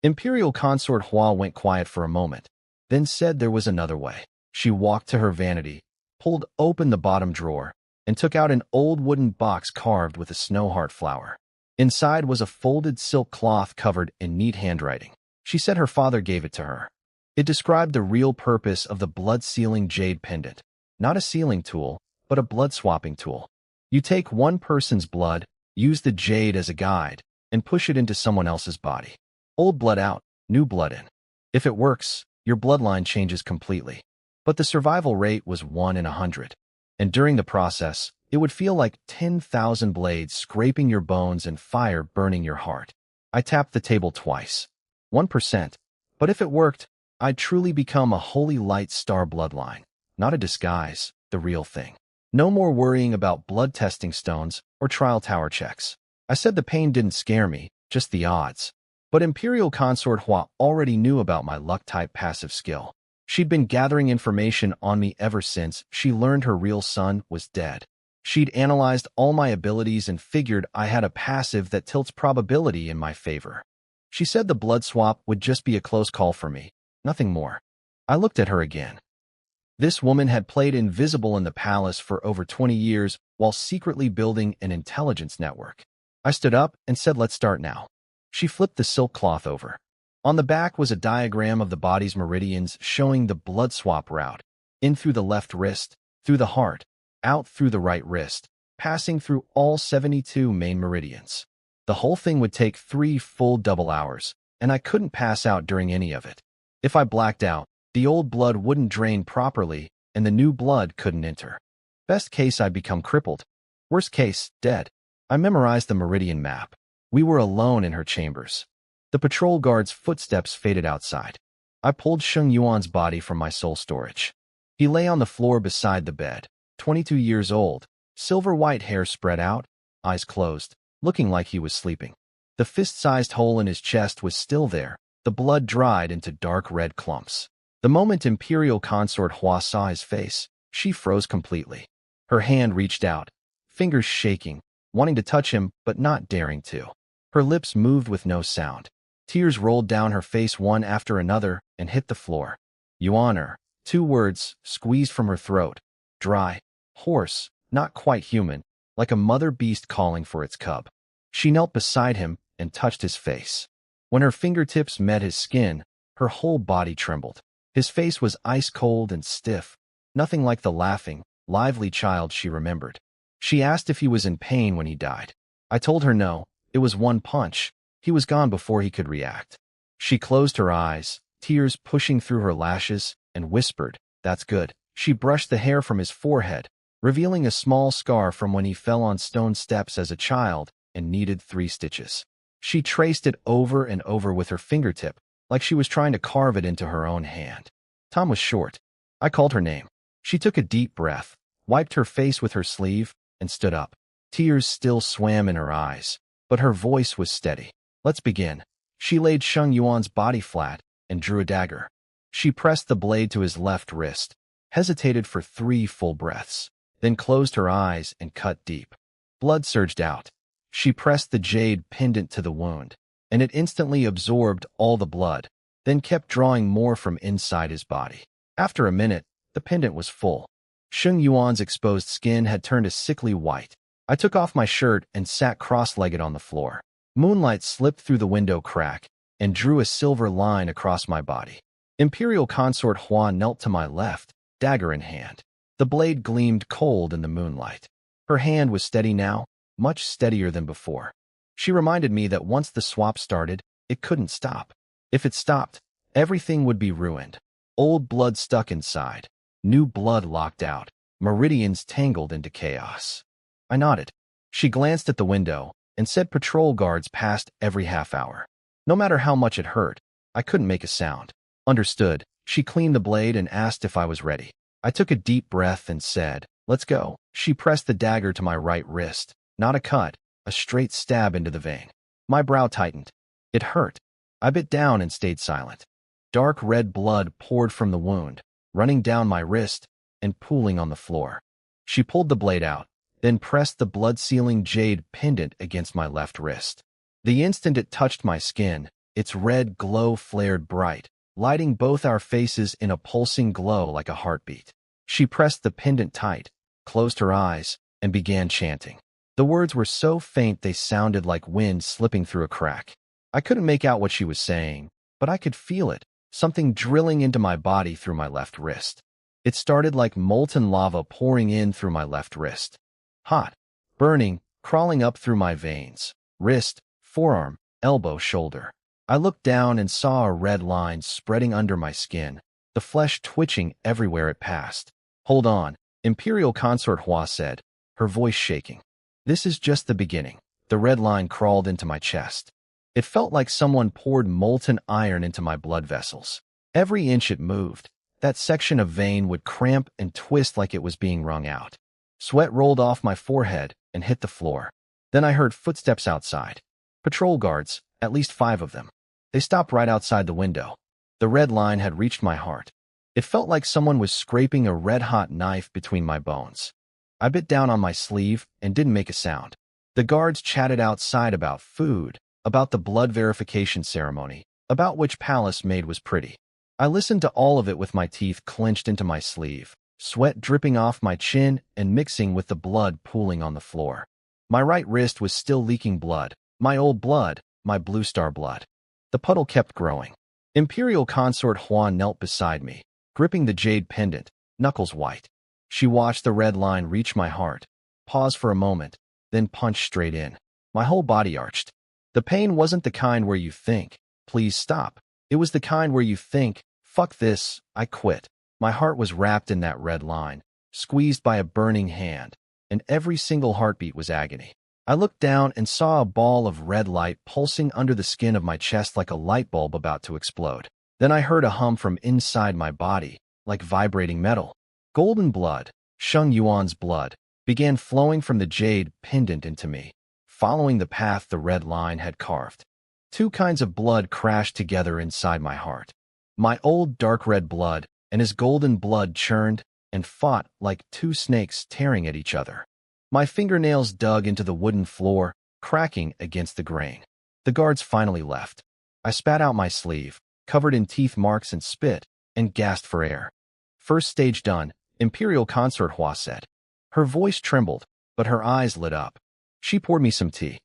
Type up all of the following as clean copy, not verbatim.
Imperial Consort Hua went quiet for a moment, then said there was another way. She walked to her vanity, pulled open the bottom drawer, and took out an old wooden box carved with a snow heart flower. Inside was a folded silk cloth covered in neat handwriting. She said her father gave it to her. It described the real purpose of the blood-sealing jade pendant. Not a sealing tool, but a blood-swapping tool. You take one person's blood, use the jade as a guide, and push it into someone else's body. Old blood out, new blood in. If it works, your bloodline changes completely. But the survival rate was 1 in 100. And during the process, it would feel like 10,000 blades scraping your bones and fire burning your heart. I tapped the table twice. 1%. But if it worked, I'd truly become a holy light star bloodline. Not a disguise, the real thing. No more worrying about blood testing stones or trial tower checks. I said the pain didn't scare me, just the odds. But Imperial Consort Hua already knew about my luck-type passive skill. She'd been gathering information on me ever since she learned her real son was dead. She'd analyzed all my abilities and figured I had a passive that tilts probability in my favor. She said the blood swap would just be a close call for me, nothing more. I looked at her again. This woman had played invisible in the palace for over 20 years while secretly building an intelligence network. I stood up and said, let's start now. She flipped the silk cloth over. On the back was a diagram of the body's meridians showing the blood swap route. In through the left wrist, through the heart, out through the right wrist, passing through all 72 main meridians. The whole thing would take 3 full double hours, and I couldn't pass out during any of it. If I blacked out, the old blood wouldn't drain properly, and the new blood couldn't enter. Best case, I'd become crippled. Worst case, dead. I memorized the meridian map. We were alone in her chambers. The patrol guard's footsteps faded outside. I pulled Sheng Yuan's body from my soul storage. He lay on the floor beside the bed, 22 years old, silver-white hair spread out, eyes closed, looking like he was sleeping. The fist-sized hole in his chest was still there, the blood dried into dark red clumps. The moment Imperial Consort Hua saw his face, she froze completely. Her hand reached out, fingers shaking, wanting to touch him but not daring to. Her lips moved with no sound. Tears rolled down her face one after another and hit the floor. Yuaner, 2 words squeezed from her throat. Dry, hoarse, not quite human, like a mother beast calling for its cub. She knelt beside him and touched his face. When her fingertips met his skin, her whole body trembled. His face was ice-cold and stiff, nothing like the laughing, lively child she remembered. She asked if he was in pain when he died. I told her no, it was one punch. He was gone before he could react. She closed her eyes, tears pushing through her lashes, and whispered, "That's good." She brushed the hair from his forehead, revealing a small scar from when he fell on stone steps as a child and needed 3 stitches. She traced it over and over with her fingertip, like she was trying to carve it into her own hand. Time was short. I called her name. She took a deep breath, wiped her face with her sleeve, and stood up. Tears still swam in her eyes, but her voice was steady. "Let's begin." She laid Sheng Yuan's body flat and drew a dagger. She pressed the blade to his left wrist, hesitated for 3 full breaths, then closed her eyes and cut deep. Blood surged out. She pressed the jade pendant to the wound, and it instantly absorbed all the blood, then kept drawing more from inside his body. After a minute, the pendant was full. Sheng Yuan's exposed skin had turned a sickly white. I took off my shirt and sat cross-legged on the floor. Moonlight slipped through the window crack and drew a silver line across my body. Imperial Consort Hua knelt to my left, dagger in hand. The blade gleamed cold in the moonlight. Her hand was steady now, much steadier than before. She reminded me that once the swap started, it couldn't stop. If it stopped, everything would be ruined. Old blood stuck inside, new blood locked out, meridians tangled into chaos. I nodded. She glanced at the window and said patrol guards passed every half hour. No matter how much it hurt, I couldn't make a sound. Understood. She cleaned the blade and asked if I was ready. I took a deep breath and said, "Let's go." She pressed the dagger to my right wrist. Not a cut, a straight stab into the vein. My brow tightened. It hurt. I bit down and stayed silent. Dark red blood poured from the wound, running down my wrist and pooling on the floor. She pulled the blade out, then pressed the blood-sealing jade pendant against my left wrist. The instant it touched my skin, Its red glow flared bright, lighting both our faces in a pulsing glow like a heartbeat. She pressed the pendant tight, closed her eyes, and began chanting. The words were so faint they sounded like wind slipping through a crack. I couldn't make out what she was saying, but I could feel it, something drilling into my body through my left wrist. It started like molten lava pouring in through my left wrist. Hot, burning, crawling up through my veins, wrist, forearm, elbow, shoulder. I looked down and saw a red line spreading under my skin, the flesh twitching everywhere it passed. Hold on, Imperial Consort Hua said, her voice shaking. This is just the beginning. The red line crawled into my chest. It felt like someone poured molten iron into my blood vessels. Every inch it moved, that section of vein would cramp and twist like it was being wrung out. Sweat rolled off my forehead and hit the floor. Then I heard footsteps outside. Patrol guards, at least 5 of them. They stopped right outside the window. The red line had reached my heart. It felt like someone was scraping a red-hot knife between my bones. I bit down on my sleeve and didn't make a sound. The guards chatted outside about food, about the blood verification ceremony, about which palace maid was pretty. I listened to all of it with my teeth clenched into my sleeve, sweat dripping off my chin and mixing with the blood pooling on the floor. My right wrist was still leaking blood, my old blood, my blue star blood. The puddle kept growing. Imperial Consort Huan knelt beside me, gripping the jade pendant, knuckles white. She watched the red line reach my heart, paused for a moment, then punched straight in. My whole body arched. The pain wasn't the kind where you think, please stop. It was the kind where you think, fuck this, I quit. My heart was wrapped in that red line, squeezed by a burning hand, and every single heartbeat was agony. I looked down and saw a ball of red light pulsing under the skin of my chest like a light bulb about to explode. Then I heard a hum from inside my body, like vibrating metal. Golden blood, Sheng Yuan's blood, began flowing from the jade pendant into me, following the path the red line had carved. 2 kinds of blood crashed together inside my heart. My old dark red blood and his golden blood churned and fought like 2 snakes tearing at each other. My fingernails dug into the wooden floor, cracking against the grain. The guards finally left. I spat out my sleeve, covered in teeth marks and spit, and gasped for air. First stage done, Imperial Consort Hua said. Her voice trembled, but her eyes lit up. She poured me some tea.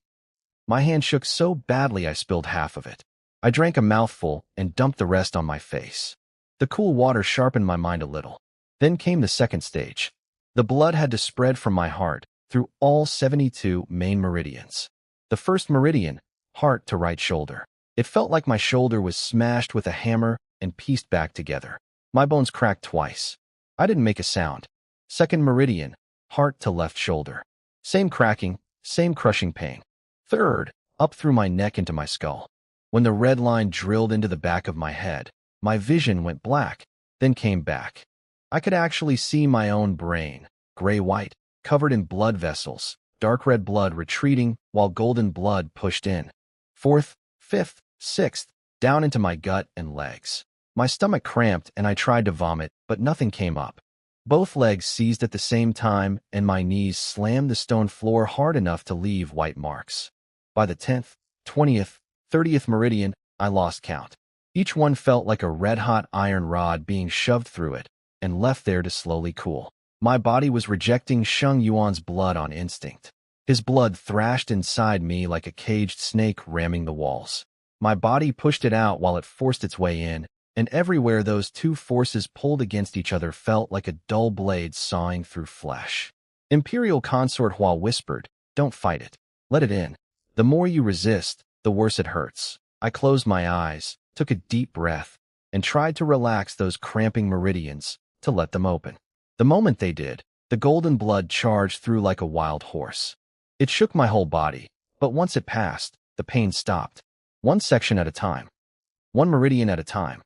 My hand shook so badly I spilled half of it. I drank a mouthful and dumped the rest on my face. The cool water sharpened my mind a little. Then came the second stage. The blood had to spread from my heart through all 72 main meridians. The first meridian, heart to right shoulder. It felt like my shoulder was smashed with a hammer and pieced back together. My bones cracked twice. I didn't make a sound. Second meridian, heart to left shoulder. Same cracking, same crushing pain. Third, up through my neck into my skull. When the red line drilled into the back of my head, my vision went black, then came back. I could actually see my own brain, gray-white, covered in blood vessels, dark red blood retreating while golden blood pushed in. Fourth, fifth, sixth, down into my gut and legs. My stomach cramped and I tried to vomit, but nothing came up. Both legs seized at the same time and my knees slammed the stone floor hard enough to leave white marks. By the 10th, 20th, 30th meridian, I lost count. Each one felt like a red-hot iron rod being shoved through it and left there to slowly cool. My body was rejecting Sheng Yuan's blood on instinct. His blood thrashed inside me like a caged snake ramming the walls. My body pushed it out while it forced its way in, and everywhere those 2 forces pulled against each other felt like a dull blade sawing through flesh. Imperial Consort Hua whispered, "Don't fight it. Let it in. The more you resist, the worse it hurts." I closed my eyes, took a deep breath, and tried to relax those cramping meridians, to let them open. The moment they did, the golden blood charged through like a wild horse. It shook my whole body, but once it passed, the pain stopped. 1 section at a time. 1 meridian at a time.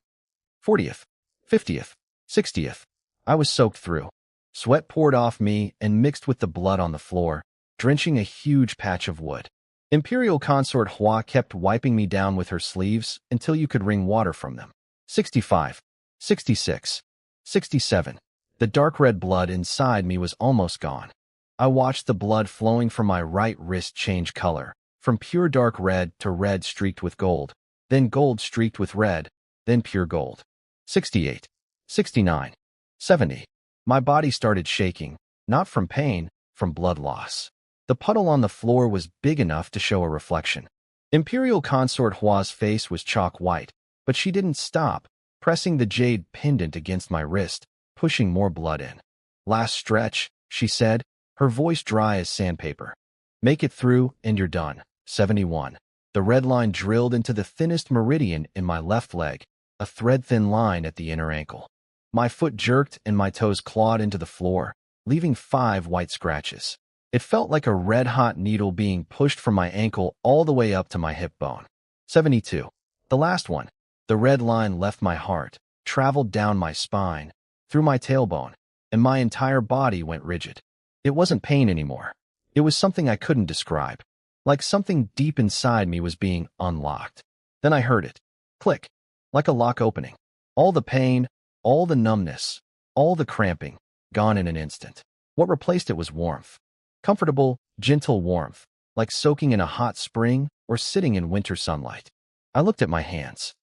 40th, 50th, 60th. I was soaked through. Sweat poured off me and mixed with the blood on the floor, drenching a huge patch of wood. Imperial Consort Hua kept wiping me down with her sleeves until you could wring water from them. 65, 66, 67. The dark red blood inside me was almost gone. I watched the blood flowing from my right wrist change color, from pure dark red to red streaked with gold, then gold streaked with red, then pure gold. 68, 69, 70. My body started shaking, not from pain, from blood loss. The puddle on the floor was big enough to show a reflection. Imperial Consort Hua's face was chalk white, but she didn't stop, pressing the jade pendant against my wrist, pushing more blood in. Last stretch, she said, her voice dry as sandpaper. Make it through, and you're done. 71. The red line drilled into the thinnest meridian in my left leg, a thread-thin line at the inner ankle. My foot jerked and my toes clawed into the floor, leaving 5 white scratches. It felt like a red-hot needle being pushed from my ankle all the way up to my hip bone. 72. The last one. The red line left my heart, traveled down my spine, through my tailbone, and my entire body went rigid. It wasn't pain anymore. It was something I couldn't describe, like something deep inside me was being unlocked. Then I heard it. Click. Like a lock opening. All the pain, all the numbness, all the cramping, gone in an instant. What replaced it was warmth. Comfortable, gentle warmth, like soaking in a hot spring or sitting in winter sunlight. I looked at my hands.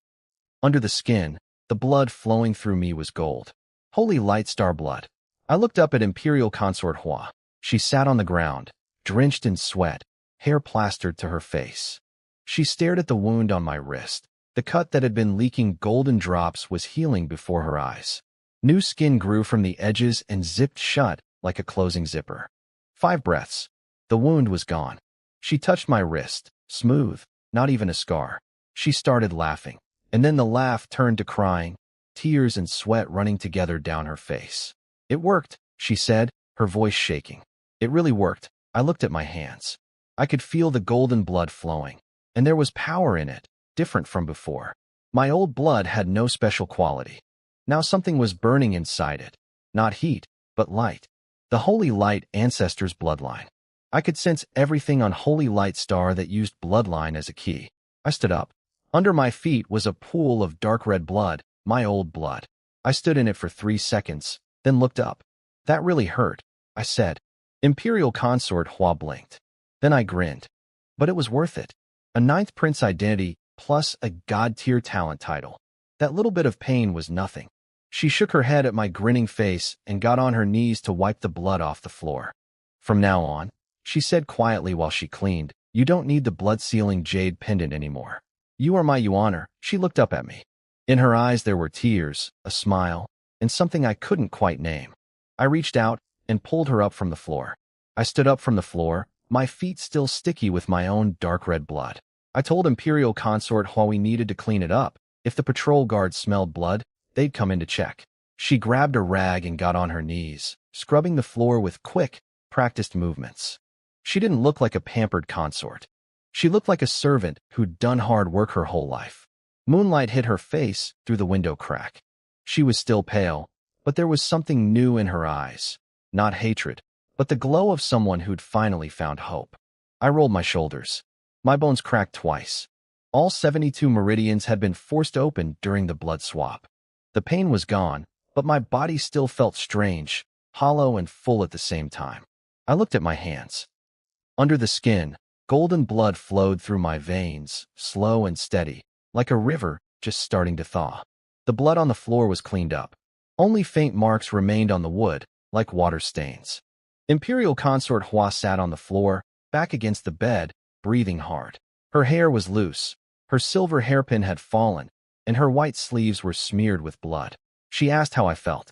Under the skin, the blood flowing through me was gold. Holy light star blood. I looked up at Imperial Consort Hua. She sat on the ground, drenched in sweat, hair plastered to her face. She stared at the wound on my wrist. The cut that had been leaking golden drops was healing before her eyes. New skin grew from the edges and zipped shut like a closing zipper. 5 breaths. The wound was gone. She touched my wrist, smooth, not even a scar. She started laughing, and then the laugh turned to crying, tears and sweat running together down her face. It worked, she said, her voice shaking. It really worked. I looked at my hands. I could feel the golden blood flowing, and there was power in it, different from before. My old blood had no special quality. Now something was burning inside it. Not heat, but light. The Holy Light Ancestors bloodline. I could sense everything on Holy Light Star that used bloodline as a key. I stood up. Under my feet was a pool of dark red blood, my old blood. I stood in it for 3 seconds, then looked up. That really hurt, I said. Imperial Consort Hua blinked. Then I grinned. But it was worth it. A 9th Prince identity plus a God-tier talent title. That little bit of pain was nothing. She shook her head at my grinning face and got on her knees to wipe the blood off the floor. From now on, she said quietly while she cleaned, you don't need the blood-sealing jade pendant anymore. You are my Yuaner. She looked up at me. In her eyes there were tears, a smile, and something I couldn't quite name. I reached out and pulled her up from the floor. I stood up from the floor, my feet still sticky with my own dark red blood. I told Imperial Consort Hua we needed to clean it up. If the patrol guards smelled blood, they'd come in to check. She grabbed a rag and got on her knees, scrubbing the floor with quick, practiced movements. She didn't look like a pampered consort. She looked like a servant who'd done hard work her whole life. Moonlight hit her face through the window crack. She was still pale, but there was something new in her eyes. Not hatred, but the glow of someone who'd finally found hope. I rolled my shoulders. My bones cracked twice. All 72 meridians had been forced open during the blood swap. The pain was gone, but my body still felt strange, hollow and full at the same time. I looked at my hands. Under the skin, golden blood flowed through my veins, slow and steady, like a river just starting to thaw. The blood on the floor was cleaned up. Only faint marks remained on the wood, like water stains. Imperial Consort Hua sat on the floor, back against the bed, breathing hard. Her hair was loose. Her silver hairpin had fallen, and her white sleeves were smeared with blood. She asked how I felt.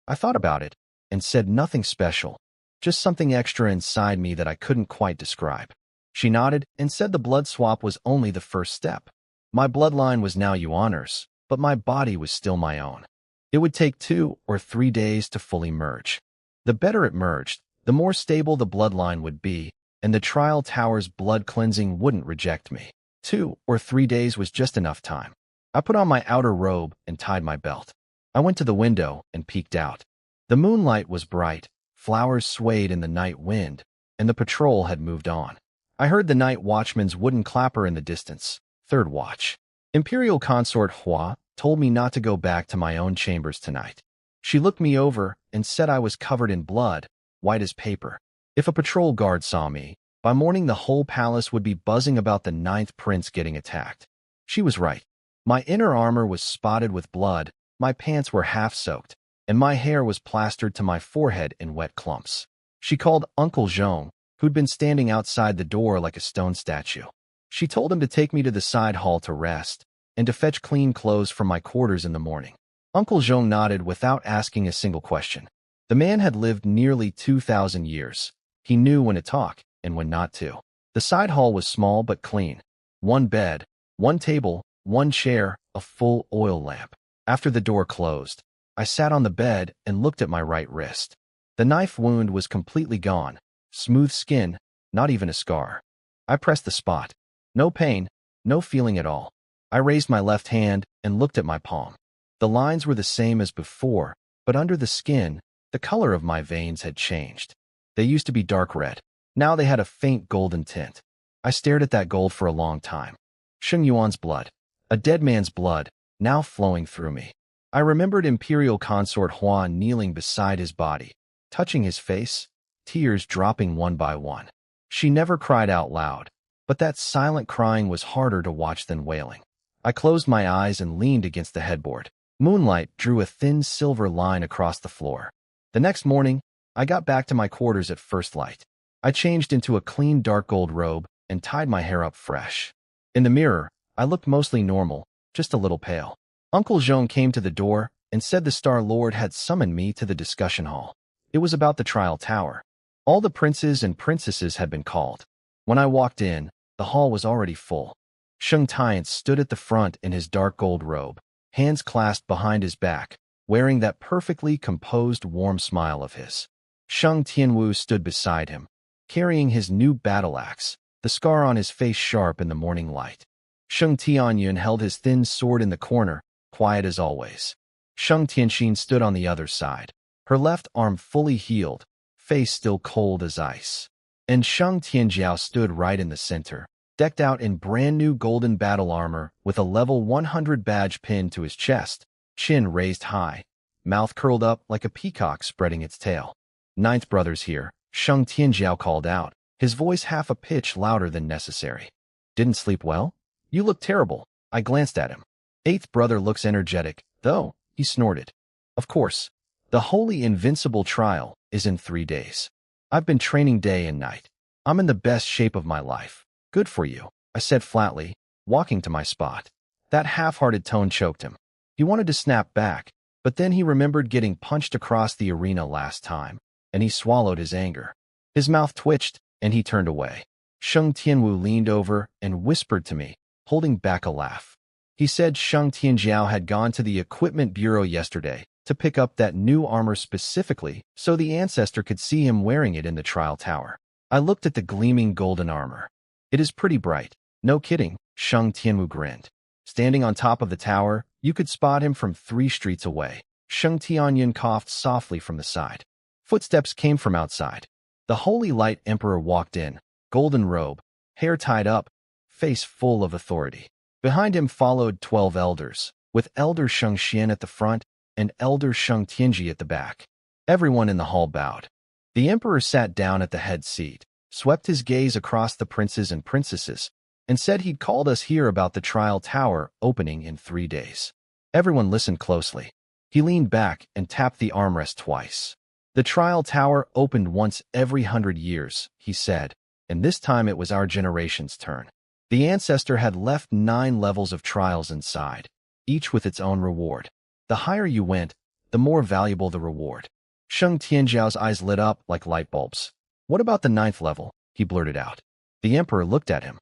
I thought about it, and said nothing special, just something extra inside me that I couldn't quite describe. She nodded and said the blood swap was only the first step. My bloodline was now Yuaner's, but my body was still my own. It would take 2 or 3 days to fully merge. The better it merged, the more stable the bloodline would be, and the Trial Tower's blood cleansing wouldn't reject me. 2 or 3 days was just enough time. I put on my outer robe and tied my belt. I went to the window and peeked out. The moonlight was bright, flowers swayed in the night wind, and the patrol had moved on. I heard the night watchman's wooden clapper in the distance. 3rd watch. Imperial Consort Hua told me not to go back to my own chambers tonight. She looked me over and said I was covered in blood, white as paper. If a patrol guard saw me, by morning the whole palace would be buzzing about the 9th prince getting attacked. She was right. My inner armor was spotted with blood, my pants were half soaked, and my hair was plastered to my forehead in wet clumps. She called Uncle Zhong, who'd been standing outside the door like a stone statue. She told him to take me to the side hall to rest, and to fetch clean clothes from my quarters in the morning. Uncle Zhong nodded without asking a single question. The man had lived nearly 2,000 years. He knew when to talk and when not to. The side hall was small but clean. One bed, one table, one chair, a full oil lamp. After the door closed, I sat on the bed and looked at my right wrist. The knife wound was completely gone. Smooth skin, not even a scar. I pressed the spot. No pain, no feeling at all. I raised my left hand and looked at my palm. The lines were the same as before, but under the skin, the color of my veins had changed. They used to be dark red. Now they had a faint golden tint. I stared at that gold for a long time. Sheng Yuan's blood. A dead man's blood, now flowing through me. I remembered Imperial Consort Hua kneeling beside his body, touching his face, tears dropping one by one. She never cried out loud, but that silent crying was harder to watch than wailing. I closed my eyes and leaned against the headboard. Moonlight drew a thin silver line across the floor. The next morning, I got back to my quarters at first light. I changed into a clean dark gold robe and tied my hair up fresh. In the mirror, I looked mostly normal, just a little pale. Uncle Zhong came to the door and said the Star Lord had summoned me to the discussion hall. It was about the trial tower. All the princes and princesses had been called. When I walked in, the hall was already full. Sheng Tian stood at the front in his dark gold robe, hands clasped behind his back, wearing that perfectly composed, warm smile of his. Sheng Tianwu stood beside him, carrying his new battle axe, the scar on his face sharp in the morning light. Sheng Tianyun held his thin sword in the corner, quiet as always. Sheng Tianxin stood on the other side, her left arm fully healed, face still cold as ice. And Sheng Tianjiao stood right in the center, decked out in brand-new golden battle armor with a level 100 badge pinned to his chest, chin raised high, mouth curled up like a peacock spreading its tail. Ninth brother's here, Sheng Tianjiao called out, his voice half a pitch louder than necessary. Didn't sleep well? You look terrible. I glanced at him. Eighth brother looks energetic, though, he snorted. Of course. The holy invincible trial is in 3 days. I've been training day and night. I'm in the best shape of my life. Good for you, I said flatly, walking to my spot. That half-hearted tone choked him. He wanted to snap back, but then he remembered getting punched across the arena last time, and he swallowed his anger. His mouth twitched, and he turned away. Sheng Tianwu leaned over and whispered to me, holding back a laugh. He said Sheng Tianjiao had gone to the equipment bureau yesterday to pick up that new armor specifically so the ancestor could see him wearing it in the trial tower. I looked at the gleaming golden armor. It is pretty bright. No kidding, Sheng Tianwu grinned. Standing on top of the tower, you could spot him from 3 streets away. Sheng Tianyun coughed softly from the side. Footsteps came from outside. The Holy Light Emperor walked in, golden robe, hair tied up, face full of authority. Behind him followed 12 elders, with Elder Sheng Xian at the front and Elder Sheng Tianji at the back. Everyone in the hall bowed. The emperor sat down at the head seat, swept his gaze across the princes and princesses, and said he'd called us here about the trial tower opening in 3 days. Everyone listened closely. He leaned back and tapped the armrest twice. The trial tower opened once every 100 years, he said, and this time it was our generation's turn. The ancestor had left 9 levels of trials inside, each with its own reward. The higher you went, the more valuable the reward. Sheng Tianjiao's eyes lit up like light bulbs. What about the 9th level? He blurted out. The emperor looked at him.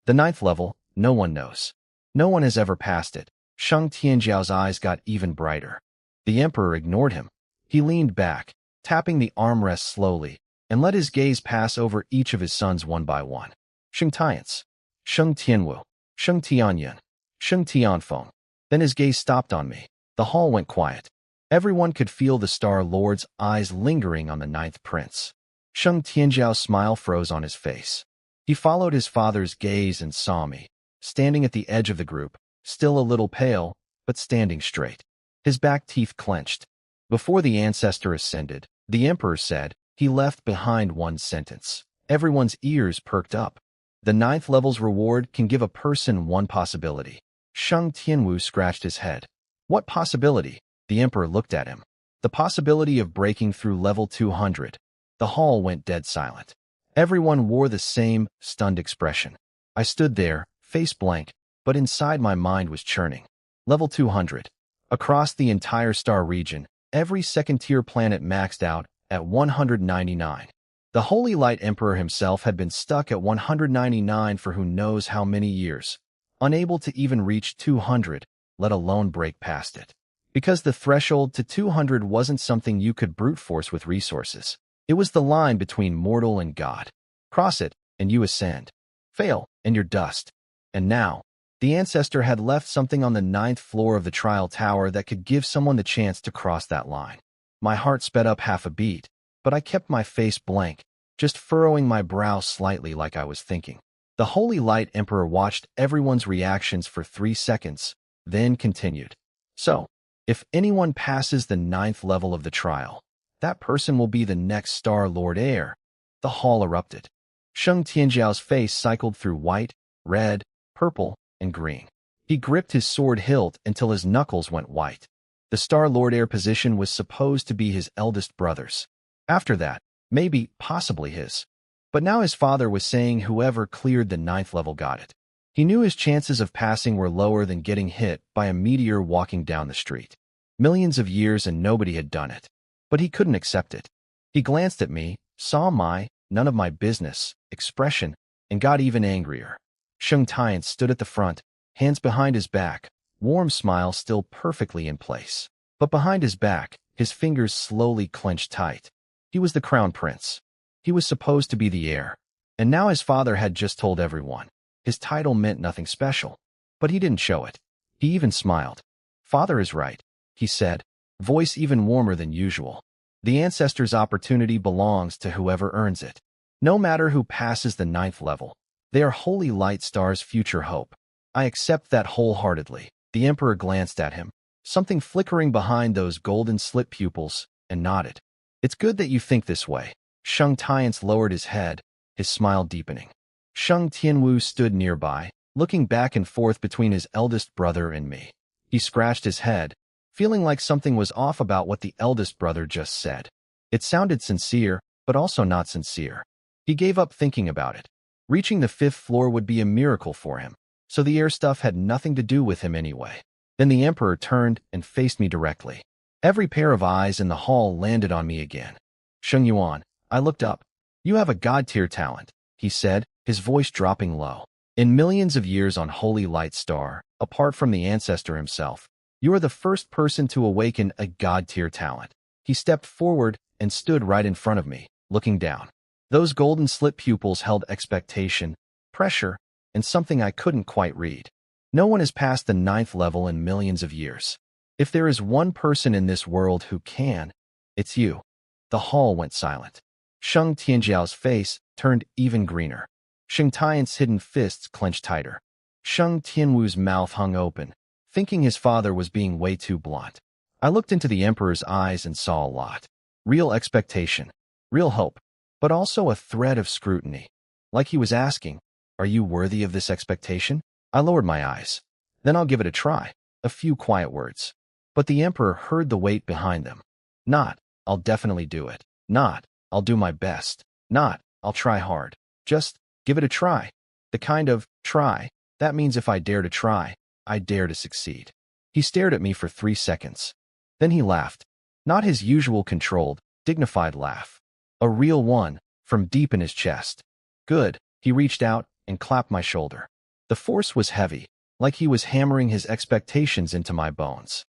The 9th level, no one knows. No one has ever passed it. Sheng Tianjiao's eyes got even brighter. The emperor ignored him. He leaned back, tapping the armrest slowly, and let his gaze pass over each of his sons one by one. Sheng Tians, Sheng Tianwu, Sheng Tianyun, Sheng Tianfeng. Then his gaze stopped on me. The hall went quiet. Everyone could feel the Star Lord's eyes lingering on the 9th prince. Sheng Tianjiao's smile froze on his face. He followed his father's gaze and saw me, standing at the edge of the group, still a little pale, but standing straight. His back teeth clenched. Before the ancestor ascended, the emperor said, he left behind one sentence. Everyone's ears perked up. The 9th level's reward can give a person one possibility. Sheng Tianwu scratched his head. What possibility? The emperor looked at him. The possibility of breaking through level 200. The hall went dead silent. Everyone wore the same stunned expression. I stood there, face blank, but inside my mind was churning. Level 200. Across the entire star region, every second-tier planet maxed out at 199. The Holy Light Emperor himself had been stuck at 199 for who knows how many years, unable to even reach 200, let alone break past it. Because the threshold to 200 wasn't something you could brute force with resources. It was the line between mortal and God. Cross it, and you ascend. Fail, and you're dust. And now, the ancestor had left something on the 9th floor of the trial tower that could give someone the chance to cross that line. My heart sped up half a beat, but I kept my face blank, just furrowing my brow slightly like I was thinking. The Holy Light Emperor watched everyone's reactions for 3 seconds, then continued. So, if anyone passes the 9th level of the trial, that person will be the next Star Lord heir. The hall erupted. Sheng Tianjiao's face cycled through white, red, purple, and green. He gripped his sword hilt until his knuckles went white. The Star Lord heir position was supposed to be his eldest brother's. After that, maybe, possibly his. But now his father was saying whoever cleared the 9th level got it. He knew his chances of passing were lower than getting hit by a meteor walking down the street. Millions of years and nobody had done it. But he couldn't accept it. He glanced at me, saw my none of my business expression, and got even angrier. Sheng Tian stood at the front, hands behind his back, warm smile still perfectly in place. But behind his back, his fingers slowly clenched tight. He was the crown prince. He was supposed to be the heir. And now his father had just told everyone. His title meant nothing special. But he didn't show it. He even smiled. Father is right, he said, voice even warmer than usual. The ancestor's opportunity belongs to whoever earns it. No matter who passes the 9th level, they are Holy Light Star's future hope. I accept that wholeheartedly. The emperor glanced at him, something flickering behind those golden slit pupils, and nodded. It's good that you think this way. Sheng Tian lowered his head, his smile deepening. Sheng Tianwu stood nearby, looking back and forth between his eldest brother and me. He scratched his head, feeling like something was off about what the eldest brother just said. It sounded sincere, but also not sincere. He gave up thinking about it. Reaching the 5th floor would be a miracle for him, so the air stuff had nothing to do with him anyway. Then the emperor turned and faced me directly. Every pair of eyes in the hall landed on me again. Sheng Yuan, I looked up. You have a god-tier talent, he said, his voice dropping low. In millions of years on Holy Light Star, apart from the ancestor himself, you are the first person to awaken a god-tier talent. He stepped forward and stood right in front of me, looking down. Those golden slit pupils held expectation, pressure, and something I couldn't quite read. No one has passed the 9th level in millions of years. If there is one person in this world who can, it's you. The hall went silent. Sheng Tianjiao's face turned even greener. Sheng Tian's hidden fists clenched tighter. Sheng Tianwu's mouth hung open, thinking his father was being way too blunt. I looked into the emperor's eyes and saw a lot. Real expectation, real hope, but also a thread of scrutiny. Like he was asking, are you worthy of this expectation? I lowered my eyes. Then I'll give it a try. A few quiet words. But the emperor heard the weight behind them. Not, I'll definitely do it. Not, I'll do my best. Not, I'll try hard. Just, give it a try. The kind of try that means if I dare to try, I dare to succeed. He stared at me for 3 seconds. Then he laughed. Not his usual controlled, dignified laugh. A real one, from deep in his chest. Good, he reached out and clapped my shoulder. The force was heavy, like he was hammering his expectations into my bones.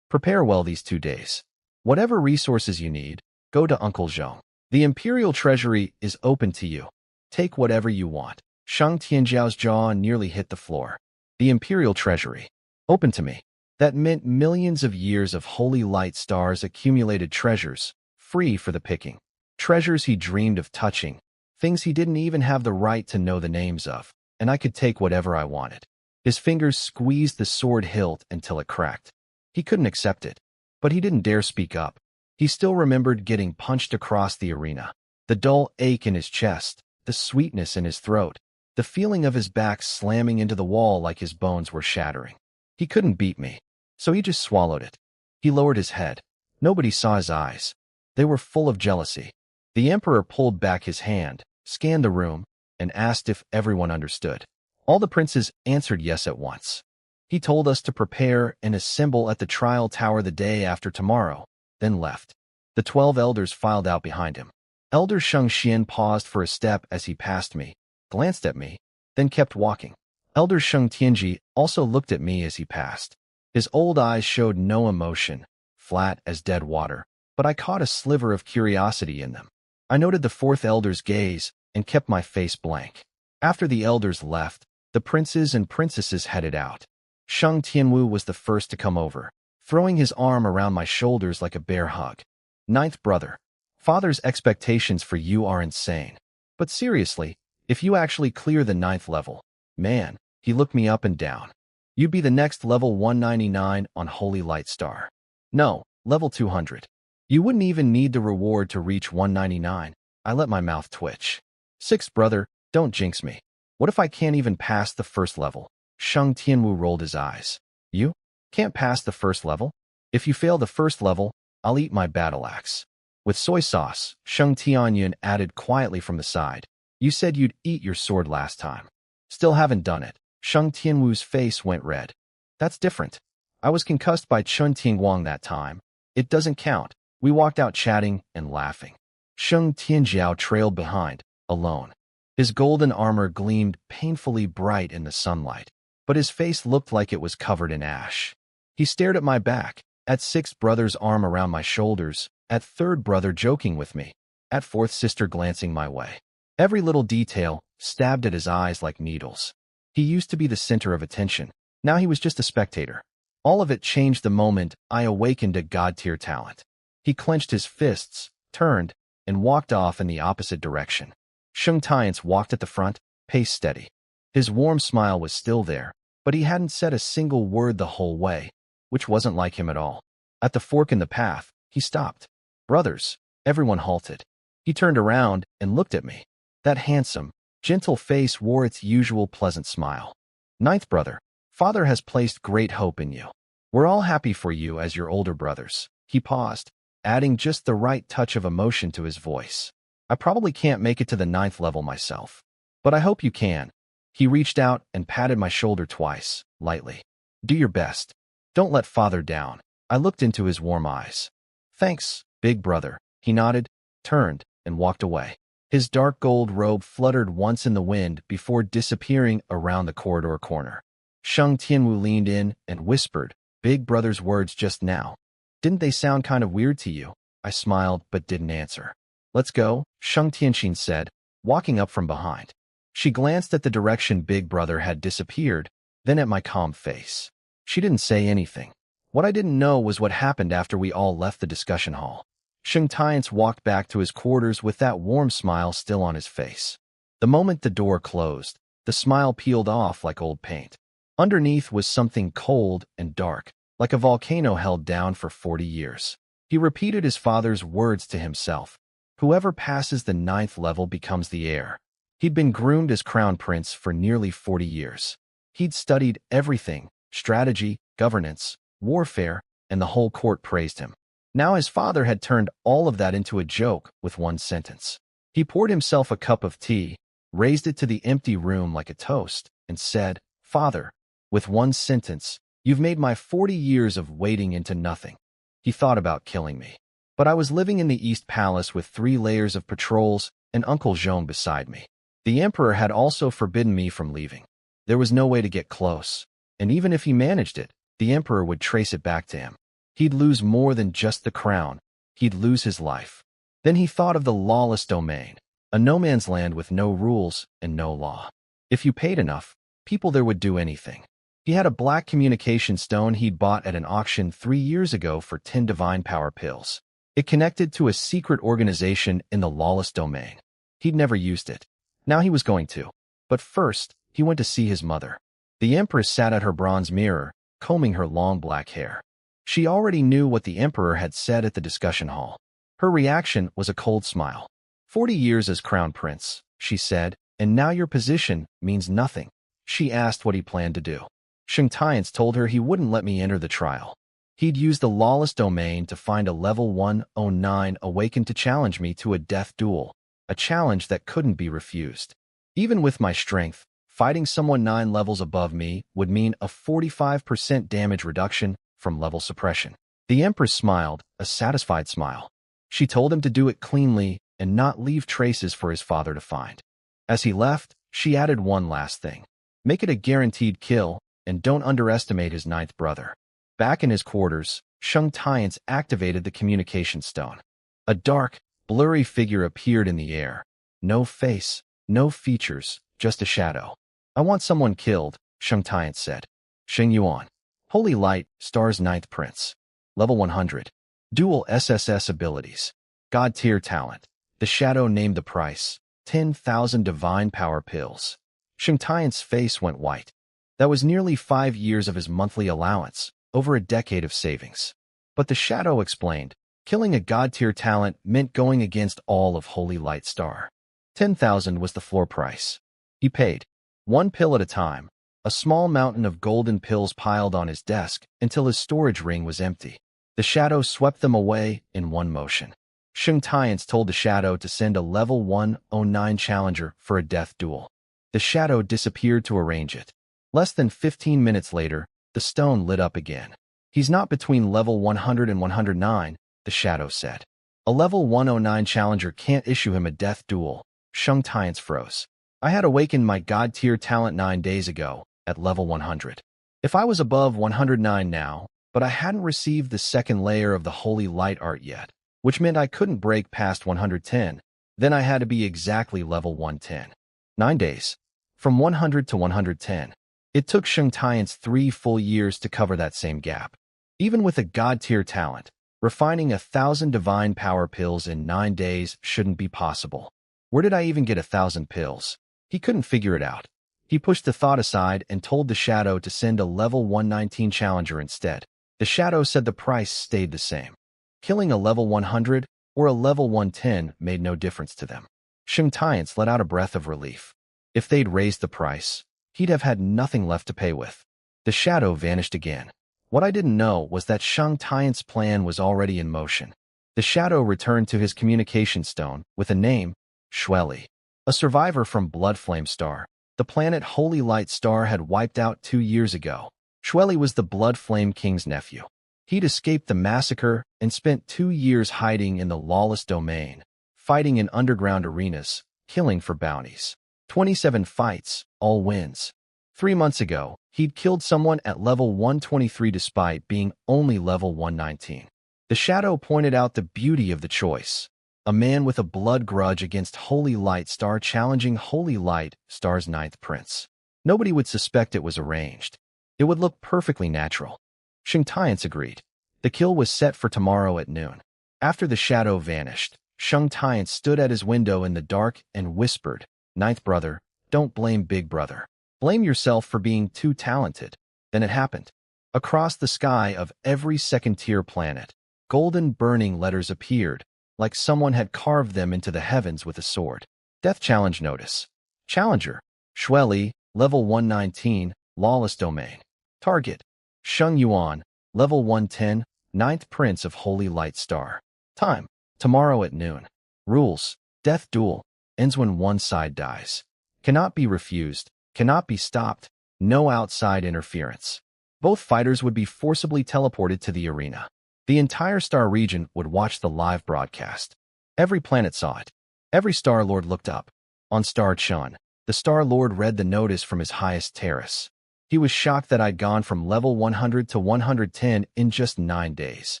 Prepare well these 2 days. Whatever resources you need, go to Uncle Zhong. The Imperial Treasury is open to you. Take whatever you want. Sheng Tianjiao's jaw nearly hit the floor. The Imperial Treasury. Open to me. That meant millions of years of Holy Light Star's accumulated treasures, free for the picking. Treasures he dreamed of touching, things he didn't even have the right to know the names of, and I could take whatever I wanted. His fingers squeezed the sword hilt until it cracked. He couldn't accept it, but he didn't dare speak up. He still remembered getting punched across the arena. The dull ache in his chest, the sweetness in his throat, the feeling of his back slamming into the wall like his bones were shattering. He couldn't beat me, so he just swallowed it. He lowered his head. Nobody saw his eyes. They were full of jealousy. The emperor pulled back his hand, scanned the room, and asked if everyone understood. All the princes answered yes at once. He told us to prepare and assemble at the trial tower the day after tomorrow, then left. The 12 elders filed out behind him. Elder Sheng Xian paused for a step as he passed me, glanced at me, then kept walking. Elder Sheng Tianji also looked at me as he passed. His old eyes showed no emotion, flat as dead water, but I caught a sliver of curiosity in them. I noted the fourth elder's gaze and kept my face blank. After the elders left, the princes and princesses headed out. Sheng Tianwu was the first to come over, throwing his arm around my shoulders like a bear hug. Ninth brother, father's expectations for you are insane. But seriously, if you actually clear the 9th level, man, he looked me up and down. You'd be the next level 199 on Holy Light Star. No, level 200. You wouldn't even need the reward to reach 199. I let my mouth twitch. Sixth brother, don't jinx me. What if I can't even pass the first level? Sheng Tianwu rolled his eyes. You can't pass the first level? If you fail the first level, I'll eat my battle axe. With soy sauce, Sheng Tianyun added quietly from the side. You said you'd eat your sword last time. Still haven't done it. Sheng Tianwu's face went red. That's different. I was concussed by Chun Tingguang that time. It doesn't count. We walked out chatting and laughing. Sheng Tianjiao trailed behind, alone. His golden armor gleamed painfully bright in the sunlight, but his face looked like it was covered in ash. He stared at my back, at sixth brother's arm around my shoulders, at third brother joking with me, at fourth sister glancing my way. Every little detail stabbed at his eyes like needles. He used to be the center of attention. Now he was just a spectator. All of it changed the moment I awakened a god-tier talent. He clenched his fists, turned, and walked off in the opposite direction. Sheng Tiance walked at the front, pace steady. His warm smile was still there, but he hadn't said a single word the whole way, which wasn't like him at all. At the fork in the path, he stopped. Brothers, everyone halted. He turned around and looked at me. That handsome, gentle face wore its usual pleasant smile. Ninth brother, father has placed great hope in you. We're all happy for you as your older brothers. He paused, adding just the right touch of emotion to his voice. I probably can't make it to the 9th level myself, but I hope you can. He reached out and patted my shoulder twice, lightly. Do your best. Don't let father down. I looked into his warm eyes. Thanks, big brother. He nodded, turned, and walked away. His dark gold robe fluttered once in the wind before disappearing around the corridor corner. Sheng Tianwu leaned in and whispered, Big brother's words just now. Didn't they sound kind of weird to you? I smiled but didn't answer. Let's go, Sheng Tianxin said, walking up from behind. She glanced at the direction big brother had disappeared, then at my calm face. She didn't say anything. What I didn't know was what happened after we all left the discussion hall. Sheng Tiance walked back to his quarters with that warm smile still on his face. The moment the door closed, the smile peeled off like old paint. Underneath was something cold and dark, like a volcano held down for 40 years. He repeated his father's words to himself. Whoever passes the 9th level becomes the heir. He'd been groomed as crown prince for nearly 40 years. He'd studied everything, strategy, governance, warfare, and the whole court praised him. Now his father had turned all of that into a joke with one sentence. He poured himself a cup of tea, raised it to the empty room like a toast, and said, Father, with one sentence, you've made my 40 years of waiting into nothing. He thought about killing me. But I was living in the East Palace with 3 layers of patrols and Uncle Zhong beside me. The Emperor had also forbidden me from leaving. There was no way to get close, and even if he managed it, the Emperor would trace it back to him. He'd lose more than just the crown. He'd lose his life. Then he thought of the lawless domain, a no-man's land with no rules and no law. If you paid enough, people there would do anything. He had a black communication stone he'd bought at an auction 3 years ago for 10 divine power pills. It connected to a secret organization in the lawless domain. He'd never used it. Now he was going to. But first, he went to see his mother. The Empress sat at her bronze mirror, combing her long black hair. She already knew what the Emperor had said at the discussion hall. Her reaction was a cold smile. 40 years as crown prince, she said, and now your position means nothing. She asked what he planned to do. Shengtians told her he wouldn't let me enter the trial. He'd use the lawless domain to find a level 109 Awaken to challenge me to a death duel, a challenge that couldn't be refused. Even with my strength, fighting someone 9 levels above me would mean a 45% damage reduction from level suppression. The Empress smiled, a satisfied smile. She told him to do it cleanly and not leave traces for his father to find. As he left, she added one last thing. Make it a guaranteed kill, and don't underestimate his 9th brother. Back in his quarters, Shengtians activated the communication stone. A dark, blurry figure appeared in the air. No face, no features, just a shadow. I want someone killed, Shengtians said. Sheng Yuan. Holy Light, Star's 9th Prince. Level 100. Dual SSS abilities. God tier talent. The shadow named the price. 10,000 divine power pills. Shengtians' face went white. That was nearly 5 years of his monthly allowance, over a decade of savings. But the shadow explained, killing a god tier talent meant going against all of Holy Light Star. 10,000 was the floor price. He paid. 1 pill at a time. A small mountain of golden pills piled on his desk until his storage ring was empty. The shadow swept them away in one motion. Shengtians told the shadow to send a level 109 challenger for a death duel. The shadow disappeared to arrange it. Less than 15 minutes later, the stone lit up again. He's not between level 100 and 109, the shadow said. A level 109 challenger can't issue him a death duel. Shengtians froze. I had awakened my god tier talent 9 days ago, at level 100. If I was above 109 now, but I hadn't received the second layer of the Holy Light art yet, which meant I couldn't break past 110, then I had to be exactly level 110. 9 days. From 100 to 110. It took Shengtians 3 full years to cover that same gap. Even with a god-tier talent, refining 1,000 divine power pills in 9 days shouldn't be possible. Where did I even get 1,000 pills? He couldn't figure it out. He pushed the thought aside and told the shadow to send a level 119 challenger instead. The shadow said the price stayed the same. Killing a level 100 or a level 110 made no difference to them. Shengtians let out a breath of relief. If they'd raised the price, he'd have had nothing left to pay with. The shadow vanished again. What I didn't know was that Shengtians' plan was already in motion. The shadow returned to his communication stone with a name, Xueli. A survivor from Bloodflame Star, the planet Holy Light Star had wiped out 2 years ago. Xueli was the Bloodflame King's nephew. He'd escaped the massacre and spent 2 years hiding in the lawless domain, fighting in underground arenas, killing for bounties. 27 fights, all wins. 3 months ago, he'd killed someone at level 123 despite being only level 119. The shadow pointed out the beauty of the choice. A man with a blood grudge against Holy Light Star challenging Holy Light Star's 9th Prince. Nobody would suspect it was arranged. It would look perfectly natural. Shengtians agreed. The kill was set for tomorrow at noon. After the shadow vanished, Shengtians stood at his window in the dark and whispered, 9th brother, don't blame big brother. Blame yourself for being too talented. Then it happened. Across the sky of every second-tier planet, golden burning letters appeared, like someone had carved them into the heavens with a sword. Death Challenge Notice. Challenger, Xueli, level 119, Lawless Domain. Target, Sheng Yuan, level 110, 9th Prince of Holy Light Star. Time, tomorrow at noon. Rules, death duel, ends when one side dies. Cannot be refused, cannot be stopped, no outside interference. Both fighters would be forcibly teleported to the arena. The entire star region would watch the live broadcast. Every planet saw it. Every Star Lord looked up. On Star Chun, the Star Lord read the notice from his highest terrace. He was shocked that I'd gone from level 100 to 110 in just 9 days.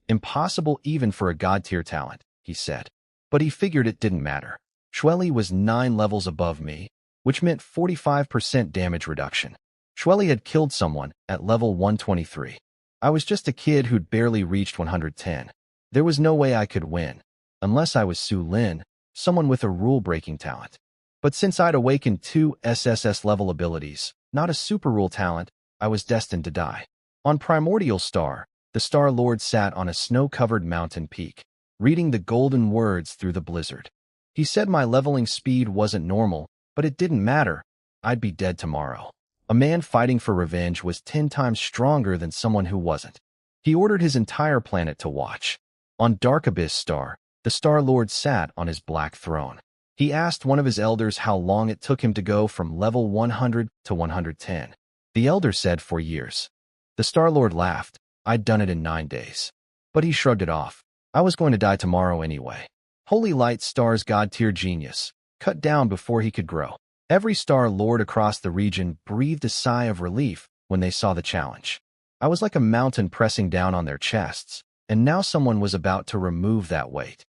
Impossible even for a god-tier talent, he said. But he figured it didn't matter. Xueli was 9 levels above me, which meant 45% damage reduction. Xueli had killed someone at level 123. I was just a kid who'd barely reached 110. There was no way I could win, unless I was Su Lin, someone with a rule-breaking talent. But since I'd awakened 2 SSS-level abilities, not a super rule talent, I was destined to die. On Primordial Star, the Star Lord sat on a snow-covered mountain peak, reading the golden words through the blizzard. He said my leveling speed wasn't normal, but it didn't matter. I'd be dead tomorrow. A man fighting for revenge was 10 times stronger than someone who wasn't. He ordered his entire planet to watch. On Dark Abyss Star, the Star Lord sat on his black throne. He asked one of his elders how long it took him to go from level 100 to 110. The elder said 4 years. The Star Lord laughed. I'd done it in 9 days. But he shrugged it off. I was going to die tomorrow anyway. Holy Light Star's god-tier genius, cut down before he could grow. Every Star Lord across the region breathed a sigh of relief when they saw the challenge. I was like a mountain pressing down on their chests, and now someone was about to remove that weight.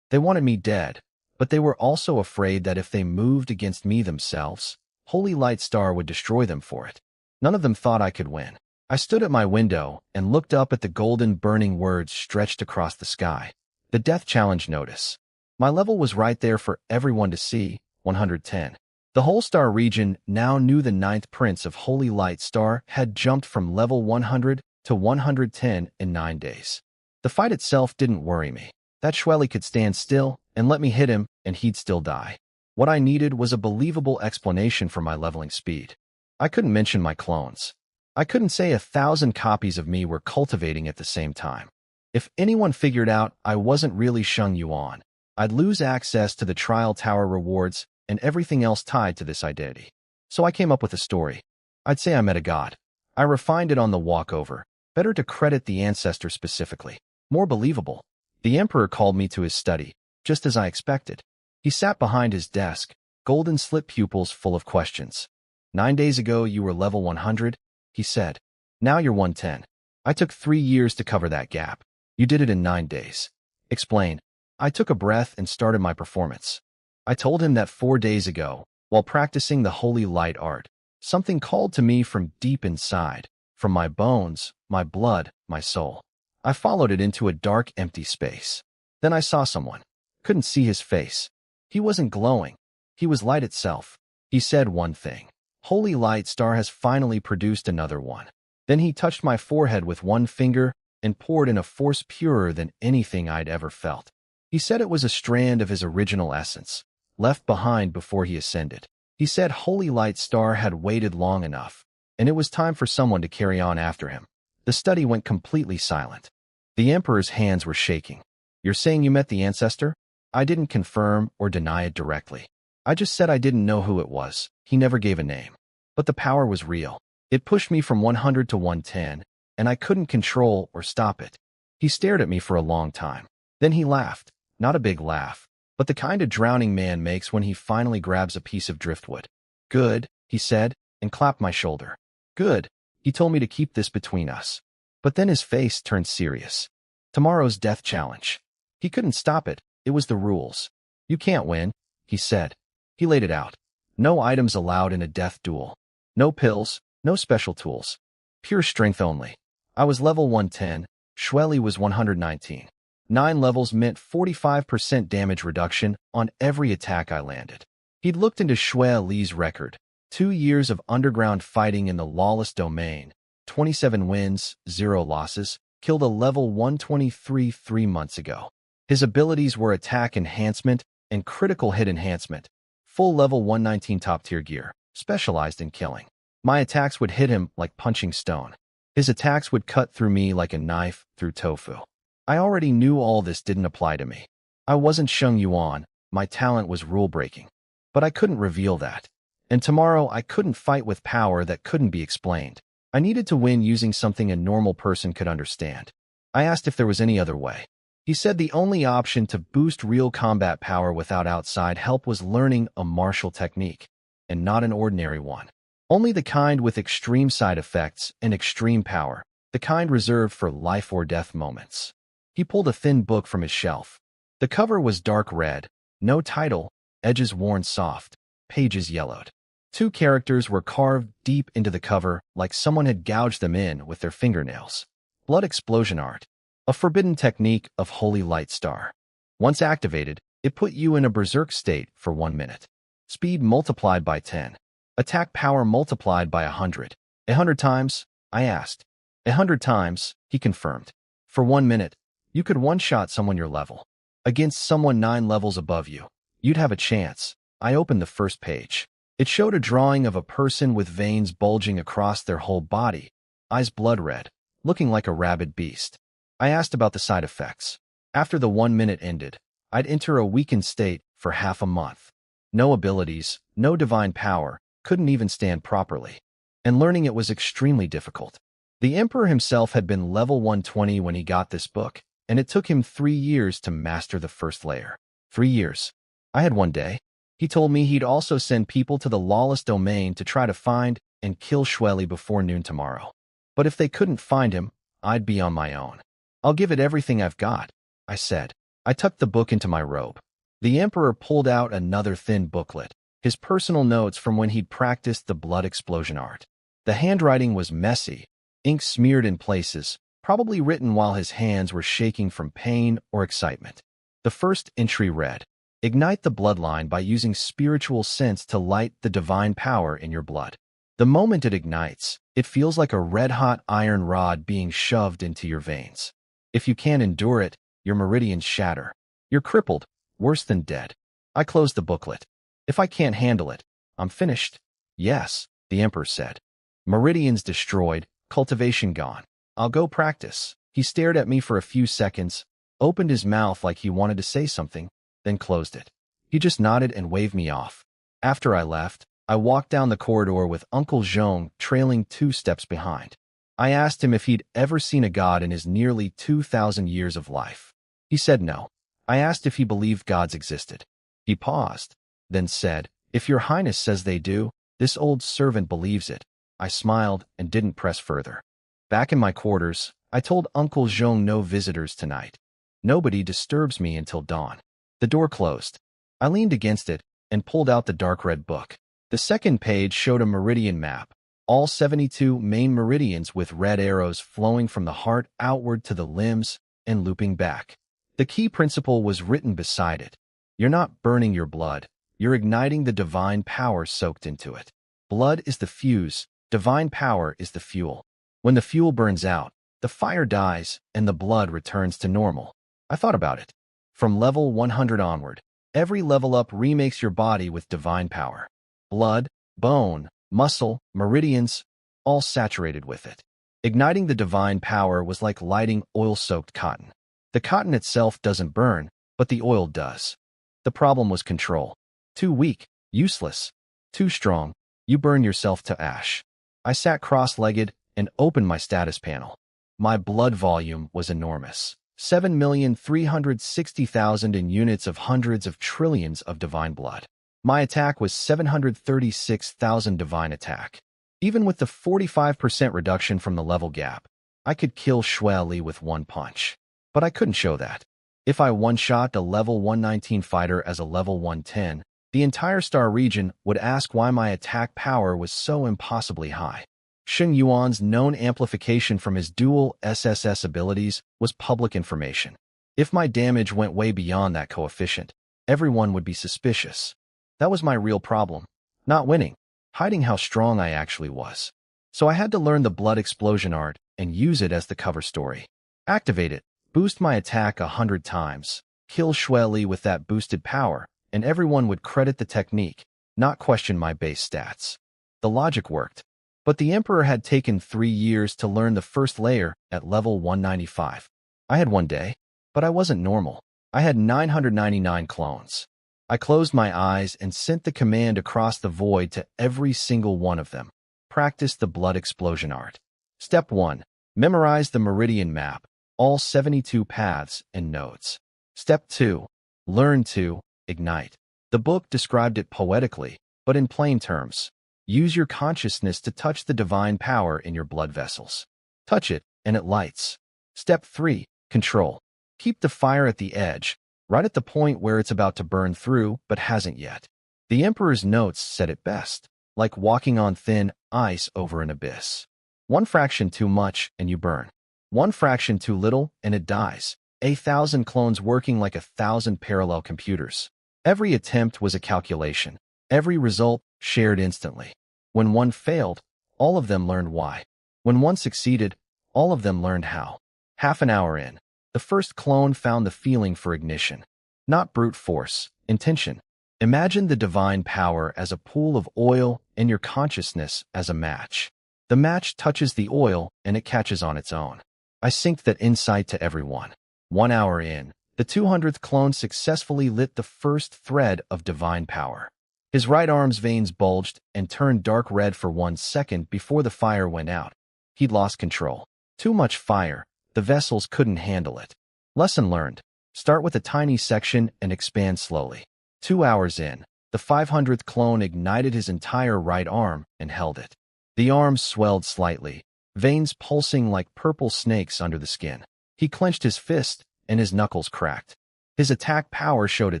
They wanted me dead, but they were also afraid that if they moved against me themselves, Holy Light Star would destroy them for it. None of them thought I could win. I stood at my window and looked up at the golden burning words stretched across the sky. The Death Challenge notice. My level was right there for everyone to see, 110. The whole star region now knew the 9th Prince of Holy Light Star had jumped from level 100 to 110 in 9 days. The fight itself didn't worry me. That Shweli could stand still and let me hit him and he'd still die. What I needed was a believable explanation for my leveling speed. I couldn't mention my clones. I couldn't say 1,000 copies of me were cultivating at the same time. If anyone figured out I wasn't really Sheng Yuan, I'd lose access to the Trial Tower rewards and everything else tied to this identity. So I came up with a story. I'd say I met a god. I refined it on the walkover. Better to credit the ancestor specifically. More believable. The Emperor called me to his study, just as I expected. He sat behind his desk, golden slit pupils full of questions. 9 days ago you were level 100, he said. Now you're 110. I took 3 years to cover that gap. You did it in 9 days. Explain. I took a breath and started my performance. I told him that 4 days ago, while practicing the holy light art, something called to me from deep inside, from my bones, my blood, my soul. I followed it into a dark, empty space. Then I saw someone. Couldn't see his face. He wasn't glowing. He was light itself. He said one thing. Holy Light Star has finally produced another one. Then he touched my forehead with one finger and poured in a force purer than anything I'd ever felt. He said it was a strand of his original essence, left behind before he ascended. He said Holy Light Star had waited long enough, and it was time for someone to carry on after him. The study went completely silent. The Emperor's hands were shaking. You're saying you met the ancestor? I didn't confirm or deny it directly. I just said I didn't know who it was. He never gave a name. But the power was real. It pushed me from 100 to 110, and I couldn't control or stop it. He stared at me for a long time. Then he laughed. Not a big laugh, but the kind a drowning man makes when he finally grabs a piece of driftwood. Good, he said, and clapped my shoulder. Good. He told me to keep this between us. But then his face turned serious. Tomorrow's death challenge. He couldn't stop it. It was the rules. You can't win, he said. He laid it out. No items allowed in a death duel. No pills, no special tools. Pure strength only. I was level 110. Shweli was 119. 9 levels meant 45% damage reduction on every attack I landed. He'd looked into Shue Li's record. 2 years of underground fighting in the lawless domain. 27 wins, 0 losses. Killed a level 123 3 months ago. His abilities were attack enhancement and critical hit enhancement. Full level 119 top-tier gear, specialized in killing. My attacks would hit him like punching stone. His attacks would cut through me like a knife through tofu. I already knew all this didn't apply to me. I wasn't Sheng Yuan, my talent was rule-breaking. But I couldn't reveal that. And tomorrow I couldn't fight with power that couldn't be explained. I needed to win using something a normal person could understand. I asked if there was any other way. He said the only option to boost real combat power without outside help was learning a martial technique, and not an ordinary one. Only the kind with extreme side effects and extreme power, the kind reserved for life or death moments. He pulled a thin book from his shelf. The cover was dark red, no title, edges worn soft, pages yellowed. 2 characters were carved deep into the cover like someone had gouged them in with their fingernails. Blood explosion art. A forbidden technique of Holy Light Star. Once activated, it put you in a berserk state for 1 minute. Speed multiplied by 10. Attack power multiplied by 100. 100 times? I asked. 100 times, he confirmed. For 1 minute, you could one-shot someone your level. Against someone 9 levels above you. You'd have a chance. I opened the first page. It showed a drawing of a person with veins bulging across their whole body, eyes blood red, looking like a rabid beast. I asked about the side effects. After the 1 minute ended, I'd enter a weakened state for half a month. No abilities, no divine power, couldn't even stand properly. And learning it was extremely difficult. The Emperor himself had been level 120 when he got this book, and it took him 3 years to master the first layer. 3 years. I had one day. He told me he'd also send people to the lawless domain to try to find and kill Shweli before noon tomorrow. But if they couldn't find him, I'd be on my own. I'll give it everything I've got, I said. I tucked the book into my robe. The Emperor pulled out another thin booklet, his personal notes from when he'd practiced the blood explosion art. The handwriting was messy, ink smeared in places, probably written while his hands were shaking from pain or excitement. The first entry read, "Ignite the bloodline by using spiritual sense to light the divine power in your blood. The moment it ignites, it feels like a red-hot iron rod being shoved into your veins. If you can't endure it, your meridians shatter. You're crippled, worse than dead." I closed the booklet. If I can't handle it, I'm finished. Yes, the Emperor said. Meridians destroyed, cultivation gone. I'll go practice. He stared at me for a few seconds, opened his mouth like he wanted to say something, then closed it. He just nodded and waved me off. After I left, I walked down the corridor with Uncle Zhong trailing 2 steps behind. I asked him if he'd ever seen a god in his nearly 2,000 years of life. He said no. I asked if he believed gods existed. He paused, then said, "If your highness says they do, this old servant believes it." I smiled and didn't press further. Back in my quarters, I told Uncle Zhong no visitors tonight. Nobody disturbs me until dawn. The door closed. I leaned against it and pulled out the dark red book. The second page showed a meridian map, all 72 main meridians with red arrows flowing from the heart outward to the limbs and looping back. The key principle was written beside it. You're not burning your blood, you're igniting the divine power soaked into it. Blood is the fuse, divine power is the fuel. When the fuel burns out, the fire dies and the blood returns to normal. I thought about it. From level 100 onward, every level up remakes your body with divine power. Blood, bone, muscle, meridians, all saturated with it. Igniting the divine power was like lighting oil-soaked cotton. The cotton itself doesn't burn, but the oil does. The problem was control. Too weak, useless. Too strong, you burn yourself to ash. I sat cross-legged and opened my status panel. My blood volume was enormous. 7,360,000 in units of hundreds of trillions of divine blood. My attack was 736,000 divine attack. Even with the 45% reduction from the level gap, I could kill Shweli with one punch. But I couldn't show that. If I one-shot a level 119 fighter as a level 110, the entire star region would ask why my attack power was so impossibly high. Sheng Yuan's known amplification from his dual SSS abilities was public information. If my damage went way beyond that coefficient, everyone would be suspicious. That was my real problem. Not winning, hiding how strong I actually was. So I had to learn the blood explosion art and use it as the cover story. Activate it, boost my attack 100 times, kill Shweli with that boosted power, and everyone would credit the technique, not question my base stats. The logic worked. But the Emperor had taken 3 years to learn the first layer at level 195. I had one day, but I wasn't normal. I had 999 clones. I closed my eyes and sent the command across the void to every single one of them. Practice the blood explosion art. Step 1. Memorize the meridian map, all 72 paths and nodes. Step 2. Learn to ignite. The book described it poetically, but in plain terms. Use your consciousness to touch the divine power in your blood vessels. Touch it, and it lights. Step 3. Control. Keep the fire at the edge, right at the point where it's about to burn through but hasn't yet. The Emperor's notes said it best, like walking on thin ice over an abyss. 1 fraction too much and you burn. 1 fraction too little and it dies. 1,000 clones working like 1,000 parallel computers. Every attempt was a calculation. Every result shared instantly. When one failed, all of them learned why. When one succeeded, all of them learned how. Half an hour in, the first clone found the feeling for ignition. Not brute force, intention. Imagine the divine power as a pool of oil and your consciousness as a match. The match touches the oil and it catches on its own. I synced that insight to everyone. 1 hour in, the 200th clone successfully lit the first thread of divine power. His right arm's veins bulged and turned dark red for 1 second before the fire went out. He'd lost control. Too much fire. The vessels couldn't handle it. Lesson learned. Start with a tiny section and expand slowly. 2 hours in, the 500th clone ignited his entire right arm and held it. The arm swelled slightly, veins pulsing like purple snakes under the skin. He clenched his fist and his knuckles cracked. His attack power showed a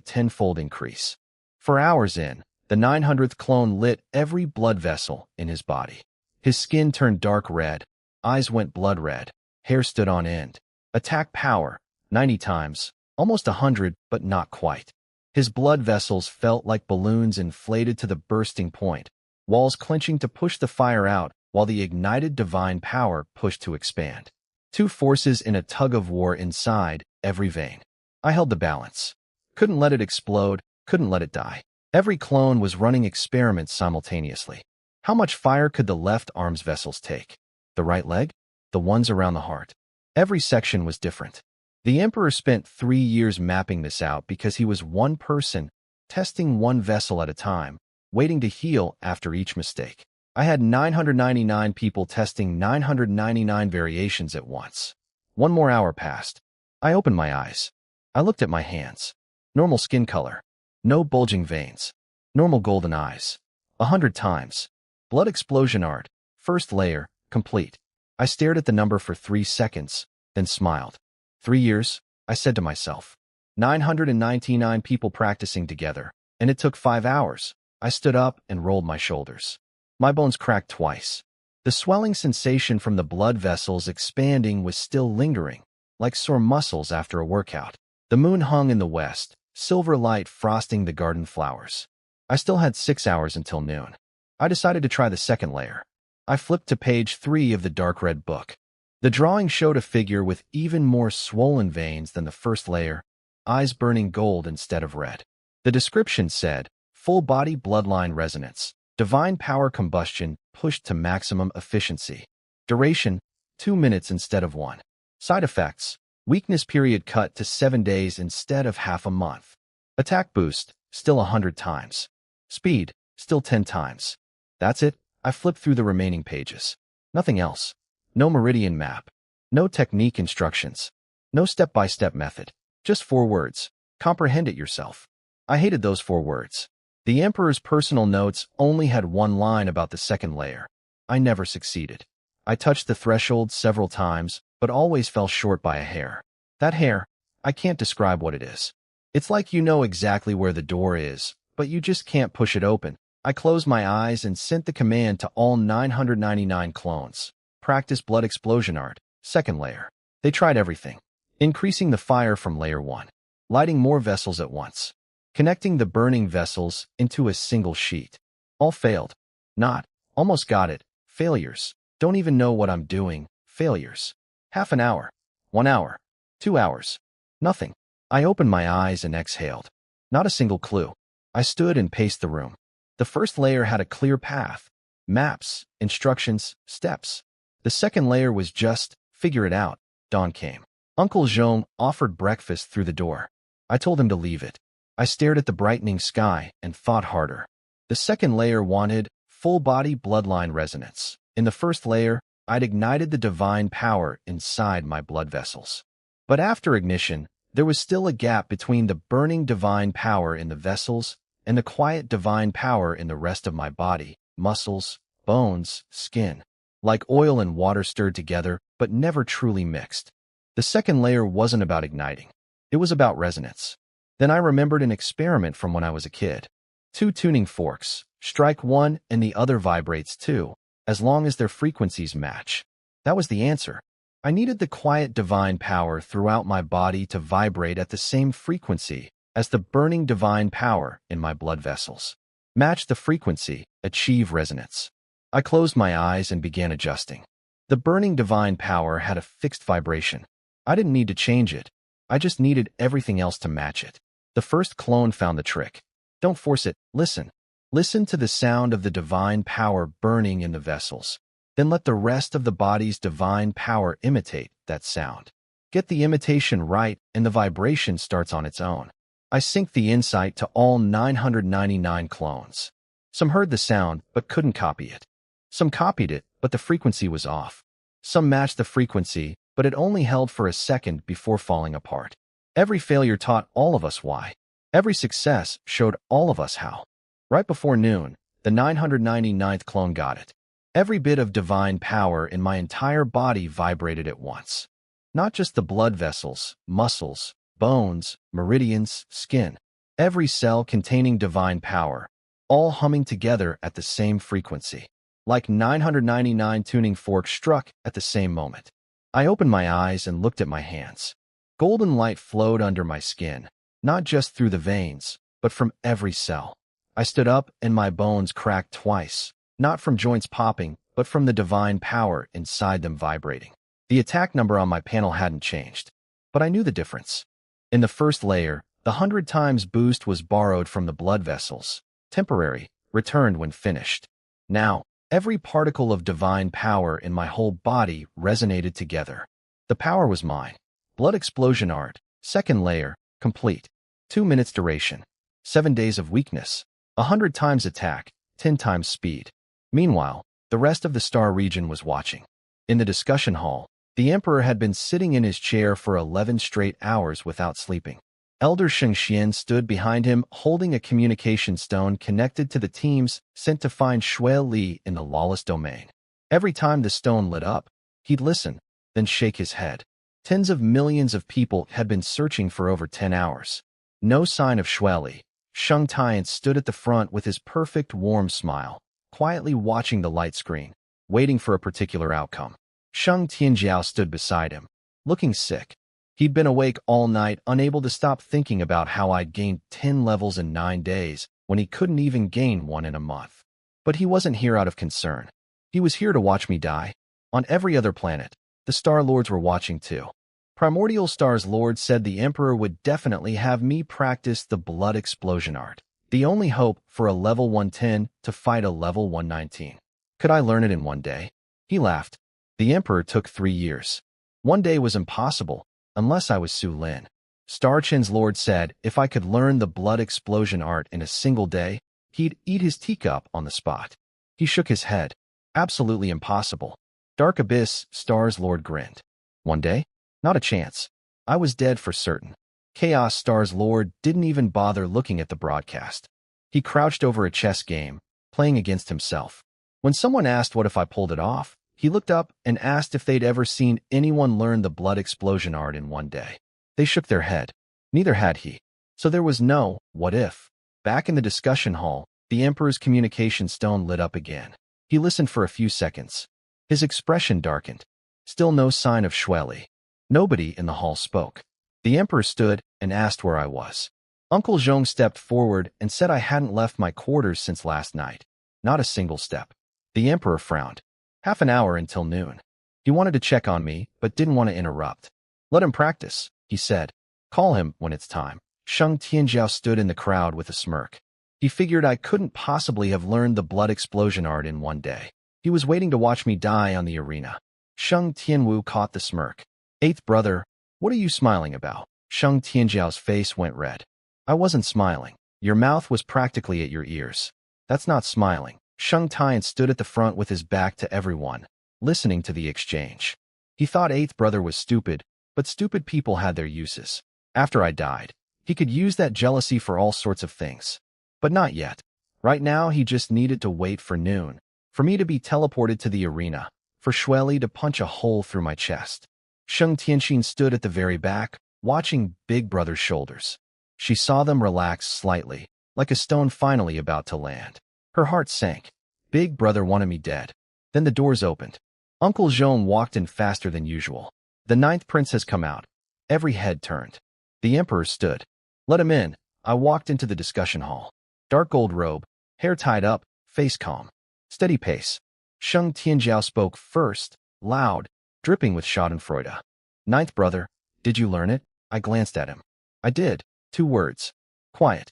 10-fold increase. 4 hours in, the 900th clone lit every blood vessel in his body. His skin turned dark red, eyes went blood red, hair stood on end. Attack power, 90 times, almost 100, but not quite. His blood vessels felt like balloons inflated to the bursting point, walls clenching to push the fire out while the ignited divine power pushed to expand. Two forces in a tug-of-war inside every vein. I held the balance. Couldn't let it explode, couldn't let it die. Every clone was running experiments simultaneously. How much fire could the left arm's vessels take? The right leg? The ones around the heart? Every section was different. The Emperor spent 3 years mapping this out because he was one person, testing one vessel at a time, waiting to heal after each mistake. I had 999 people testing 999 variations at once. 1 more hour passed. I opened my eyes. I looked at my hands. Normal skin color. No bulging veins. Normal golden eyes. 100 times. Blood explosion art. First layer, complete. I stared at the number for 3 seconds, then smiled. 3 years, I said to myself. 999 people practicing together, and it took 5 hours. I stood up and rolled my shoulders. My bones cracked twice. The swelling sensation from the blood vessels expanding was still lingering, like sore muscles after a workout. The moon hung in the west, silver light frosting the garden flowers. I still had 6 hours until noon. I decided to try the second layer. I flipped to page 3 of the dark red book. The drawing showed a figure with even more swollen veins than the first layer, eyes burning gold instead of red. The description said, full body bloodline resonance, divine power combustion pushed to maximum efficiency. Duration, 2 minutes instead of 1. Side effects, weakness period cut to 7 days instead of half a month. Attack boost, still 100 times. Speed, still 10 times. That's it. I flipped through the remaining pages. Nothing else. No meridian map. No technique instructions. No step-by-step method. Just 4 words. Comprehend it yourself. I hated those 4 words. The Emperor's personal notes only had 1 line about the second layer. I never succeeded. I touched the threshold several times, but always fell short by a hair. That hair, I can't describe what it is. It's like you know exactly where the door is, but you just can't push it open. I closed my eyes and sent the command to all 999 clones. Practice blood explosion art, second layer. They tried everything. Increasing the fire from layer 1. Lighting more vessels at once. Connecting the burning vessels into a single sheet. All failed. Not. Almost got it. Failures. Don't even know what I'm doing. Failures. Half an hour. 1 hour. 2 hours. Nothing. I opened my eyes and exhaled. Not a single clue. I stood and paced the room. The first layer had a clear path. Maps, instructions, steps. The second layer was just, figure it out. Dawn came. Uncle Jean offered breakfast through the door. I told him to leave it. I stared at the brightening sky and thought harder. The second layer wanted full-body bloodline resonance. In the first layer, I'd ignited the divine power inside my blood vessels. But after ignition, there was still a gap between the burning divine power in the vessels and the quiet divine power in the rest of my body, muscles, bones, skin. Like oil and water stirred together, but never truly mixed. The second layer wasn't about igniting. It was about resonance. Then I remembered an experiment from when I was a kid. 2 tuning forks. Strike one and the other vibrates too, as long as their frequencies match. That was the answer. I needed the quiet divine power throughout my body to vibrate at the same frequency as the burning divine power in my blood vessels. Match the frequency, achieve resonance. I closed my eyes and began adjusting. The burning divine power had a fixed vibration. I didn't need to change it. I just needed everything else to match it. The first clone found the trick. Don't force it. Listen. Listen to the sound of the divine power burning in the vessels. Then let the rest of the body's divine power imitate that sound. Get the imitation right, and the vibration starts on its own. I synced the insight to all 999 clones. Some heard the sound, but couldn't copy it. Some copied it, but the frequency was off. Some matched the frequency, but it only held for a second before falling apart. Every failure taught all of us why. Every success showed all of us how. Right before noon, the 999th clone got it. Every bit of divine power in my entire body vibrated at once. Not just the blood vessels, muscles, bones, meridians, skin. Every cell containing divine power, all humming together at the same frequency. Like 999 tuning forks struck at the same moment. I opened my eyes and looked at my hands. Golden light flowed under my skin, not just through the veins, but from every cell. I stood up and my bones cracked twice, not from joints popping, but from the divine power inside them vibrating. The attack number on my panel hadn't changed, but I knew the difference. In the first layer, the 100 times boost was borrowed from the blood vessels, temporary, returned when finished. Now, every particle of divine power in my whole body resonated together. The power was mine. Blood explosion art, second layer, complete. 2 minutes duration. 7 days of weakness. 100 times attack, 10 times speed. Meanwhile, the rest of the star region was watching. In the discussion hall, the emperor had been sitting in his chair for 11 straight hours without sleeping. Elder Sheng Xian stood behind him holding a communication stone connected to the teams sent to find Shui Li in the lawless domain. Every time the stone lit up, he'd listen, then shake his head. Tens of millions of people had been searching for over 10 hours. No sign of Shui Li. Sheng Tian stood at the front with his perfect warm smile, quietly watching the light screen, waiting for a particular outcome. Sheng Tianjiao stood beside him, looking sick. He'd been awake all night, unable to stop thinking about how I'd gained 10 levels in 9 days when he couldn't even gain one in a month. But he wasn't here out of concern. He was here to watch me die. On every other planet, the Star Lords were watching too. Primordial Star's Lord said the Emperor would definitely have me practice the blood explosion art, the only hope for a level 110 to fight a level 119. Could I learn it in 1 day? He laughed. The Emperor took 3 years. 1 day was impossible, unless I was Su Lin. Star Chen's Lord said if I could learn the blood explosion art in a single day, he'd eat his teacup on the spot. He shook his head. Absolutely impossible. Dark Abyss, Star's Lord grinned. 1 day? Not a chance. I was dead for certain. Chaos Star's Lord didn't even bother looking at the broadcast. He crouched over a chess game, playing against himself. When someone asked what if I pulled it off, he looked up and asked if they'd ever seen anyone learn the blood explosion art in 1 day. They shook their head. Neither had he. So there was no what if. Back in the discussion hall, the Emperor's communication stone lit up again. He listened for a few seconds. His expression darkened. Still no sign of Shui Li. Nobody in the hall spoke. The Emperor stood and asked where I was. Uncle Zhong stepped forward and said I hadn't left my quarters since last night. Not a single step. The Emperor frowned. Half an hour until noon. He wanted to check on me, but didn't want to interrupt. Let him practice, he said. Call him when it's time. Sheng Tianjiao stood in the crowd with a smirk. He figured I couldn't possibly have learned the blood explosion art in 1 day. He was waiting to watch me die on the arena. Sheng Tianwu caught the smirk. Eighth brother, what are you smiling about? Sheng Tianjiao's face went red. I wasn't smiling. Your mouth was practically at your ears. That's not smiling. Sheng Tian stood at the front with his back to everyone, listening to the exchange. He thought eighth brother was stupid, but stupid people had their uses. After I died, he could use that jealousy for all sorts of things. But not yet. Right now, he just needed to wait for noon, for me to be teleported to the arena, for Shui Li to punch a hole through my chest. Sheng Tianxin stood at the very back, watching Big Brother's shoulders. She saw them relax slightly, like a stone finally about to land. Her heart sank. Big Brother wanted me dead. Then the doors opened. Uncle Zhong walked in faster than usual. The 9th prince has come out. Every head turned. The Emperor stood. Let him in. I walked into the discussion hall. Dark gold robe, hair tied up, face calm. Steady pace. Sheng Tianjiao spoke first, loud, dripping with schadenfreude. 9th brother, did you learn it? I glanced at him. I did. 2 words. Quiet.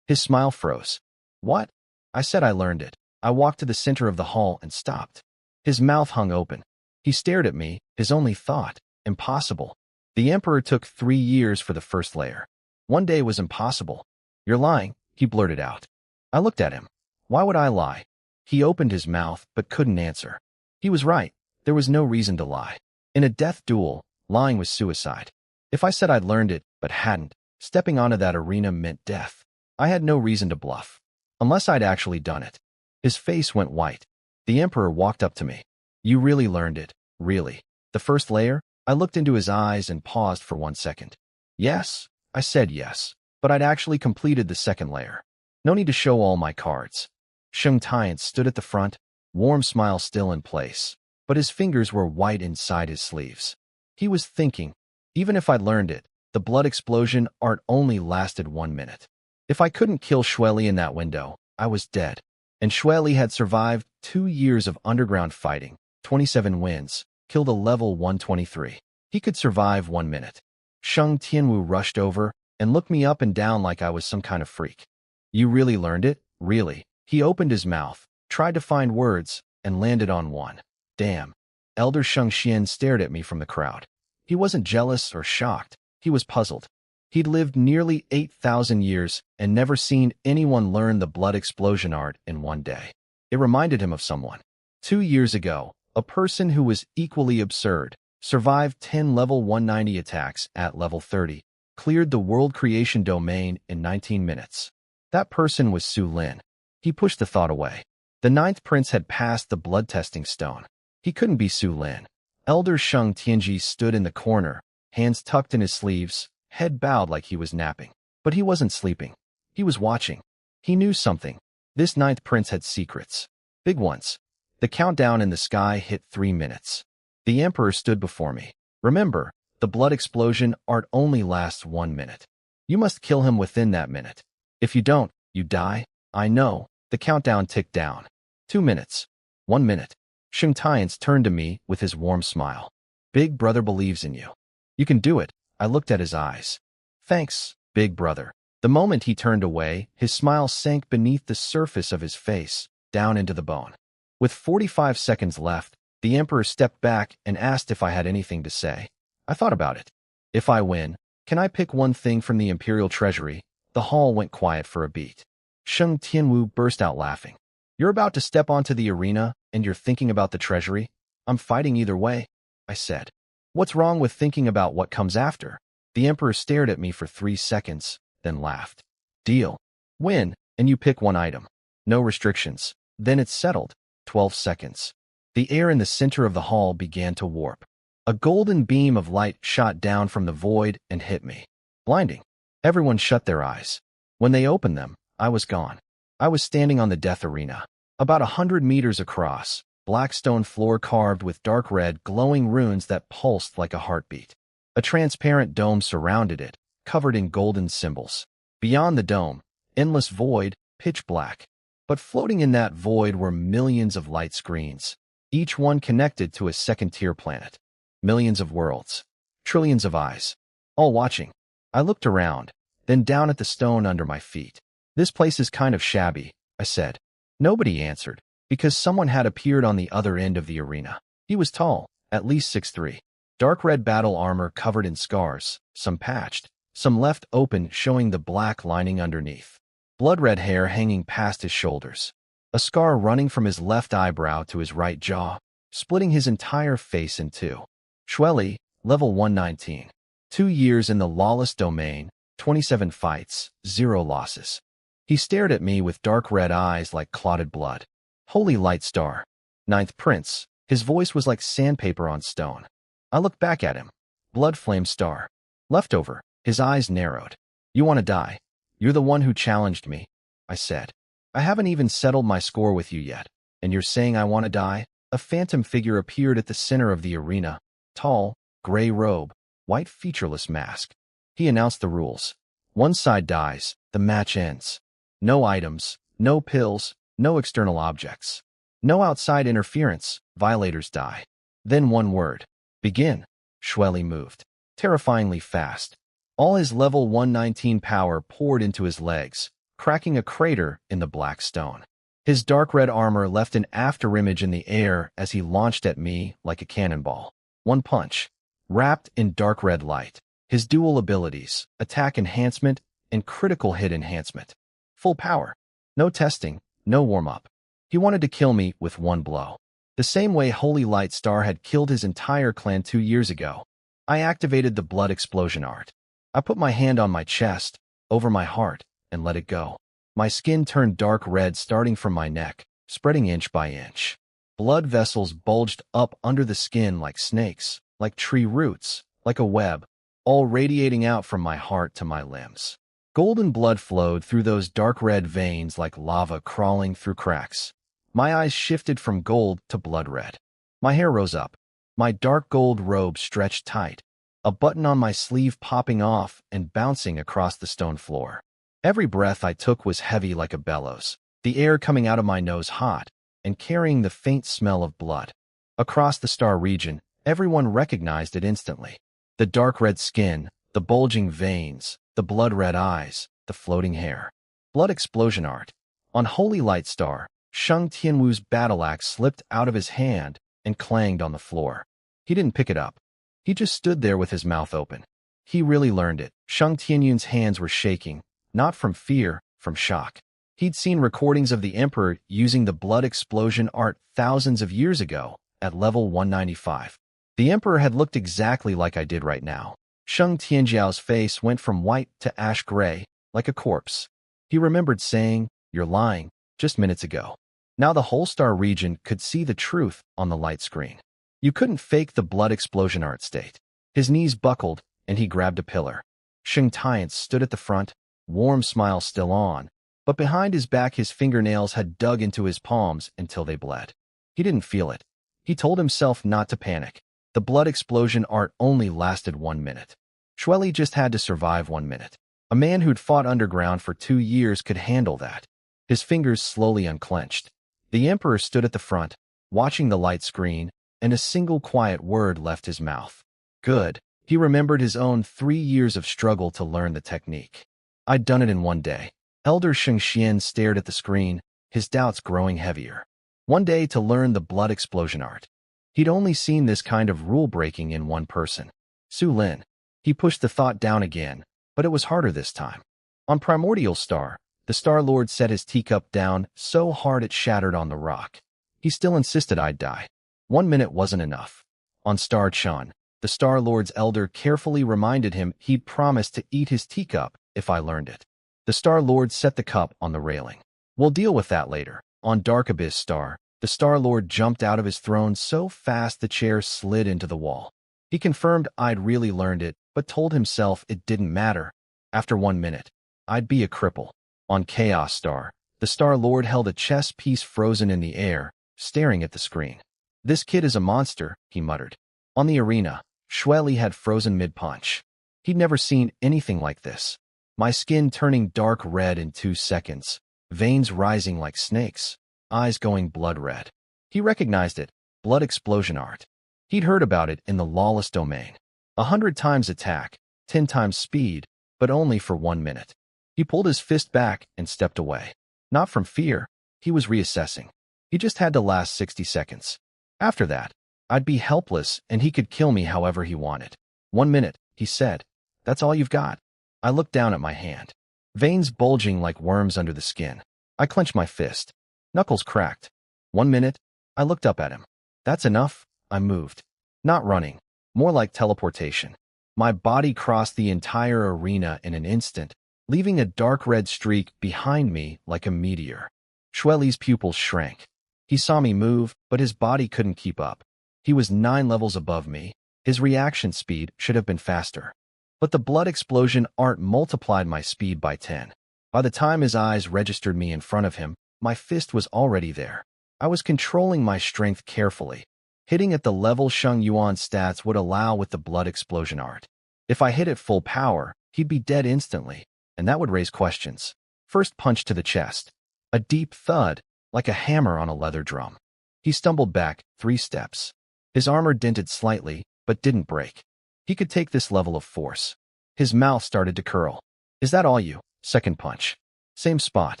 His smile froze. What? I said I learned it. I walked to the center of the hall and stopped. His mouth hung open. He stared at me, his only thought, impossible. The Emperor took 3 years for the first layer. 1 day was impossible. You're lying, he blurted out. I looked at him. Why would I lie? He opened his mouth but couldn't answer. He was right. There was no reason to lie. In a death duel, lying was suicide. If I said I'd learned it but hadn't, stepping onto that arena meant death. I had no reason to bluff. Unless I'd actually done it. His face went white. The Emperor walked up to me. You really learned it, really. The first layer? I looked into his eyes and paused for 1 second. Yes, I said yes, but I'd actually completed the second layer. No need to show all my cards. Sheng Tian stood at the front, warm smile still in place, but his fingers were white inside his sleeves. He was thinking, even if I'd learned it, the blood explosion art only lasted 1 minute. If I couldn't kill Xueli in that window, I was dead. And Xueli had survived 2 years of underground fighting, 27 wins, killed a level 123. He could survive 1 minute. Sheng Tianwu rushed over and looked me up and down like I was some kind of freak. You really learned it? Really? He opened his mouth, tried to find words, and landed on one. Damn. Elder Sheng Xian stared at me from the crowd. He wasn't jealous or shocked. He was puzzled. He'd lived nearly 8,000 years and never seen anyone learn the blood explosion art in 1 day. It reminded him of someone. 2 years ago, a person who was equally absurd, survived 10 level 190 attacks at level 30, cleared the world creation domain in 19 minutes. That person was Su Lin. He pushed the thought away. The 9th prince had passed the blood testing stone. He couldn't be Su Lin. Elder Sheng Tianji stood in the corner, hands tucked in his sleeves, head bowed like he was napping. But he wasn't sleeping. He was watching. He knew something. This 9th prince had secrets. Big ones. The countdown in the sky hit 3 minutes. The Emperor stood before me. Remember, the blood explosion art only lasts 1 minute. You must kill him within that minute. If you don't, you die. I know. The countdown ticked down. 2 minutes. 1 minute. Sheng Tian's turned to me with his warm smile. Big brother believes in you. You can do it. I looked at his eyes. Thanks, big brother. The moment he turned away, his smile sank beneath the surface of his face, down into the bone. With 45 seconds left, the Emperor stepped back and asked if I had anything to say. I thought about it. If I win, can I pick one thing from the Imperial Treasury? The hall went quiet for a beat. Sheng Tianwu burst out laughing. You're about to step onto the arena, and you're thinking about the treasury? I'm fighting either way, I said. What's wrong with thinking about what comes after? The Emperor stared at me for 3 seconds, then laughed. Deal. Win, and you pick one item. No restrictions. Then it's settled. 12 seconds. The air in the center of the hall began to warp. A golden beam of light shot down from the void and hit me. Blinding. Everyone shut their eyes. When they opened them, I was gone. I was standing on the death arena. About 100 meters across. Black stone floor carved with dark red glowing runes that pulsed like a heartbeat. A transparent dome surrounded it, covered in golden symbols. Beyond the dome, endless void, pitch black. But floating in that void were millions of light screens, each one connected to a second-tier planet. Millions of worlds, trillions of eyes, all watching. I looked around, then down at the stone under my feet. This place is kind of shabby, I said. Nobody answered, because someone had appeared on the other end of the arena. He was tall, at least 6'3". Dark red battle armor covered in scars, some patched, some left open showing the black lining underneath. Blood red hair hanging past his shoulders. A scar running from his left eyebrow to his right jaw, splitting his entire face in two. Xueli, level 119. 2 years in the lawless domain, 27 fights, 0 losses. He stared at me with dark red eyes like clotted blood. Holy light star. 9th prince. His voice was like sandpaper on stone. I looked back at him. Blood flame star. Leftover. His eyes narrowed. You want to die? You're the one who challenged me, I said. I haven't even settled my score with you yet, and you're saying I want to die? A phantom figure appeared at the center of the arena. Tall, gray robe, white featureless mask. He announced the rules. One side dies, the match ends. No items, no pills, no external objects. No outside interference, violators die. Then one word. Begin. Xueli moved. Terrifyingly fast. All his level 119 power poured into his legs, cracking a crater in the black stone. His dark red armor left an afterimage in the air as he launched at me like a cannonball. One punch. Wrapped in dark red light. His dual abilities, attack enhancement and critical hit enhancement. Full power. No testing, no warm-up. He wanted to kill me with one blow. The same way Holy Light Star had killed his entire clan 2 years ago. I activated the blood explosion art. I put my hand on my chest, over my heart, and let it go. My skin turned dark red starting from my neck, spreading inch by inch. Blood vessels bulged up under the skin like snakes, like tree roots, like a web, all radiating out from my heart to my limbs. Golden blood flowed through those dark red veins like lava crawling through cracks. My eyes shifted from gold to blood red. My hair rose up. My dark gold robe stretched tight, a button on my sleeve popping off and bouncing across the stone floor. Every breath I took was heavy like a bellows, the air coming out of my nose hot and carrying the faint smell of blood. Across the star region, everyone recognized it instantly. The dark red skin, the bulging veins, the blood red eyes, the floating hair. Blood explosion art. On Holy Light Star, Shang Tianwu's battle axe slipped out of his hand and clanged on the floor. He didn't pick it up. He just stood there with his mouth open. He really learned it. Shang Tianyun's hands were shaking, not from fear, from shock. He'd seen recordings of the Emperor using the blood explosion art thousands of years ago at level 195. The Emperor had looked exactly like I did right now. Shang Tianjiao's face went from white to ash gray, like a corpse. He remembered saying, "You're lying," just minutes ago. Now the whole star region could see the truth on the light screen. You couldn't fake the blood explosion art state. His knees buckled, and he grabbed a pillar. Shang Tian stood at the front, warm smile still on, but behind his back his fingernails had dug into his palms until they bled. He didn't feel it. He told himself not to panic. The blood explosion art only lasted 1 minute. Shueli just had to survive 1 minute. A man who'd fought underground for 2 years could handle that. His fingers slowly unclenched. The Emperor stood at the front, watching the light screen, and a single quiet word left his mouth. Good. He remembered his own 3 years of struggle to learn the technique. I'd done it in 1 day. Elder Sheng Xian stared at the screen, his doubts growing heavier. 1 day to learn the blood explosion art. He'd only seen this kind of rule-breaking in one person, Su Lin. He pushed the thought down again, but it was harder this time. On Primordial Star, the Star Lord set his teacup down so hard it shattered on the rock. He still insisted I'd die. 1 minute wasn't enough. On Star Chun, the Star Lord's elder carefully reminded him he'd promised to eat his teacup if I learned it. The Star Lord set the cup on the railing. We'll deal with that later. On Dark Abyss Star, the Star Lord jumped out of his throne so fast the chair slid into the wall. He confirmed I'd really learned it, but told himself it didn't matter. After 1 minute, I'd be a cripple. On Chaos Star, the Star Lord held a chess piece frozen in the air, staring at the screen. This kid is a monster, he muttered. On the arena, Shueli had frozen mid-punch. He'd never seen anything like this. My skin turning dark red in 2 seconds, veins rising like snakes, eyes going blood red. He recognized it, blood explosion art. He'd heard about it in the lawless domain. 100 times attack, 10 times speed, but only for 1 minute. He pulled his fist back and stepped away. Not from fear, he was reassessing. He just had to last 60 seconds. After that, I'd be helpless and he could kill me however he wanted. 1 minute, he said. That's all you've got. I looked down at my hand. Veins bulging like worms under the skin. I clenched my fist. Knuckles cracked. 1 minute, I looked up at him. That's enough, I moved. Not running, more like teleportation. My body crossed the entire arena in an instant, leaving a dark red streak behind me like a meteor. Shueli's pupils shrank. He saw me move, but his body couldn't keep up. He was 9 levels above me. His reaction speed should have been faster. But the blood explosion art multiplied my speed by 10. By the time his eyes registered me in front of him, my fist was already there. I was controlling my strength carefully, hitting at the level Sheng Yuan's stats would allow with the blood explosion art. If I hit at full power, he'd be dead instantly, and that would raise questions. First punch to the chest. A deep thud, like a hammer on a leather drum. He stumbled back 3 steps. His armor dented slightly, but didn't break. He could take this level of force. His mouth started to curl. Is that all you? Second punch. Same spot.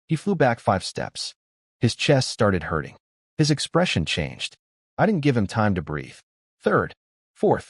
He flew back 5 steps. His chest started hurting. His expression changed. I didn't give him time to breathe. 3rd, 4th,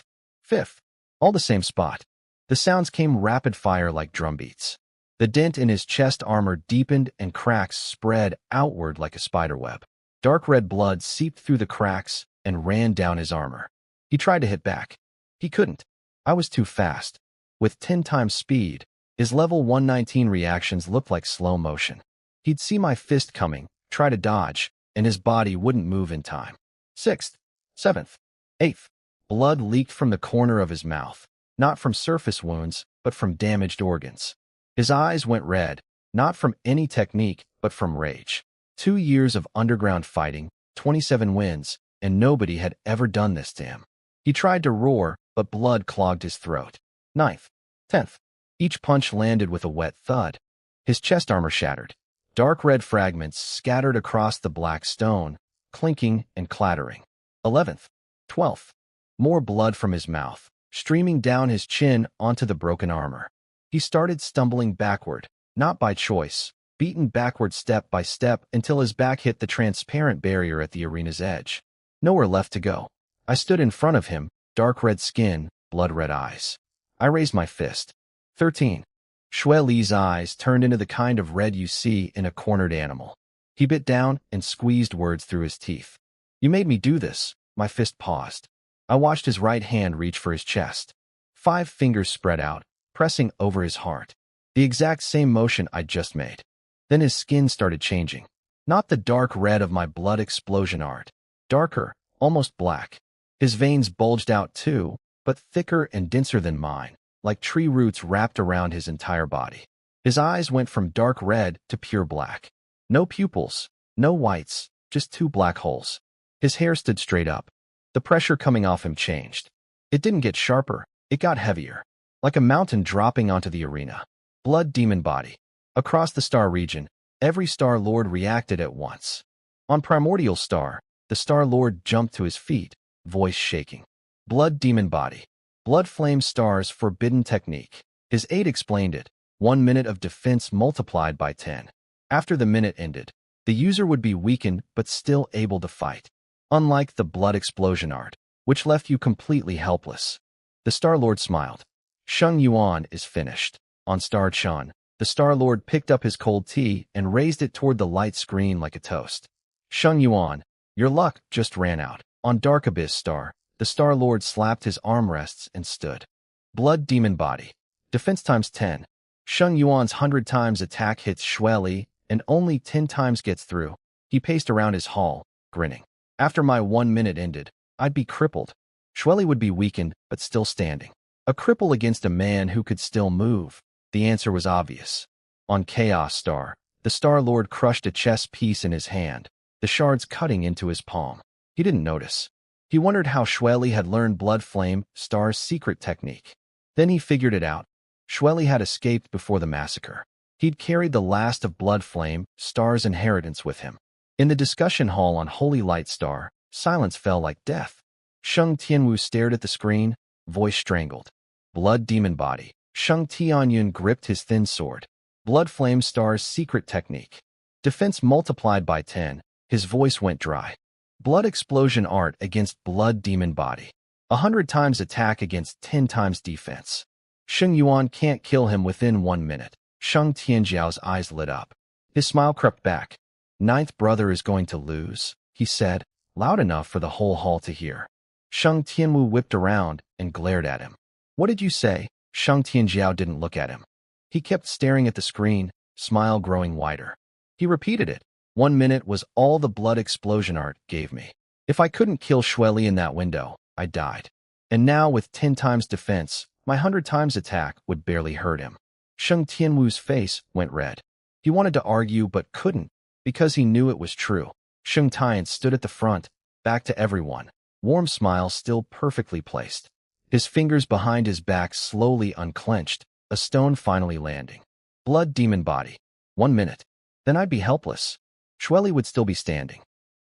5th. All the same spot. The sounds came rapid fire like drumbeats. The dent in his chest armor deepened and cracks spread outward like a spiderweb. Dark red blood seeped through the cracks and ran down his armor. He tried to hit back. He couldn't. I was too fast. With 10 times speed, his level 119 reactions looked like slow motion. He'd see my fist coming, try to dodge, and his body wouldn't move in time. 6th, 7th, 8th. Blood leaked from the corner of his mouth, not from surface wounds, but from damaged organs. His eyes went red, not from any technique, but from rage. 2 years of underground fighting, 27 wins, and nobody had ever done this to him. He tried to roar, but blood clogged his throat. 9th, 10th. Each punch landed with a wet thud. His chest armor shattered. Dark red fragments scattered across the black stone, clinking and clattering. 11th, 12th. More blood from his mouth, streaming down his chin onto the broken armor. He started stumbling backward, not by choice, beaten backward step by step until his back hit the transparent barrier at the arena's edge. Nowhere left to go. I stood in front of him, dark red skin, blood red eyes. I raised my fist. 13. Shui Li's eyes turned into the kind of red you see in a cornered animal. He bit down and squeezed words through his teeth. You made me do this. My fist paused. I watched his right hand reach for his chest. 5 fingers spread out, pressing over his heart. The exact same motion I'd just made. Then his skin started changing. Not the dark red of my blood explosion art. Darker, almost black. His veins bulged out too, but thicker and denser than mine, like tree roots wrapped around his entire body. His eyes went from dark red to pure black. No pupils, no whites, just 2 black holes. His hair stood straight up. The pressure coming off him changed. It didn't get sharper, it got heavier. Like a mountain dropping onto the arena. Blood demon body. Across the star region, every Star Lord reacted at once. On Primordial Star, the Star Lord jumped to his feet, voice shaking. Blood demon body. Blood flame star's forbidden technique. His aide explained it. 1 minute of defense multiplied by 10. After the minute ended, the user would be weakened but still able to fight. Unlike the blood explosion art, which left you completely helpless. The Star Lord smiled. Sheng Yuan is finished. On Star Chun, the Star Lord picked up his cold tea and raised it toward the light screen like a toast. Sheng Yuan, your luck just ran out. On Dark Abyss Star, the Star Lord slapped his armrests and stood. Blood demon body. Defense times 10. Sheng Yuan's 100 times attack hits Shui Li and only 10 times gets through. He paced around his hall, grinning. After my 1 minute ended, I'd be crippled. Shui Li would be weakened, but still standing. A cripple against a man who could still move. The answer was obvious. On Chaos Star, the Star Lord crushed a chess piece in his hand, the shards cutting into his palm. He didn't notice. He wondered how Shui Li had learned Blood Flame Star's secret technique. Then he figured it out. Shui Li had escaped before the massacre. He'd carried the last of Blood Flame Star's inheritance with him. In the discussion hall on Holy Light Star, silence fell like death. Sheng Tianwu stared at the screen, voice strangled. Blood demon body. Sheng Tianyun gripped his thin sword. Blood Flame Star's secret technique. Defense multiplied by 10. His voice went dry. Blood explosion art against blood demon body. 100 times attack against 10 times defense. Sheng Yuan can't kill him within 1 minute. Sheng Tianjiao's eyes lit up. His smile crept back. 9th brother is going to lose, he said, loud enough for the whole hall to hear. Sheng Tianwu whipped around and glared at him. What did you say? Sheng Tianjiao didn't look at him. He kept staring at the screen, smile growing wider. He repeated it. 1 minute was all the blood explosion art gave me. If I couldn't kill Shui Li in that window, I died. And now with 10 times defense, my 100 times attack would barely hurt him. Sheng Tianwu's face went red. He wanted to argue but couldn't, because he knew it was true. Sheng Tian stood at the front, back to everyone, warm smile still perfectly placed. His fingers behind his back slowly unclenched, a stone finally landing. Blood demon body. 1 minute. Then I'd be helpless. Shui Li would still be standing.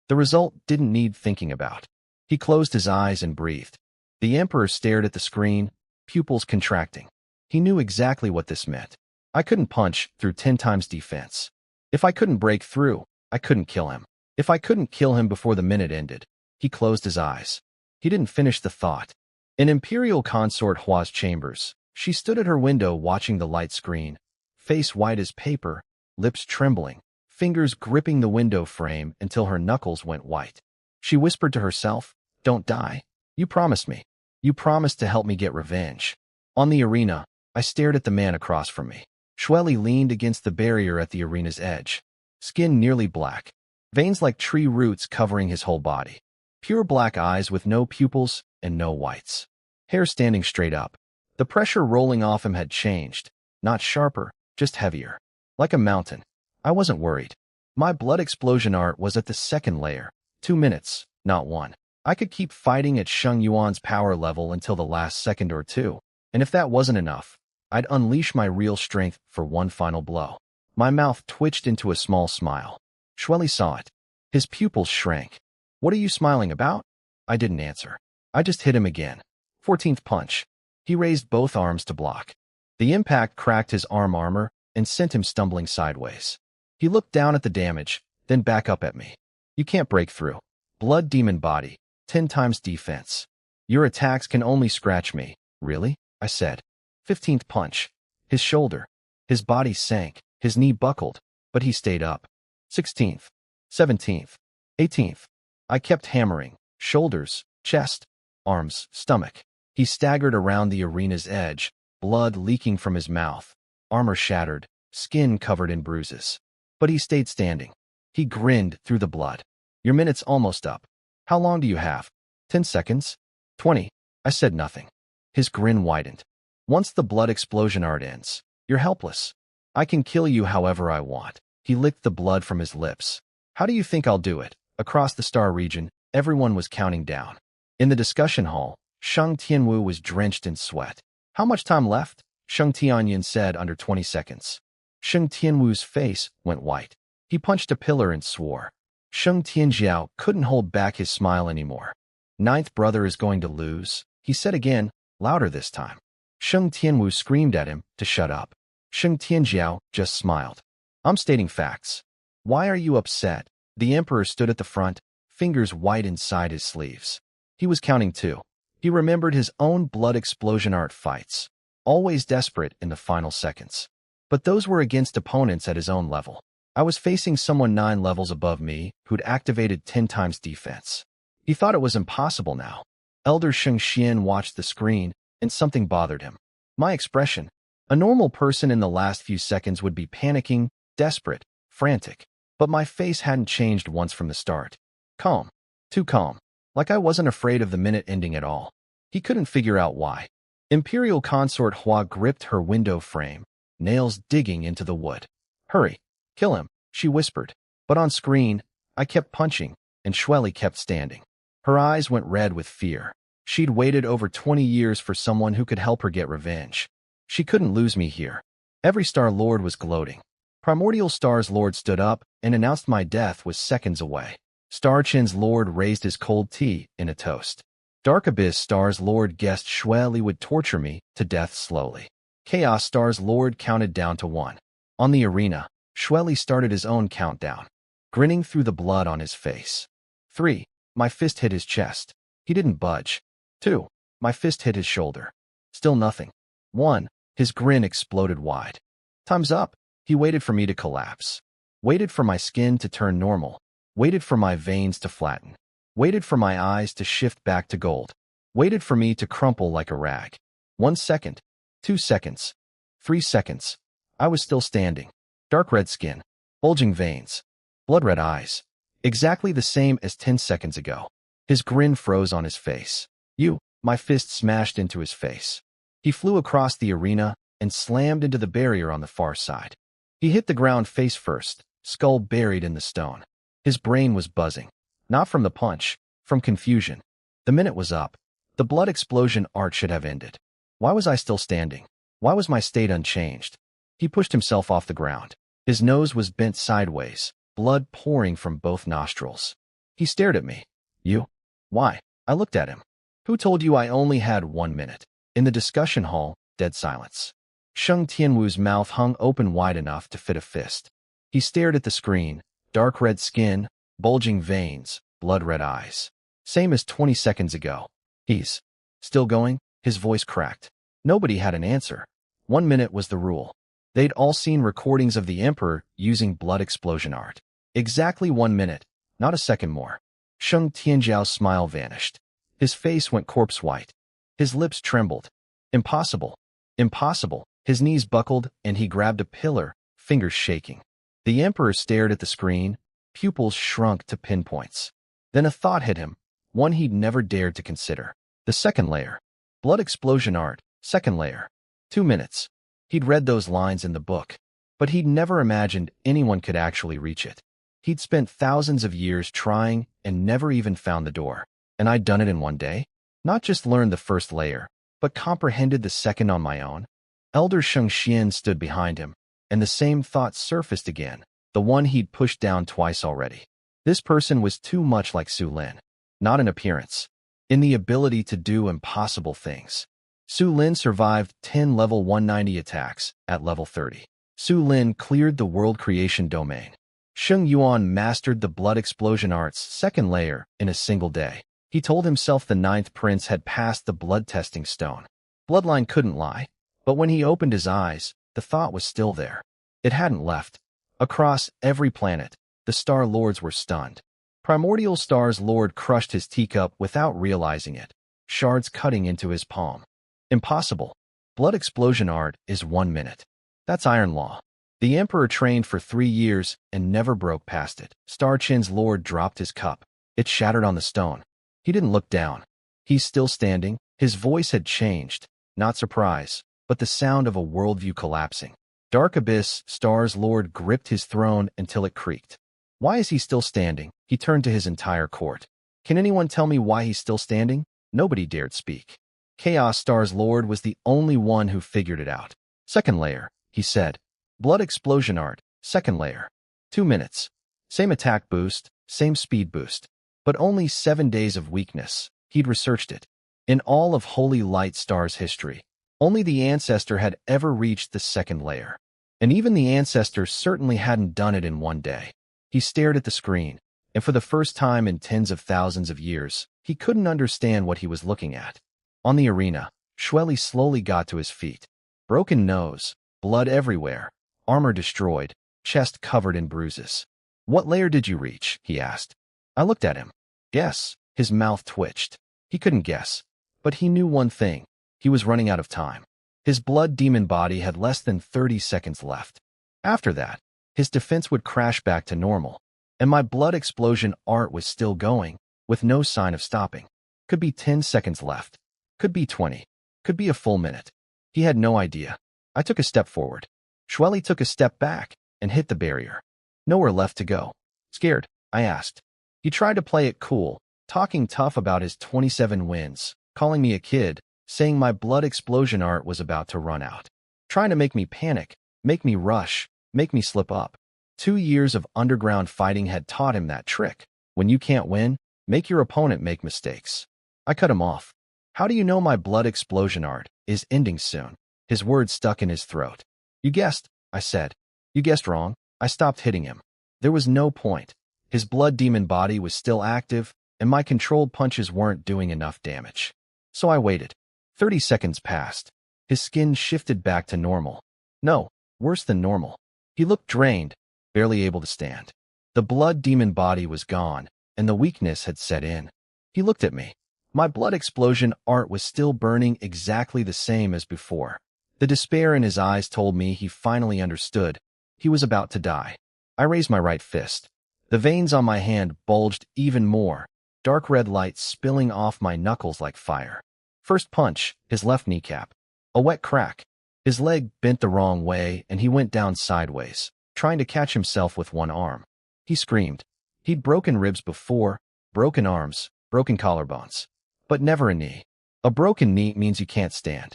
The result didn't need thinking about. He closed his eyes and breathed. The Emperor stared at the screen, pupils contracting. He knew exactly what this meant. I couldn't punch through 10 times defense. If I couldn't break through, I couldn't kill him. If I couldn't kill him before the minute ended, he closed his eyes. He didn't finish the thought. In Imperial Consort Hua's chambers, she stood at her window watching the light screen, face white as paper, lips trembling, fingers gripping the window frame until her knuckles went white. She whispered to herself, "Don't die. You promised me. You promised to help me get revenge." On the arena, I stared at the man across from me. Shueli leaned against the barrier at the arena's edge. Skin nearly black, veins like tree roots covering his whole body. Pure black eyes with no pupils and no whites. Hair standing straight up. The pressure rolling off him had changed. Not sharper, just heavier. Like a mountain. I wasn't worried. My blood explosion art was at the second layer. 2 minutes, not 1. I could keep fighting at Sheng Yuan's power level until the last second or two. And if that wasn't enough, I'd unleash my real strength for one final blow. My mouth twitched into a small smile. Shueli saw it. His pupils shrank. "What are you smiling about?" I didn't answer. I just hit him again. 14th punch. He raised both arms to block. The impact cracked his arm armor and sent him stumbling sideways. He looked down at the damage, then back up at me. "You can't break through. Blood demon body, 10 times defense. Your attacks can only scratch me." "Really?" I said. 15th punch. His shoulder. His body sank. His knee buckled, but he stayed up. 16th. 17th. 18th. I kept hammering. Shoulders, chest, arms, stomach. He staggered around the arena's edge, blood leaking from his mouth, armor shattered, skin covered in bruises. But he stayed standing. He grinned through the blood. "Your minute's almost up. How long do you have?" 10 seconds? 20. I said nothing. His grin widened. "Once the blood explosion art ends, you're helpless. I can kill you however I want." He licked the blood from his lips. "How do you think I'll do it?" Across the star region, everyone was counting down. In the discussion hall, Sheng Tianwu was drenched in sweat. "How much time left?" Sheng Tianyan said. "Under 20 seconds. Sheng Tianwu's face went white. He punched a pillar and swore. Sheng Tianjiao couldn't hold back his smile anymore. "Ninth brother is going to lose," he said again, louder this time. Sheng Tianwu screamed at him to shut up. Sheng Tianjiao just smiled. "I'm stating facts. Why are you upset?" The emperor stood at the front, fingers white inside his sleeves. He was counting too. He remembered his own blood explosion art fights, always desperate in the final seconds. But those were against opponents at his own level. I was facing someone 9 levels above me who'd activated 10 times defense. He thought it was impossible now. Elder Sheng Xian watched the screen, and something bothered him. My expression. A normal person in the last few seconds would be panicking, desperate, frantic. But my face hadn't changed once from the start. Calm. Too calm. Like I wasn't afraid of the minute ending at all. He couldn't figure out why. Imperial Consort Hua gripped her window frame, nails digging into the wood. "Hurry. Kill him," she whispered. But on screen, I kept punching, and Shueli kept standing. Her eyes went red with fear. She'd waited over 20 years for someone who could help her get revenge. She couldn't lose me here. Every Star Lord was gloating. Primordial Star's Lord stood up and announced my death was seconds away. Star Chin's Lord raised his cold tea in a toast. Dark Abyss Star's Lord guessed Shueli would torture me to death slowly. Chaos Star's Lord counted down to 1. On the arena, Shueli started his own countdown, grinning through the blood on his face. 3. My fist hit his chest. He didn't budge. 2. My fist hit his shoulder. Still nothing. 1. His grin exploded wide. "Time's up." He waited for me to collapse. Waited for my skin to turn normal. Waited for my veins to flatten. Waited for my eyes to shift back to gold. Waited for me to crumple like a rag. 1 second. 2 seconds. 3 seconds. I was still standing. Dark red skin. Bulging veins. Blood red eyes. Exactly the same as 10 seconds ago. His grin froze on his face. "You." My fist smashed into his face. He flew across the arena and slammed into the barrier on the far side. He hit the ground face first, skull buried in the stone. His brain was buzzing. Not from the punch, from confusion. The minute was up. The blood explosion art should have ended. Why was I still standing? Why was my state unchanged? He pushed himself off the ground. His nose was bent sideways, blood pouring from both nostrils. He stared at me. "You? Why?" I looked at him. "Who told you I only had 1 minute?" In the discussion hall, dead silence. Sheng Tianwu's mouth hung open wide enough to fit a fist. He stared at the screen, dark red skin, bulging veins, blood-red eyes. Same as 20 seconds ago. He's still going? His voice cracked. Nobody had an answer. 1 minute was the rule. They'd all seen recordings of the Emperor using blood explosion art. Exactly 1 minute, not a second more. Sheng Tianjiao's smile vanished. His face went corpse white. His lips trembled. Impossible. Impossible. His knees buckled, and he grabbed a pillar, fingers shaking. The Emperor stared at the screen, pupils shrunk to pinpoints. Then a thought hit him, one he'd never dared to consider. The second layer. Blood explosion art, second layer. 2 minutes. He'd read those lines in the book, but he'd never imagined anyone could actually reach it. He'd spent thousands of years trying and never even found the door. And I'd done it in 1 day? Not just learned the first layer, but comprehended the second on my own? Elder Sheng Xian stood behind him, and the same thought surfaced again, the one he'd pushed down twice already. This person was too much like Su Lin. Not in appearance, in the ability to do impossible things. Su Lin survived 10 level 190 attacks at level 30. Su Lin cleared the world creation domain. Sheng Yuan mastered the blood explosion art's second layer in a single day. He told himself the 9th prince had passed the blood testing stone. Bloodline couldn't lie, but when he opened his eyes, the thought was still there. It hadn't left. Across every planet, the Star Lords were stunned. Primordial Star's Lord crushed his teacup without realizing it, shards cutting into his palm. Impossible. Blood explosion art is 1 minute. That's iron law. The Emperor trained for 3 years and never broke past it. Star Chin's Lord dropped his cup. It shattered on the stone. He didn't look down. He's still standing. His voice had changed. Not surprise, but the sound of a worldview collapsing. Dark Abyss, Star's Lord gripped his throne until it creaked. Why is he still standing? He turned to his entire court. Can anyone tell me why he's still standing? Nobody dared speak. Chaos Star's Lord was the only one who figured it out. Second layer, he said. Blood explosion art, second layer. 2 minutes. Same attack boost, same speed boost. But only 7 days of weakness. He'd researched it. In all of Holy Light Star's history, only the Ancestor had ever reached the second layer. And even the Ancestor certainly hadn't done it in 1 day. He stared at the screen, and for the first time in tens of thousands of years, he couldn't understand what he was looking at. On the arena, Shueli slowly got to his feet. Broken nose, blood everywhere, armor destroyed, chest covered in bruises. What layer did you reach? He asked. I looked at him. Guess. His mouth twitched. He couldn't guess, but he knew one thing. He was running out of time. His blood demon body had less than 30 seconds left. After that, his defense would crash back to normal, and my blood explosion art was still going, with no sign of stopping. Could be 10 seconds left. Could be 20. Could be a full minute. He had no idea. I took a step forward. Shueli took a step back and hit the barrier. Nowhere left to go. Scared? I asked. He tried to play it cool, talking tough about his 27 wins, calling me a kid, saying my blood explosion art was about to run out. Trying to make me panic, make me rush, make me slip up. 2 years of underground fighting had taught him that trick. When you can't win, make your opponent make mistakes. I cut him off. How do you know my blood explosion art is ending soon? His words stuck in his throat. You guessed, I said. You guessed wrong. I stopped hitting him. There was no point. His blood demon body was still active, and my controlled punches weren't doing enough damage. So I waited. 30 seconds passed. His skin shifted back to normal. No, worse than normal. He looked drained, barely able to stand. The blood demon body was gone, and the weakness had set in. He looked at me. My blood explosion art was still burning exactly the same as before. The despair in his eyes told me he finally understood. He was about to die. I raised my right fist. The veins on my hand bulged even more, dark red light spilling off my knuckles like fire. First punch, his left kneecap. A wet crack. His leg bent the wrong way, and he went down sideways, trying to catch himself with one arm. He screamed. He'd broken ribs before, broken arms, broken collarbones. But never a knee. A broken knee means you can't stand.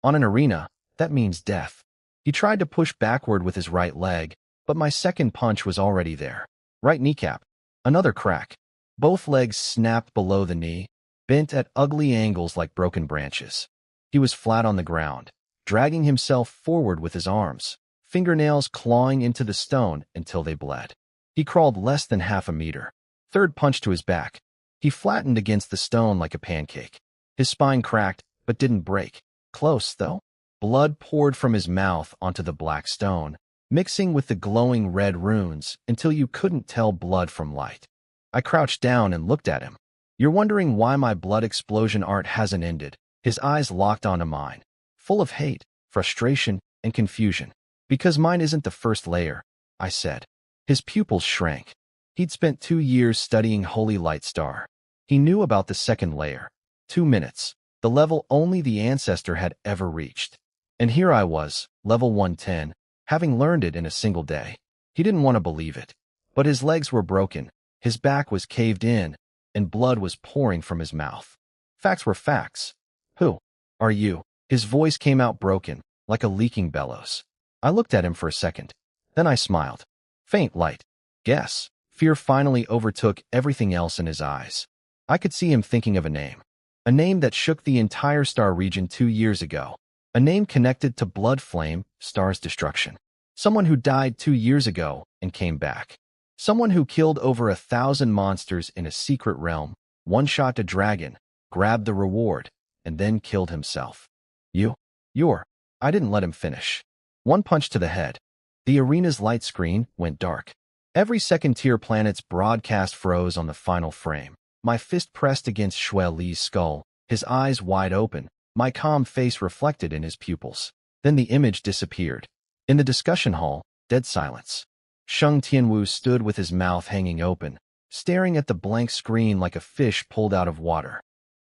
On an arena, that means death. He tried to push backward with his right leg, but my second punch was already there. Right kneecap. Another crack. Both legs snapped below the knee, bent at ugly angles like broken branches. He was flat on the ground, dragging himself forward with his arms, fingernails clawing into the stone until they bled. He crawled less than half a meter. Third punch to his back. He flattened against the stone like a pancake. His spine cracked, but didn't break. Close, though. Blood poured from his mouth onto the black stone, mixing with the glowing red runes until you couldn't tell blood from light. I crouched down and looked at him. You're wondering why my blood explosion art hasn't ended. His eyes locked onto mine, full of hate, frustration, and confusion. Because mine isn't the first layer, I said. His pupils shrank. He'd spent 2 years studying Holy Light Star. He knew about the second layer. 2 minutes, the level only the ancestor had ever reached. And here I was, level 110, having learned it in a single day. He didn't want to believe it. But his legs were broken, his back was caved in, and blood was pouring from his mouth. Facts were facts. Who are you? His voice came out broken, like a leaking bellows. I looked at him for a second. Then I smiled. Faint light. Guess. Fear finally overtook everything else in his eyes. I could see him thinking of a name. A name that shook the entire star region 2 years ago. A name connected to Blood Flame, Star's destruction. Someone who died 2 years ago and came back. Someone who killed over 1,000 monsters in a secret realm, one-shot a dragon, grabbed the reward, and then killed himself. I didn't let him finish. One punch to the head. The arena's light screen went dark. Every second-tier planet's broadcast froze on the final frame. My fist pressed against Shui Li's skull, his eyes wide open, my calm face reflected in his pupils. Then the image disappeared. In the discussion hall, dead silence. Sheng Tianwu stood with his mouth hanging open, staring at the blank screen like a fish pulled out of water.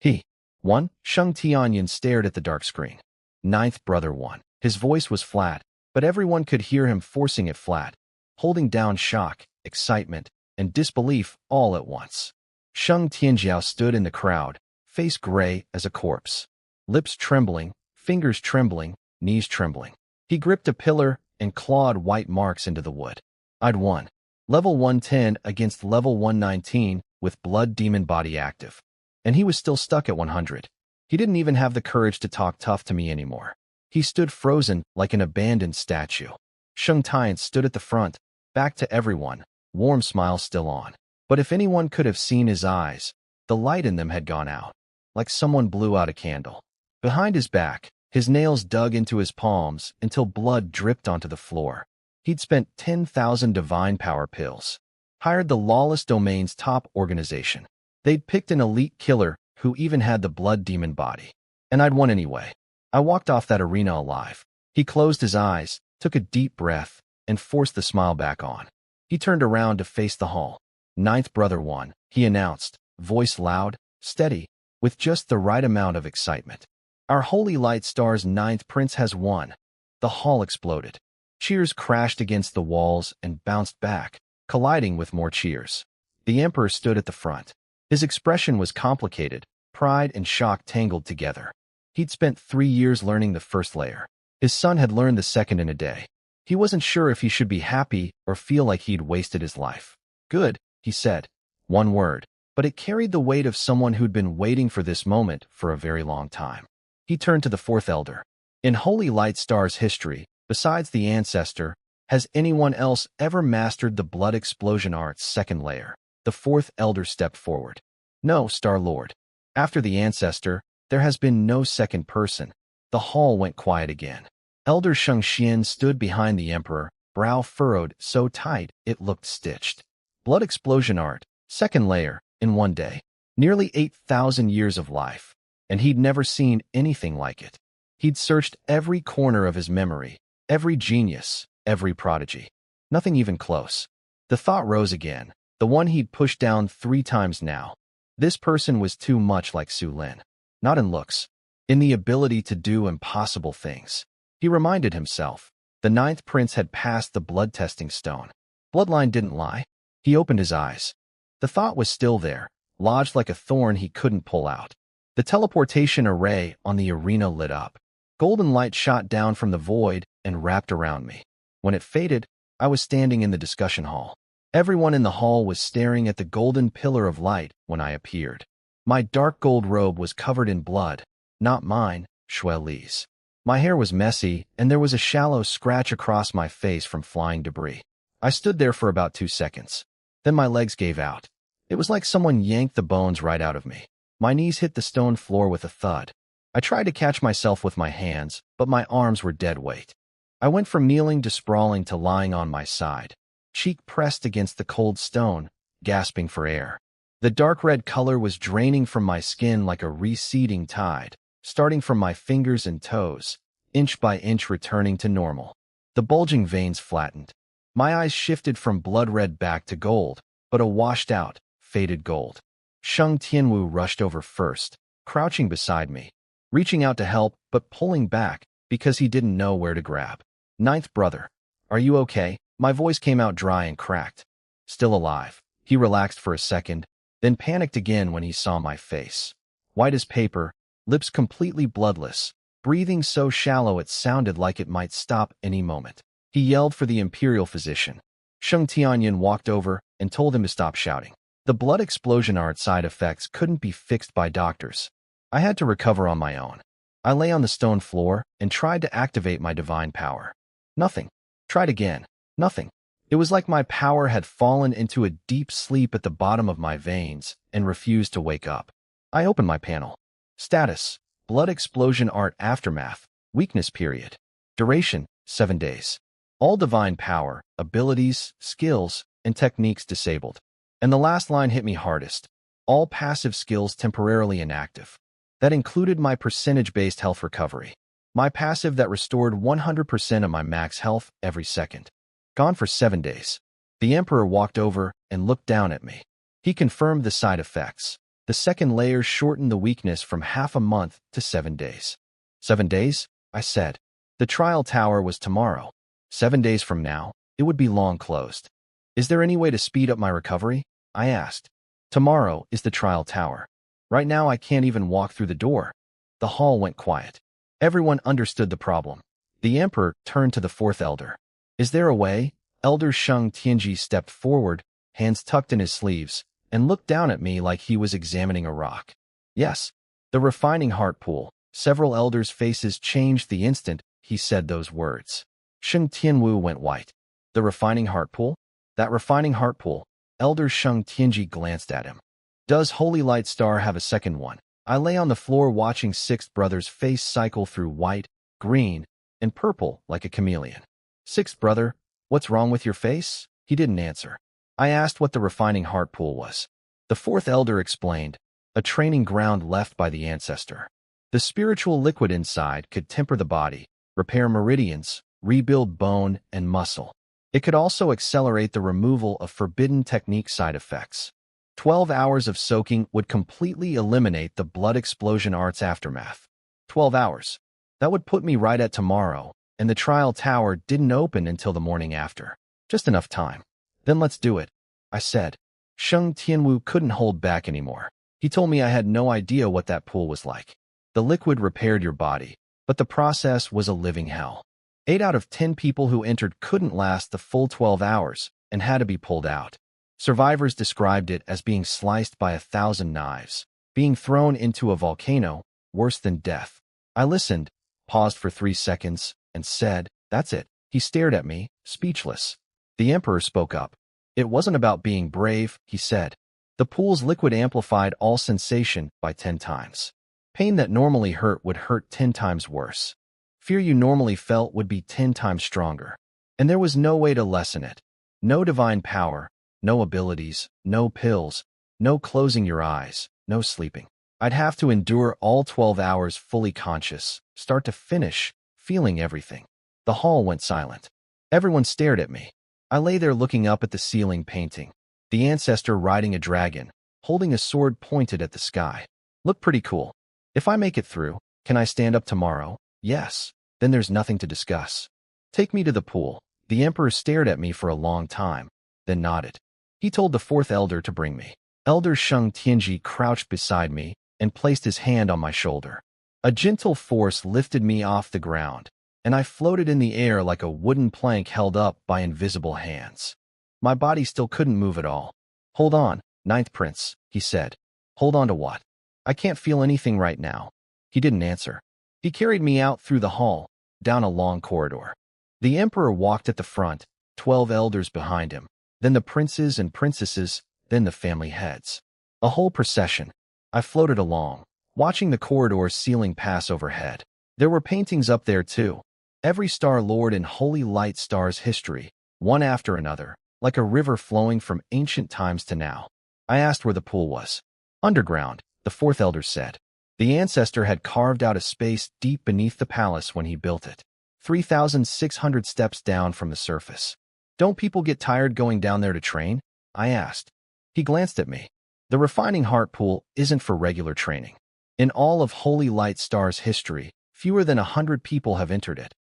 He won. Sheng Tianyan stared at the dark screen. Ninth brother won. His voice was flat, but everyone could hear him forcing it flat, holding down shock, excitement, and disbelief all at once. Sheng Tianjiao stood in the crowd, face gray as a corpse. Lips trembling, fingers trembling, knees trembling. He gripped a pillar and clawed white marks into the wood. I'd won. Level 110 against level 119 with Blood Demon body active. And he was still stuck at 100. He didn't even have the courage to talk tough to me anymore. He stood frozen like an abandoned statue. Sheng Tian stood at the front, back to everyone, warm smile still on. But if anyone could have seen his eyes, the light in them had gone out, like someone blew out a candle. Behind his back, his nails dug into his palms until blood dripped onto the floor. He'd spent 10,000 divine power pills, hired the Lawless Domain's top organization. They'd picked an elite killer who even had the blood demon body. And I'd won anyway. I walked off that arena alive. He closed his eyes, took a deep breath, and forced the smile back on. He turned around to face the hall. Ninth brother won, he announced, voice loud, steady, with just the right amount of excitement. Our Holy Light Star's ninth prince has won. The hall exploded. Cheers crashed against the walls and bounced back, colliding with more cheers. The emperor stood at the front. His expression was complicated, pride and shock tangled together. He'd spent 3 years learning the first layer. His son had learned the second in a day. He wasn't sure if he should be happy or feel like he'd wasted his life. Good, he said. One word, but it carried the weight of someone who'd been waiting for this moment for a very long time. He turned to the fourth elder. In Holy Light Star's history, besides the ancestor, has anyone else ever mastered the blood explosion art's second layer? The fourth elder stepped forward. No, Star Lord. After the ancestor, there has been no second person. The hall went quiet again. Elder Sheng Xian stood behind the emperor, brow furrowed so tight it looked stitched. Blood explosion art, second layer, in 1 day. Nearly 8,000 years of life. And he'd never seen anything like it. He'd searched every corner of his memory, every genius, every prodigy. Nothing even close. The thought rose again, the one he'd pushed down 3 times now. This person was too much like Su Lin. Not in looks, in the ability to do impossible things. He reminded himself, the ninth prince had passed the blood testing stone. Bloodline didn't lie. He opened his eyes. The thought was still there, lodged like a thorn he couldn't pull out. The teleportation array on the arena lit up. Golden light shot down from the void and wrapped around me. When it faded, I was standing in the discussion hall. Everyone in the hall was staring at the golden pillar of light when I appeared. My dark gold robe was covered in blood, not mine, Shui Li's. My hair was messy, and there was a shallow scratch across my face from flying debris. I stood there for about 2 seconds. Then my legs gave out. It was like someone yanked the bones right out of me. My knees hit the stone floor with a thud. I tried to catch myself with my hands, but my arms were dead weight. I went from kneeling to sprawling to lying on my side, cheek pressed against the cold stone, gasping for air. The dark red color was draining from my skin like a receding tide, starting from my fingers and toes, inch by inch returning to normal. The bulging veins flattened. My eyes shifted from blood-red back to gold, but a washed-out, faded gold. Sheng Tianwu rushed over first, crouching beside me, reaching out to help but pulling back because he didn't know where to grab. Ninth brother, are you okay? My voice came out dry and cracked. Still alive. He relaxed for a second, then panicked again when he saw my face. White as paper, lips completely bloodless, breathing so shallow it sounded like it might stop any moment. He yelled for the imperial physician. Sheng Tianyan walked over and told him to stop shouting. The blood explosion art side effects couldn't be fixed by doctors. I had to recover on my own. I lay on the stone floor and tried to activate my divine power. Nothing. Tried again. Nothing. It was like my power had fallen into a deep sleep at the bottom of my veins and refused to wake up. I opened my panel. Status: blood explosion art aftermath, weakness period. Duration: 7 days. All divine power, abilities, skills, and techniques disabled. And the last line hit me hardest. All passive skills temporarily inactive. That included my percentage-based health recovery. My passive that restored 100% of my max health every second. Gone for 7 days. The Emperor walked over and looked down at me. He confirmed the side effects. The second layer shortened the weakness from half a month to 7 days. 7 days? I said. The trial tower was tomorrow. 7 days from now, it would be long closed. Is there any way to speed up my recovery? I asked. Tomorrow is the trial tower. Right now I can't even walk through the door. The hall went quiet. Everyone understood the problem. The Emperor turned to the fourth elder. Is there a way? Elder Sheng Tianji stepped forward, hands tucked in his sleeves, and looked down at me like he was examining a rock. Yes. The refining heart pool. Several elders' faces changed the instant he said those words. Sheng Tianwu went white. The refining heart pool? That refining heart pool. Elder Sheng Tianji glanced at him. Does Holy Light Star have a second one? I lay on the floor watching Sixth Brother's face cycle through white, green, and purple like a chameleon. Sixth Brother, what's wrong with your face? He didn't answer. I asked what the refining heart pool was. The fourth elder explained, a training ground left by the ancestor. The spiritual liquid inside could temper the body, repair meridians, rebuild bone and muscle. It could also accelerate the removal of forbidden technique side effects. 12 hours of soaking would completely eliminate the blood explosion art's aftermath. 12 hours. That would put me right at tomorrow, and the trial tower didn't open until the morning after. Just enough time. Then let's do it, I said. Sheng Tianwu couldn't hold back anymore. He told me I had no idea what that pool was like. The liquid repaired your body, but the process was a living hell. 8 out of 10 people who entered couldn't last the full 12 hours and had to be pulled out. Survivors described it as being sliced by 1,000 knives, being thrown into a volcano, worse than death. I listened, paused for 3 seconds, and said, that's it. He stared at me, speechless. The Emperor spoke up. It wasn't about being brave, he said. The pool's liquid amplified all sensation by 10 times. Pain that normally hurt would hurt 10 times worse. Fear you normally felt would be 10 times stronger. And there was no way to lessen it. No divine power, no abilities, no pills, no closing your eyes, no sleeping. I'd have to endure all 12 hours fully conscious, start to finish, feeling everything. The hall went silent. Everyone stared at me. I lay there looking up at the ceiling painting. The ancestor riding a dragon, holding a sword pointed at the sky. Looked pretty cool. If I make it through, can I stand up tomorrow? Yes. Then there's nothing to discuss. Take me to the pool. The Emperor stared at me for a long time, then nodded. He told the fourth elder to bring me. Elder Sheng Tianji crouched beside me and placed his hand on my shoulder. A gentle force lifted me off the ground, and I floated in the air like a wooden plank held up by invisible hands. My body still couldn't move at all. Hold on, Ninth Prince, he said. Hold on to what? I can't feel anything right now. He didn't answer. He carried me out through the hall, down a long corridor. The emperor walked at the front, 12 elders behind him, then the princes and princesses, then the family heads. A whole procession. I floated along, watching the corridor's ceiling pass overhead. There were paintings up there too. Every Star Lord in Holy Light Star's history, one after another, like a river flowing from ancient times to now. I asked where the pool was. Underground, the fourth elder said. The ancestor had carved out a space deep beneath the palace when he built it, 3,600 steps down from the surface. Don't people get tired going down there to train? I asked. He glanced at me. The refining heart pool isn't for regular training. In all of Holy Light Star's history, fewer than 100 people have entered it.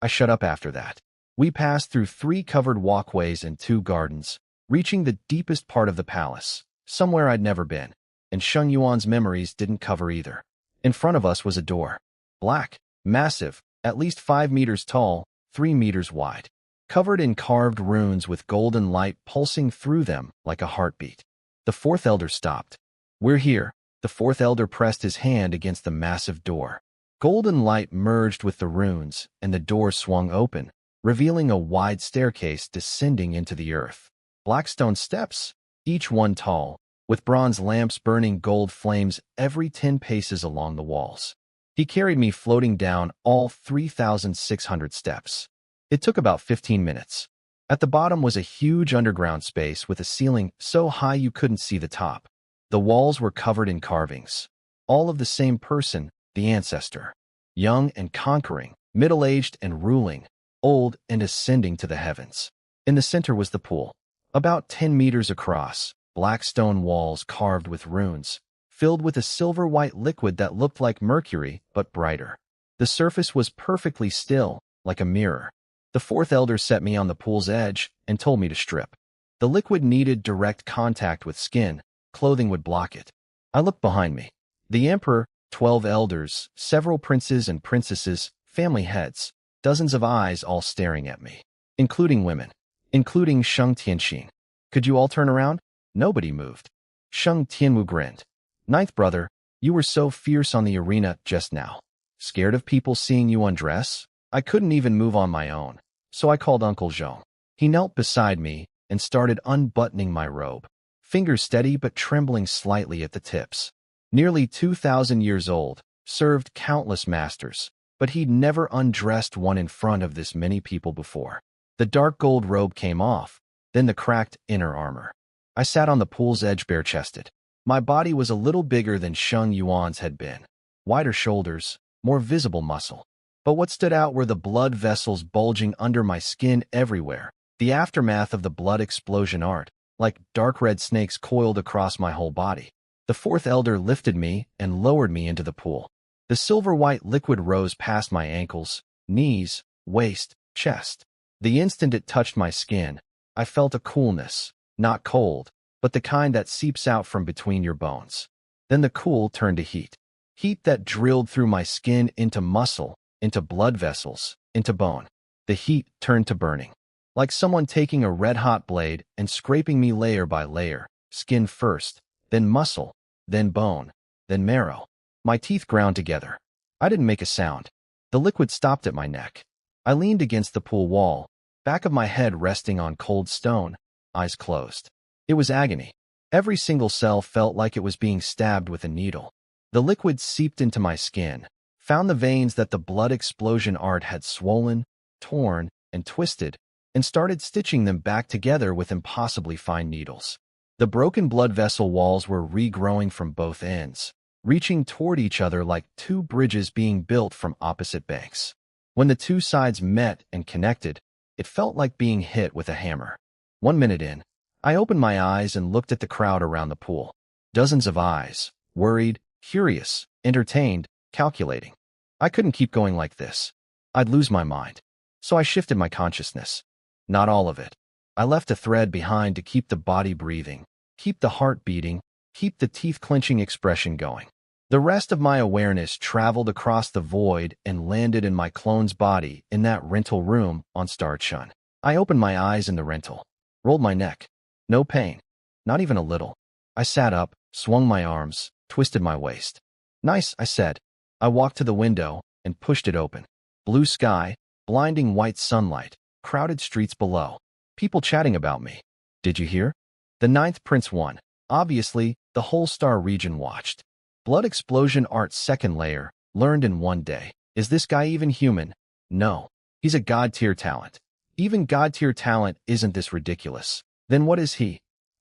I shut up after that. We passed through 3 covered walkways and 2 gardens, reaching the deepest part of the palace, somewhere I'd never been, and Sheng Yuan's memories didn't cover either. In front of us was a door. Black, massive, at least 5 meters tall, 3 meters wide, covered in carved runes with golden light pulsing through them like a heartbeat. The fourth elder stopped. We're here. The fourth elder pressed his hand against the massive door. Golden light merged with the runes, and the door swung open, revealing a wide staircase descending into the earth. Black stone steps, each one tall, with bronze lamps burning gold flames every 10 paces along the walls. He carried me floating down all 3,600 steps. It took about 15 minutes. At the bottom was a huge underground space with a ceiling so high you couldn't see the top. The walls were covered in carvings, all of the same person, the ancestor. Young and conquering, middle-aged and ruling, old and ascending to the heavens. In the center was the pool, about 10 meters across, black stone walls carved with runes, filled with a silver-white liquid that looked like mercury but brighter. The surface was perfectly still, like a mirror. The fourth elder set me on the pool's edge and told me to strip. The liquid needed direct contact with skin. Clothing would block it. I looked behind me. The emperor, 12 elders, several princes and princesses, family heads, dozens of eyes all staring at me, including women, including Sheng Tianxin. Could you all turn around? Nobody moved. Sheng Tianwu grinned. Ninth brother, you were so fierce on the arena just now. Scared of people seeing you undress? I couldn't even move on my own, so I called Uncle Zhong. He knelt beside me and started unbuttoning my robe. Fingers steady but trembling slightly at the tips. Nearly 2,000 years old, served countless masters, but he'd never undressed one in front of this many people before. The dark gold robe came off, then the cracked inner armor. I sat on the pool's edge bare-chested. My body was a little bigger than Sheng Yuan's had been. Wider shoulders, more visible muscle. But what stood out were the blood vessels bulging under my skin everywhere, the aftermath of the blood explosion art, like dark red snakes coiled across my whole body. The fourth elder lifted me and lowered me into the pool. The silver-white liquid rose past my ankles, knees, waist, chest. The instant it touched my skin, I felt a coolness, not cold, but the kind that seeps out from between your bones. Then the cool turned to heat. Heat that drilled through my skin into muscle, into blood vessels, into bone. The heat turned to burning. Like someone taking a red-hot blade and scraping me layer by layer, skin first, then muscle, then bone, then marrow. My teeth ground together. I didn't make a sound. The liquid stopped at my neck. I leaned against the pool wall, back of my head resting on cold stone, eyes closed. It was agony. Every single cell felt like it was being stabbed with a needle. The liquid seeped into my skin, found the veins that the blood explosion art had swollen, torn, and twisted, and started stitching them back together with impossibly fine needles. The broken blood vessel walls were regrowing from both ends, reaching toward each other like 2 bridges being built from opposite banks. When the 2 sides met and connected, it felt like being hit with a hammer. 1 minute in, I opened my eyes and looked at the crowd around the pool. Dozens of eyes, worried, curious, entertained, calculating. I couldn't keep going like this. I'd lose my mind. So I shifted my consciousness. Not all of it. I left a thread behind to keep the body breathing, keep the heart beating, keep the teeth-clenching expression going. The rest of my awareness traveled across the void and landed in my clone's body in that rental room on Star Chun. I opened my eyes in the rental, rolled my neck. No pain. Not even a little. I sat up, swung my arms, twisted my waist. Nice, I said. I walked to the window, and pushed it open. Blue sky, blinding white sunlight, crowded streets below. People chatting about me. Did you hear? The ninth prince won. Obviously, the whole star region watched. Blood explosion art's second layer, learned in one day. Is this guy even human? No. He's a god-tier talent. Even god-tier talent isn't this ridiculous. Then what is he?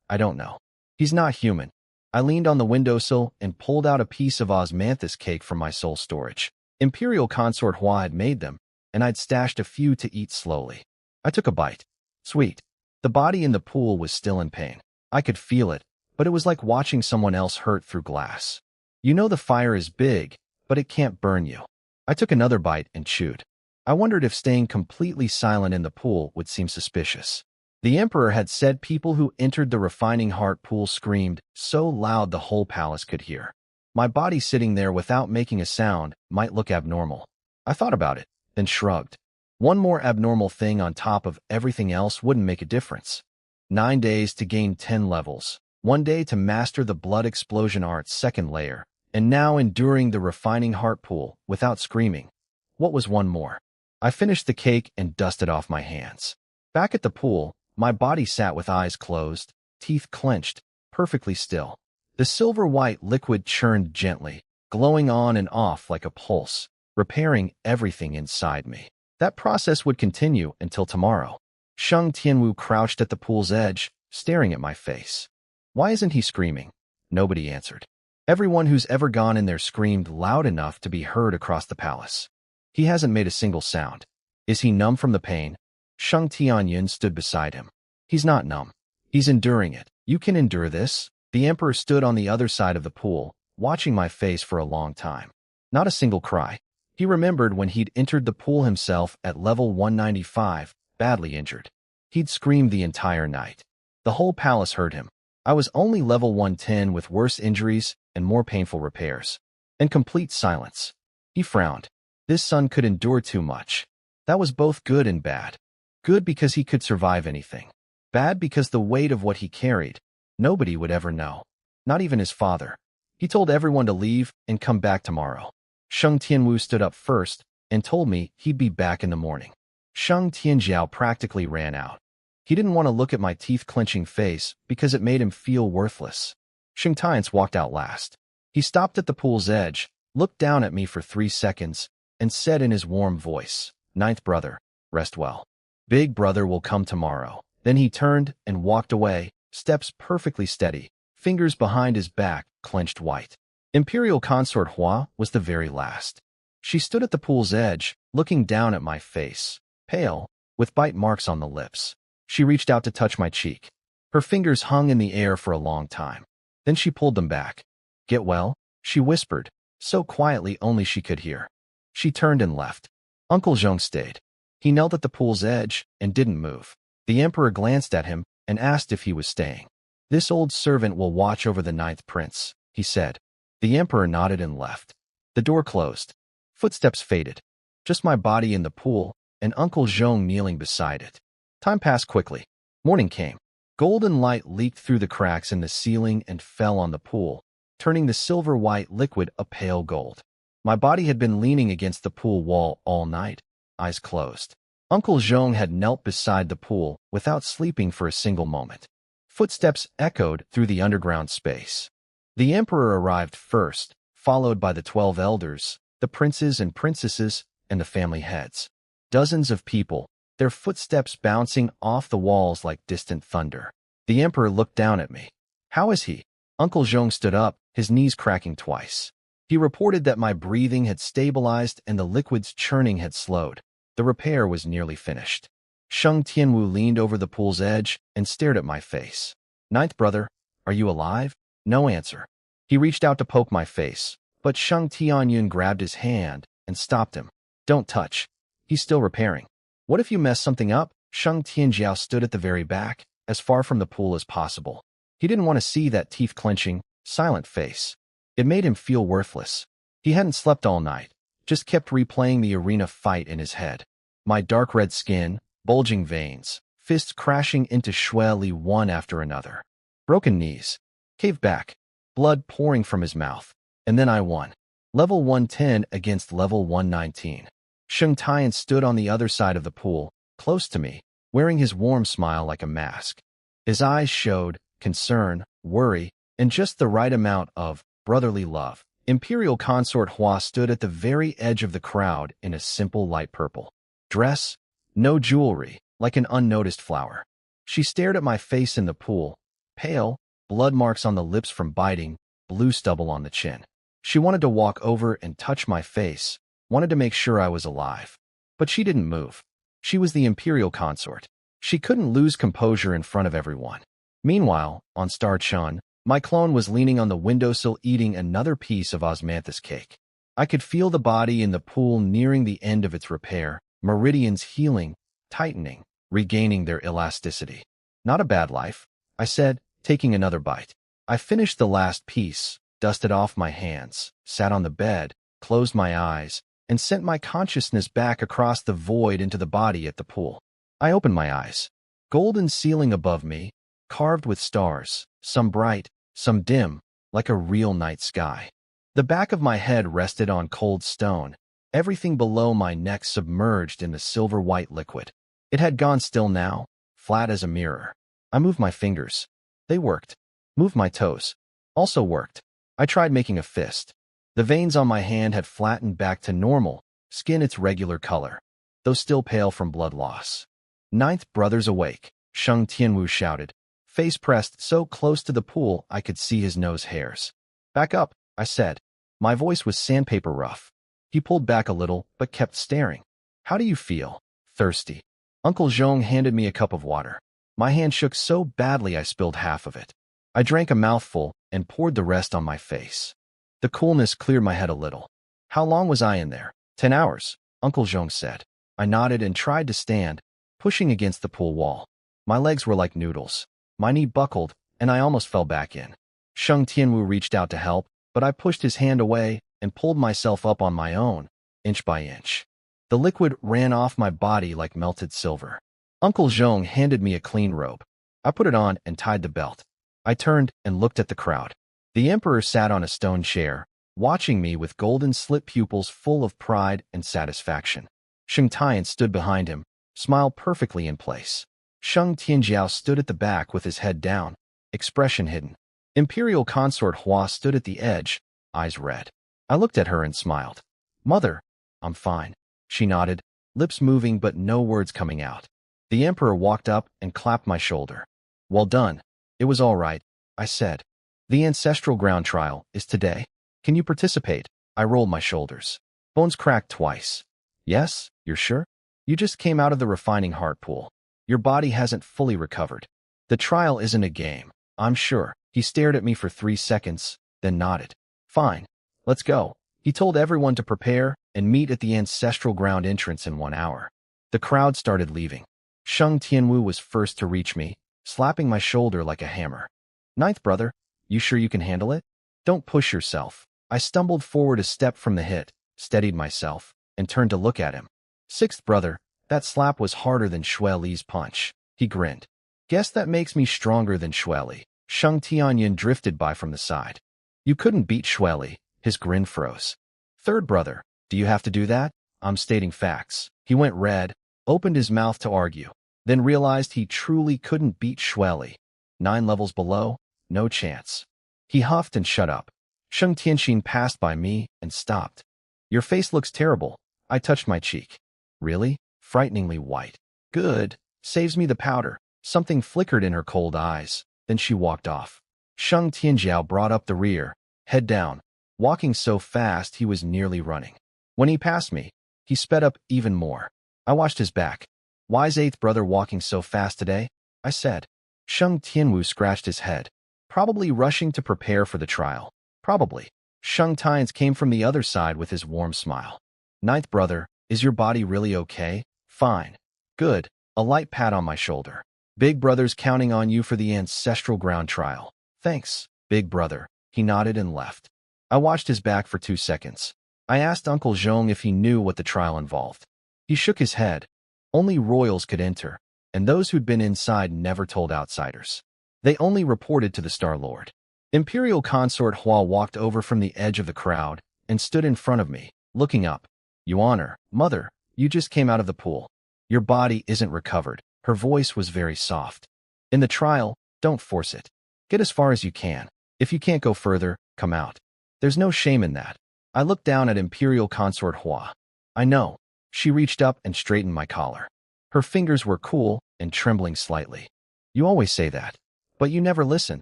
I don't know. He's not human. I leaned on the windowsill and pulled out a piece of osmanthus cake from my soul storage. Imperial Consort Hua had made them, and I'd stashed a few to eat slowly. I took a bite. Sweet. The body in the pool was still in pain. I could feel it, but it was like watching someone else hurt through glass. You know the fire is big, but it can't burn you. I took another bite and chewed. I wondered if staying completely silent in the pool would seem suspicious. The emperor had said people who entered the refining heart pool screamed so loud the whole palace could hear. My body sitting there without making a sound might look abnormal. I thought about it, then shrugged. One more abnormal thing on top of everything else wouldn't make a difference. 9 days to gain 10 levels, 1 day to master the blood explosion art's second layer, and now enduring the refining heart pool without screaming. What was one more? I finished the cake and dusted off my hands. Back at the pool, my body sat with eyes closed, teeth clenched, perfectly still. The silver-white liquid churned gently, glowing on and off like a pulse, repairing everything inside me. That process would continue until tomorrow. Sheng Tianwu crouched at the pool's edge, staring at my face. Why isn't he screaming? Nobody answered. Everyone who's ever gone in there screamed loud enough to be heard across the palace. He hasn't made a single sound. Is he numb from the pain? Sheng Tianyun stood beside him. He's not numb. He's enduring it. You can endure this. The emperor stood on the other side of the pool, watching my face for a long time. Not a single cry. He remembered when he'd entered the pool himself at level 195, badly injured. He'd screamed the entire night. The whole palace heard him. I was only level 110 with worse injuries and more painful repairs. And complete silence. He frowned. This son could endure too much. That was both good and bad. Good because he could survive anything. Bad because the weight of what he carried, nobody would ever know. Not even his father. He told everyone to leave and come back tomorrow. Sheng Tianwu stood up first and told me he'd be back in the morning. Sheng Tianjiao practically ran out. He didn't want to look at my teeth-clenching face because it made him feel worthless. Sheng Tians walked out last. He stopped at the pool's edge, looked down at me for 3 seconds, and said in his warm voice, "Ninth brother, rest well. Big brother will come tomorrow." Then he turned and walked away, steps perfectly steady, fingers behind his back, clenched white. Imperial Consort Hua was the very last. She stood at the pool's edge, looking down at my face, pale, with bite marks on the lips. She reached out to touch my cheek. Her fingers hung in the air for a long time. Then she pulled them back. "Get well?" she whispered, so quietly only she could hear. She turned and left. Uncle Zhong stayed. He knelt at the pool's edge and didn't move. The emperor glanced at him and asked if he was staying. "This old servant will watch over the ninth prince," he said. The emperor nodded and left. The door closed. Footsteps faded. Just my body in the pool and Uncle Zhong kneeling beside it. Time passed quickly. Morning came. Golden light leaked through the cracks in the ceiling and fell on the pool, turning the silver-white liquid a pale gold. My body had been leaning against the pool wall all night, eyes closed. Uncle Zhong had knelt beside the pool without sleeping for a single moment. Footsteps echoed through the underground space. The emperor arrived first, followed by the 12 elders, the princes and princesses, and the family heads. Dozens of people, their footsteps bouncing off the walls like distant thunder. The emperor looked down at me. "How is he?" Uncle Zhong stood up, his knees cracking twice. He reported that my breathing had stabilized and the liquid's churning had slowed. The repair was nearly finished. Sheng Tianwu leaned over the pool's edge and stared at my face. "Ninth brother, are you alive?" No answer. He reached out to poke my face, but Sheng Tianyun grabbed his hand and stopped him. "Don't touch. He's still repairing." "What if you mess something up?" Sheng Tianjiao stood at the very back, as far from the pool as possible. He didn't want to see that teeth-clenching, silent face. It made him feel worthless. He hadn't slept all night, just kept replaying the arena fight in his head. My dark red skin, bulging veins, fists crashing into Shueli one after another. Broken knees. Cave back. Blood pouring from his mouth. And then I won. Level 110 against level 119. Sheng Tian stood on the other side of the pool, close to me, wearing his warm smile like a mask. His eyes showed concern, worry, and just the right amount of brotherly love. Imperial Consort Hua stood at the very edge of the crowd in a simple light purple dress, no jewelry, like an unnoticed flower. She stared at my face in the pool, pale, blood marks on the lips from biting, blue stubble on the chin. She wanted to walk over and touch my face, wanted to make sure I was alive. But she didn't move. She was the Imperial Consort. She couldn't lose composure in front of everyone. Meanwhile, on Star Chun, my clone was leaning on the windowsill eating another piece of osmanthus cake. I could feel the body in the pool nearing the end of its repair, meridians healing, tightening, regaining their elasticity. Not a bad life, I said, taking another bite. I finished the last piece, dusted off my hands, sat on the bed, closed my eyes, and sent my consciousness back across the void into the body at the pool. I opened my eyes. Golden ceiling above me, carved with stars, some bright, some dim, like a real night sky. The back of my head rested on cold stone, everything below my neck submerged in the silver-white liquid. It had gone still now, flat as a mirror. I moved my fingers. They worked. Moved my toes. Also worked. I tried making a fist. The veins on my hand had flattened back to normal, skin its regular color, though still pale from blood loss. Ninth brother's awake, Sheng Tianwu shouted, face pressed so close to the pool I could see his nose hairs. Back up, I said. My voice was sandpaper rough. He pulled back a little, but kept staring. How do you feel? Thirsty. Uncle Zhong handed me a cup of water. My hand shook so badly I spilled half of it. I drank a mouthful and poured the rest on my face. The coolness cleared my head a little. How long was I in there? 10 hours, Uncle Zhong said. I nodded and tried to stand, pushing against the pool wall. My legs were like noodles. My knee buckled, and I almost fell back in. Sheng Tianwu reached out to help, but I pushed his hand away and pulled myself up on my own, inch by inch. The liquid ran off my body like melted silver. Uncle Zhong handed me a clean robe. I put it on and tied the belt. I turned and looked at the crowd. The emperor sat on a stone chair, watching me with golden slit pupils full of pride and satisfaction. Sheng Tian stood behind him, smile perfectly in place. Sheng Tianjiao stood at the back with his head down, expression hidden. Imperial Consort Hua stood at the edge, eyes red. I looked at her and smiled. Mother, I'm fine. She nodded, lips moving but no words coming out. The emperor walked up and clapped my shoulder. Well done. It was all right, I said. The ancestral ground trial is today. Can you participate? I rolled my shoulders. Bones cracked twice. Yes, you're sure? You just came out of the refining heart pool. Your body hasn't fully recovered. The trial isn't a game, I'm sure. He stared at me for 3 seconds, then nodded. Fine. Let's go. He told everyone to prepare and meet at the ancestral ground entrance in 1 hour. The crowd started leaving. Sheng Tianwu was first to reach me, slapping my shoulder like a hammer. Ninth brother, you sure you can handle it? Don't push yourself. I stumbled forward a step from the hit, steadied myself, and turned to look at him. Sixth brother, that slap was harder than Shui Li's punch. He grinned. Guess that makes me stronger than Shui Li. Sheng Tianyan drifted by from the side. You couldn't beat Shui Li. His grin froze. Third brother, do you have to do that? I'm stating facts. He went red, opened his mouth to argue, then realized he truly couldn't beat Shui Li. 9 levels below, no chance. He huffed and shut up. Sheng Tianxin passed by me and stopped. Your face looks terrible. I touched my cheek. Really? Frighteningly white. Good. Saves me the powder. Something flickered in her cold eyes. Then she walked off. Sheng Tianjiao brought up the rear, head down, walking so fast he was nearly running. When he passed me, he sped up even more. I watched his back. Why's eighth brother walking so fast today? I said. Sheng Tianwu scratched his head. Probably rushing to prepare for the trial. Probably. Sheng Tian's came from the other side with his warm smile. Ninth brother, is your body really okay? Fine. Good. A light pat on my shoulder. Big brother's counting on you for the ancestral ground trial. Thanks, big brother. He nodded and left. I watched his back for 2 seconds. I asked Uncle Zhong if he knew what the trial involved. He shook his head. Only royals could enter, and those who'd been inside never told outsiders. They only reported to the Star Lord. Imperial Consort Hua walked over from the edge of the crowd and stood in front of me, looking up. "You honor, mother, you just came out of the pool. Your body isn't recovered." Her voice was very soft. "In the trial, don't force it. Get as far as you can. If you can't go further, come out. There's no shame in that." I looked down at Imperial Consort Hua. "I know." She reached up and straightened my collar. Her fingers were cool and trembling slightly. "You always say that, but you never listen."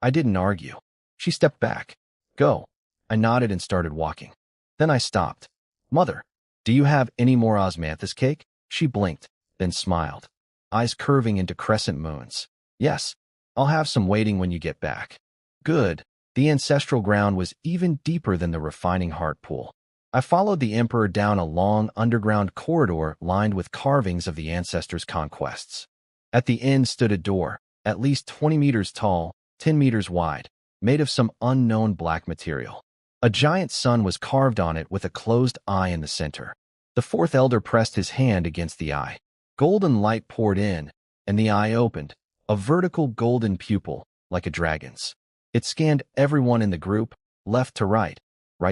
I didn't argue. She stepped back. "Go." I nodded and started walking. Then I stopped. "Mother, do you have any more osmanthus cake?" She blinked, then smiled, eyes curving into crescent moons. "Yes, I'll have some waiting when you get back." Good. The ancestral ground was even deeper than the refining heart pool. I followed the emperor down a long underground corridor lined with carvings of the ancestors' conquests. At the end stood a door, at least 20 meters tall, 10 meters wide, made of some unknown black material. A giant sun was carved on it with a closed eye in the center. The fourth elder pressed his hand against the eye. Golden light poured in, and the eye opened, a vertical golden pupil, like a dragon's. It scanned everyone in the group, left to right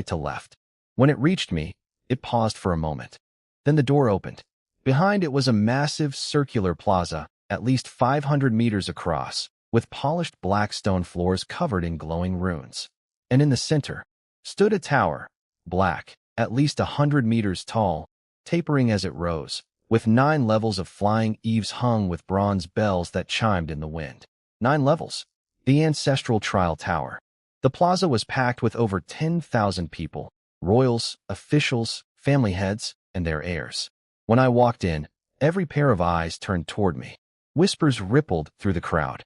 to left. When it reached me, it paused for a moment. Then the door opened. Behind it was a massive circular plaza, at least 500 meters across, with polished black stone floors covered in glowing runes. And in the center stood a tower, black, at least 100 meters tall, tapering as it rose, with 9 levels of flying eaves hung with bronze bells that chimed in the wind. 9 levels. The ancestral trial tower. The plaza was packed with over 10,000 people, royals, officials, family heads, and their heirs. When I walked in, every pair of eyes turned toward me. Whispers rippled through the crowd.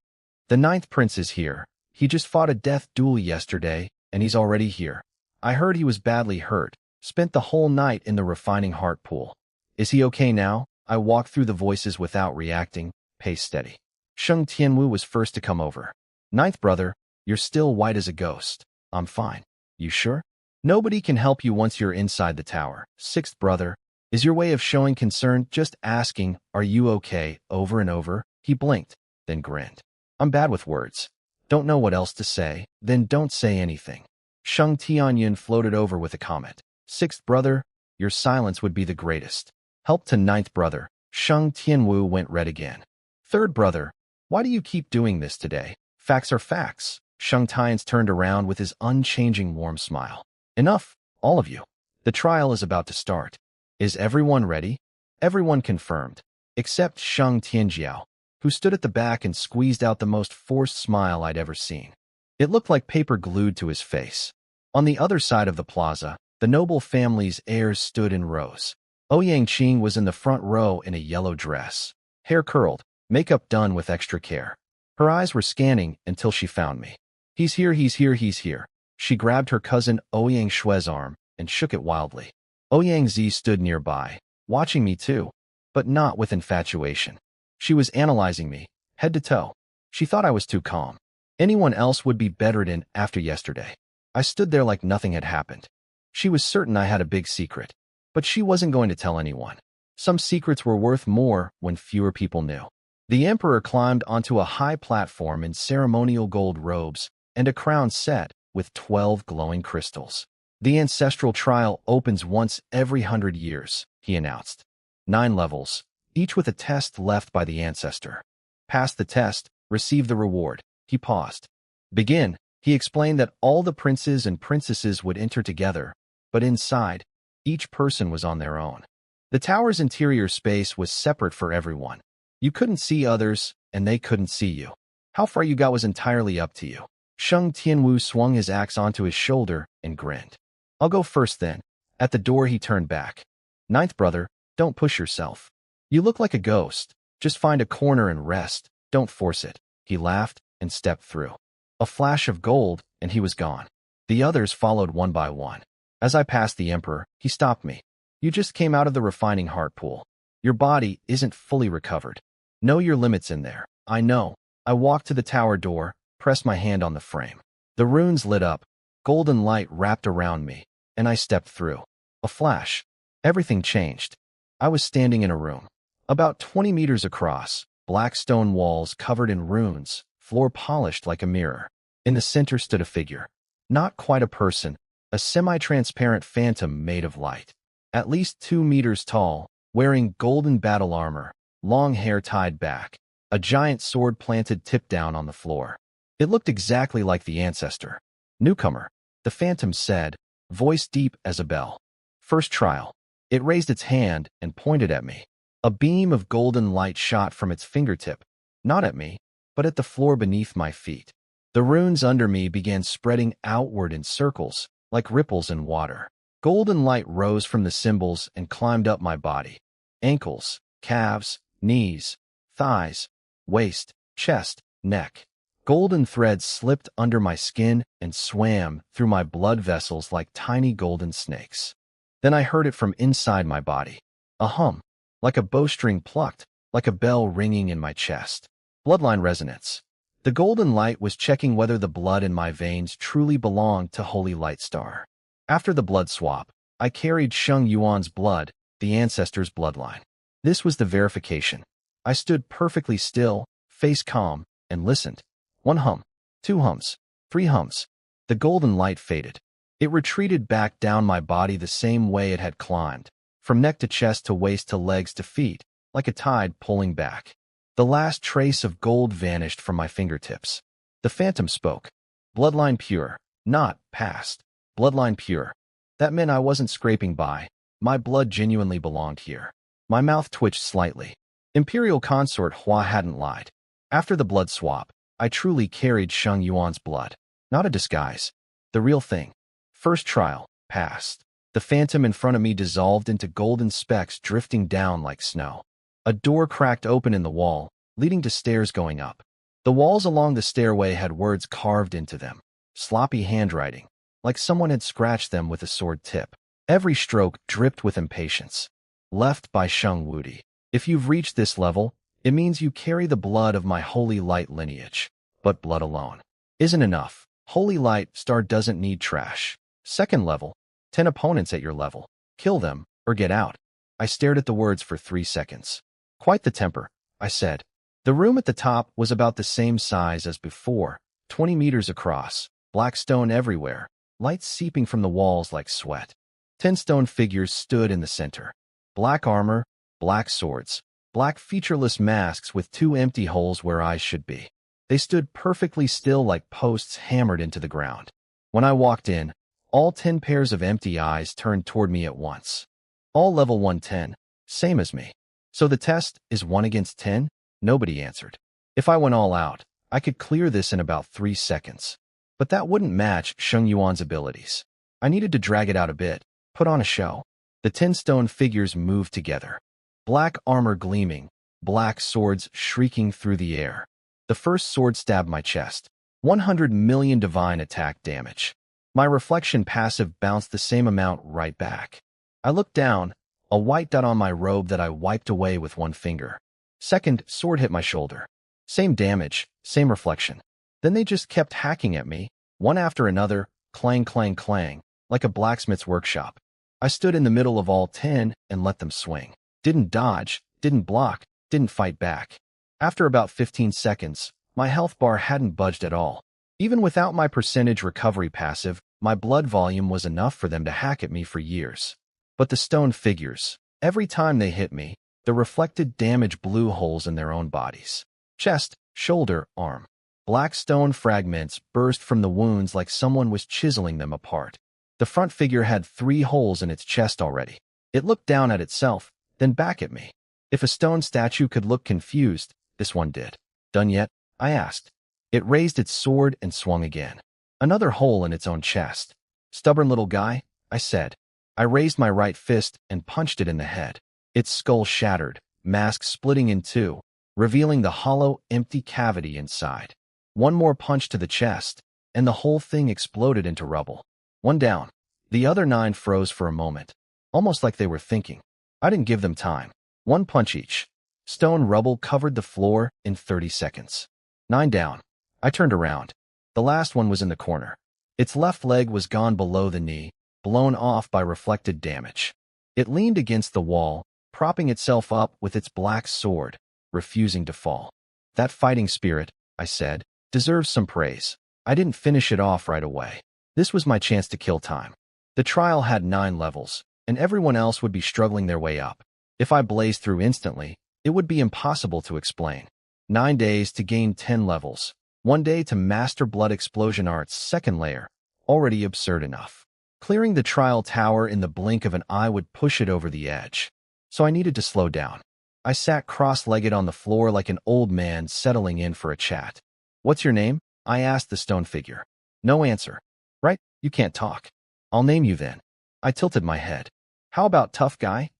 "The 9th prince is here. He just fought a death duel yesterday, and he's already here. I heard he was badly hurt, spent the whole night in the refining heart pool. Is he okay now?" I walked through the voices without reacting, pace steady. Sheng Tianwu was first to come over. "9th brother, you're still white as a ghost." "I'm fine." "You sure?" "Nobody can help you once you're inside the tower." "6th brother, is your way of showing concern just asking, 'Are you okay?' over and over?" He blinked, then grinned. "I'm bad with words. Don't know what else to say, then don't say anything." Sheng Tianyun floated over with a comment. "6th brother, your silence would be the greatest." Help to 9th brother. Sheng Tianwu went red again. "3rd brother, why do you keep doing this today? Facts are facts." Sheng Tians turned around with his unchanging warm smile. "Enough, all of you. The trial is about to start. Is everyone ready?" Everyone confirmed, except Sheng Tianjiao, who stood at the back and squeezed out the most forced smile I'd ever seen. It looked like paper glued to his face. On the other side of the plaza, the noble family's heirs stood in rows. Ouyang Qing was in the front row in a yellow dress, hair curled, makeup done with extra care. Her eyes were scanning until she found me. "He's here, he's here, he's here." She grabbed her cousin Ouyang Shue's arm and shook it wildly. Ouyang Zi stood nearby, watching me too, but not with infatuation. She was analyzing me, head to toe. She thought I was too calm. Anyone else would be bedridden after yesterday. I stood there like nothing had happened. She was certain I had a big secret, but she wasn't going to tell anyone. Some secrets were worth more when fewer people knew. The emperor climbed onto a high platform in ceremonial gold robes and a crown set with 12 glowing crystals. "The ancestral trial opens once every 100 years, he announced. 9 levels, each with a test left by the ancestor. Pass the test, receive the reward." He paused. "Begin." He explained that all the princes and princesses would enter together, but inside, each person was on their own. The tower's interior space was separate for everyone. You couldn't see others, and they couldn't see you. How far you got was entirely up to you. Sheng Tianwu swung his axe onto his shoulder and grinned. "I'll go first then." At the door he turned back. "9th brother, don't push yourself. You look like a ghost. Just find a corner and rest. Don't force it." He laughed and stepped through. A flash of gold, and he was gone. The others followed one by one. As I passed the emperor, he stopped me. "You just came out of the refining heart pool. Your body isn't fully recovered. Know your limits in there." "I know." I walked to the tower door, pressed my hand on the frame. The runes lit up, golden light wrapped around me, and I stepped through. A flash. Everything changed. I was standing in a room, about 20 meters across, black stone walls covered in runes, floor polished like a mirror. In the center stood a figure. Not quite a person, A semi-transparent phantom made of light. At least 2 meters tall, wearing golden battle armor, long hair tied back, a giant sword planted tip down on the floor. It looked exactly like the ancestor. Newcomer, the phantom said, voice deep as a bell. First trial. It raised its hand and pointed at me. A beam of golden light shot from its fingertip, not at me, but at the floor beneath my feet. The runes under me began spreading outward in circles, like ripples in water. Golden light rose from the symbols and climbed up my body. Ankles, calves, knees, thighs, waist, chest, neck. Golden threads slipped under my skin and swam through my blood vessels like tiny golden snakes. Then I heard it from inside my body. A hum, like a bowstring plucked, like a bell ringing in my chest. Bloodline resonance. The golden light was checking whether the blood in my veins truly belonged to Holy Light Star. After the blood swap, I carried Sheng Yuan's blood, the ancestor's bloodline. This was the verification. I stood perfectly still, face calm, and listened. 1 hum, 2 hums, 3 hums. The golden light faded. It retreated back down my body the same way it had climbed, from neck to chest to waist to legs to feet, like a tide pulling back. The last trace of gold vanished from my fingertips. The phantom spoke. Bloodline pure, not past. Bloodline pure. That meant I wasn't scraping by. My blood genuinely belonged here. My mouth twitched slightly. Imperial consort Hua hadn't lied. After the blood swap, I truly carried Sheng Yuan's blood. Not a disguise. The real thing. First trial, passed. The phantom in front of me dissolved into golden specks drifting down like snow. A door cracked open in the wall, leading to stairs going up. The walls along the stairway had words carved into them. Sloppy handwriting, like someone had scratched them with a sword tip. Every stroke dripped with impatience. Left by Sheng Wudi. If you've reached this level, it means you carry the blood of my holy light lineage. But blood alone isn't enough. Holy Light Star doesn't need trash. Second level, 10 opponents at your level. Kill them, or get out. I stared at the words for 3 seconds. Quite the temper, I said. The room at the top was about the same size as before, 20 meters across, black stone everywhere, light seeping from the walls like sweat. 10 stone figures stood in the center. Black armor, black swords, black featureless masks with 2 empty holes where eyes should be. They stood perfectly still like posts hammered into the ground. When I walked in, all 10 pairs of empty eyes turned toward me at once. All level 110, same as me. So the test is 1 against 10? Nobody answered. If I went all out, I could clear this in about 3 seconds. But that wouldn't match Sheng Yuan's abilities. I needed to drag it out a bit, put on a show. The 10 stone figures moved together. Black armor gleaming, black swords shrieking through the air. The first sword stabbed my chest. 100 million divine attack damage. My reflection passive bounced the same amount right back. I looked down, a white dot on my robe that I wiped away with 1 finger. Second sword hit my shoulder. Same damage, same reflection. Then they just kept hacking at me, one after another, clang, clang, clang, like a blacksmith's workshop. I stood in the middle of all 10 and let them swing. Didn't dodge, didn't block, didn't fight back. After about 15 seconds, my health bar hadn't budged at all. Even without my percentage recovery passive, my blood volume was enough for them to hack at me for years. But the stone figures, every time they hit me, the reflected damage blew holes in their own bodies. Chest, shoulder, arm. Black stone fragments burst from the wounds like someone was chiseling them apart. The front figure had 3 holes in its chest already. It looked down at itself, then back at me. If a stone statue could look confused, this one did. Done yet? I asked. It raised its sword and swung again. Another hole in its own chest. Stubborn little guy, I said. I raised my right fist and punched it in the head. Its skull shattered, mask splitting in 2, revealing the hollow, empty cavity inside. 1 more punch to the chest, and the whole thing exploded into rubble. 1 down. The other 9 froze for a moment, almost like they were thinking. I didn't give them time. 1 punch each. Stone rubble covered the floor in 30 seconds. 9 down. I turned around. The last one was in the corner. Its left leg was gone below the knee, blown off by reflected damage. It leaned against the wall, propping itself up with its black sword, refusing to fall. That fighting spirit, I said, deserves some praise. I didn't finish it off right away. This was my chance to kill time. The trial had 9 levels, and everyone else would be struggling their way up. If I blazed through instantly, it would be impossible to explain. 9 days to gain 10 levels. 1 day to master Blood Explosion Art's second layer. Already absurd enough. Clearing the trial tower in the blink of an eye would push it over the edge. So I needed to slow down. I sat cross-legged on the floor like an old man settling in for a chat. "What's your name?" I asked the stone figure. No answer. "Right, you can't talk. I'll name you then." I tilted my head. "How about tough guy?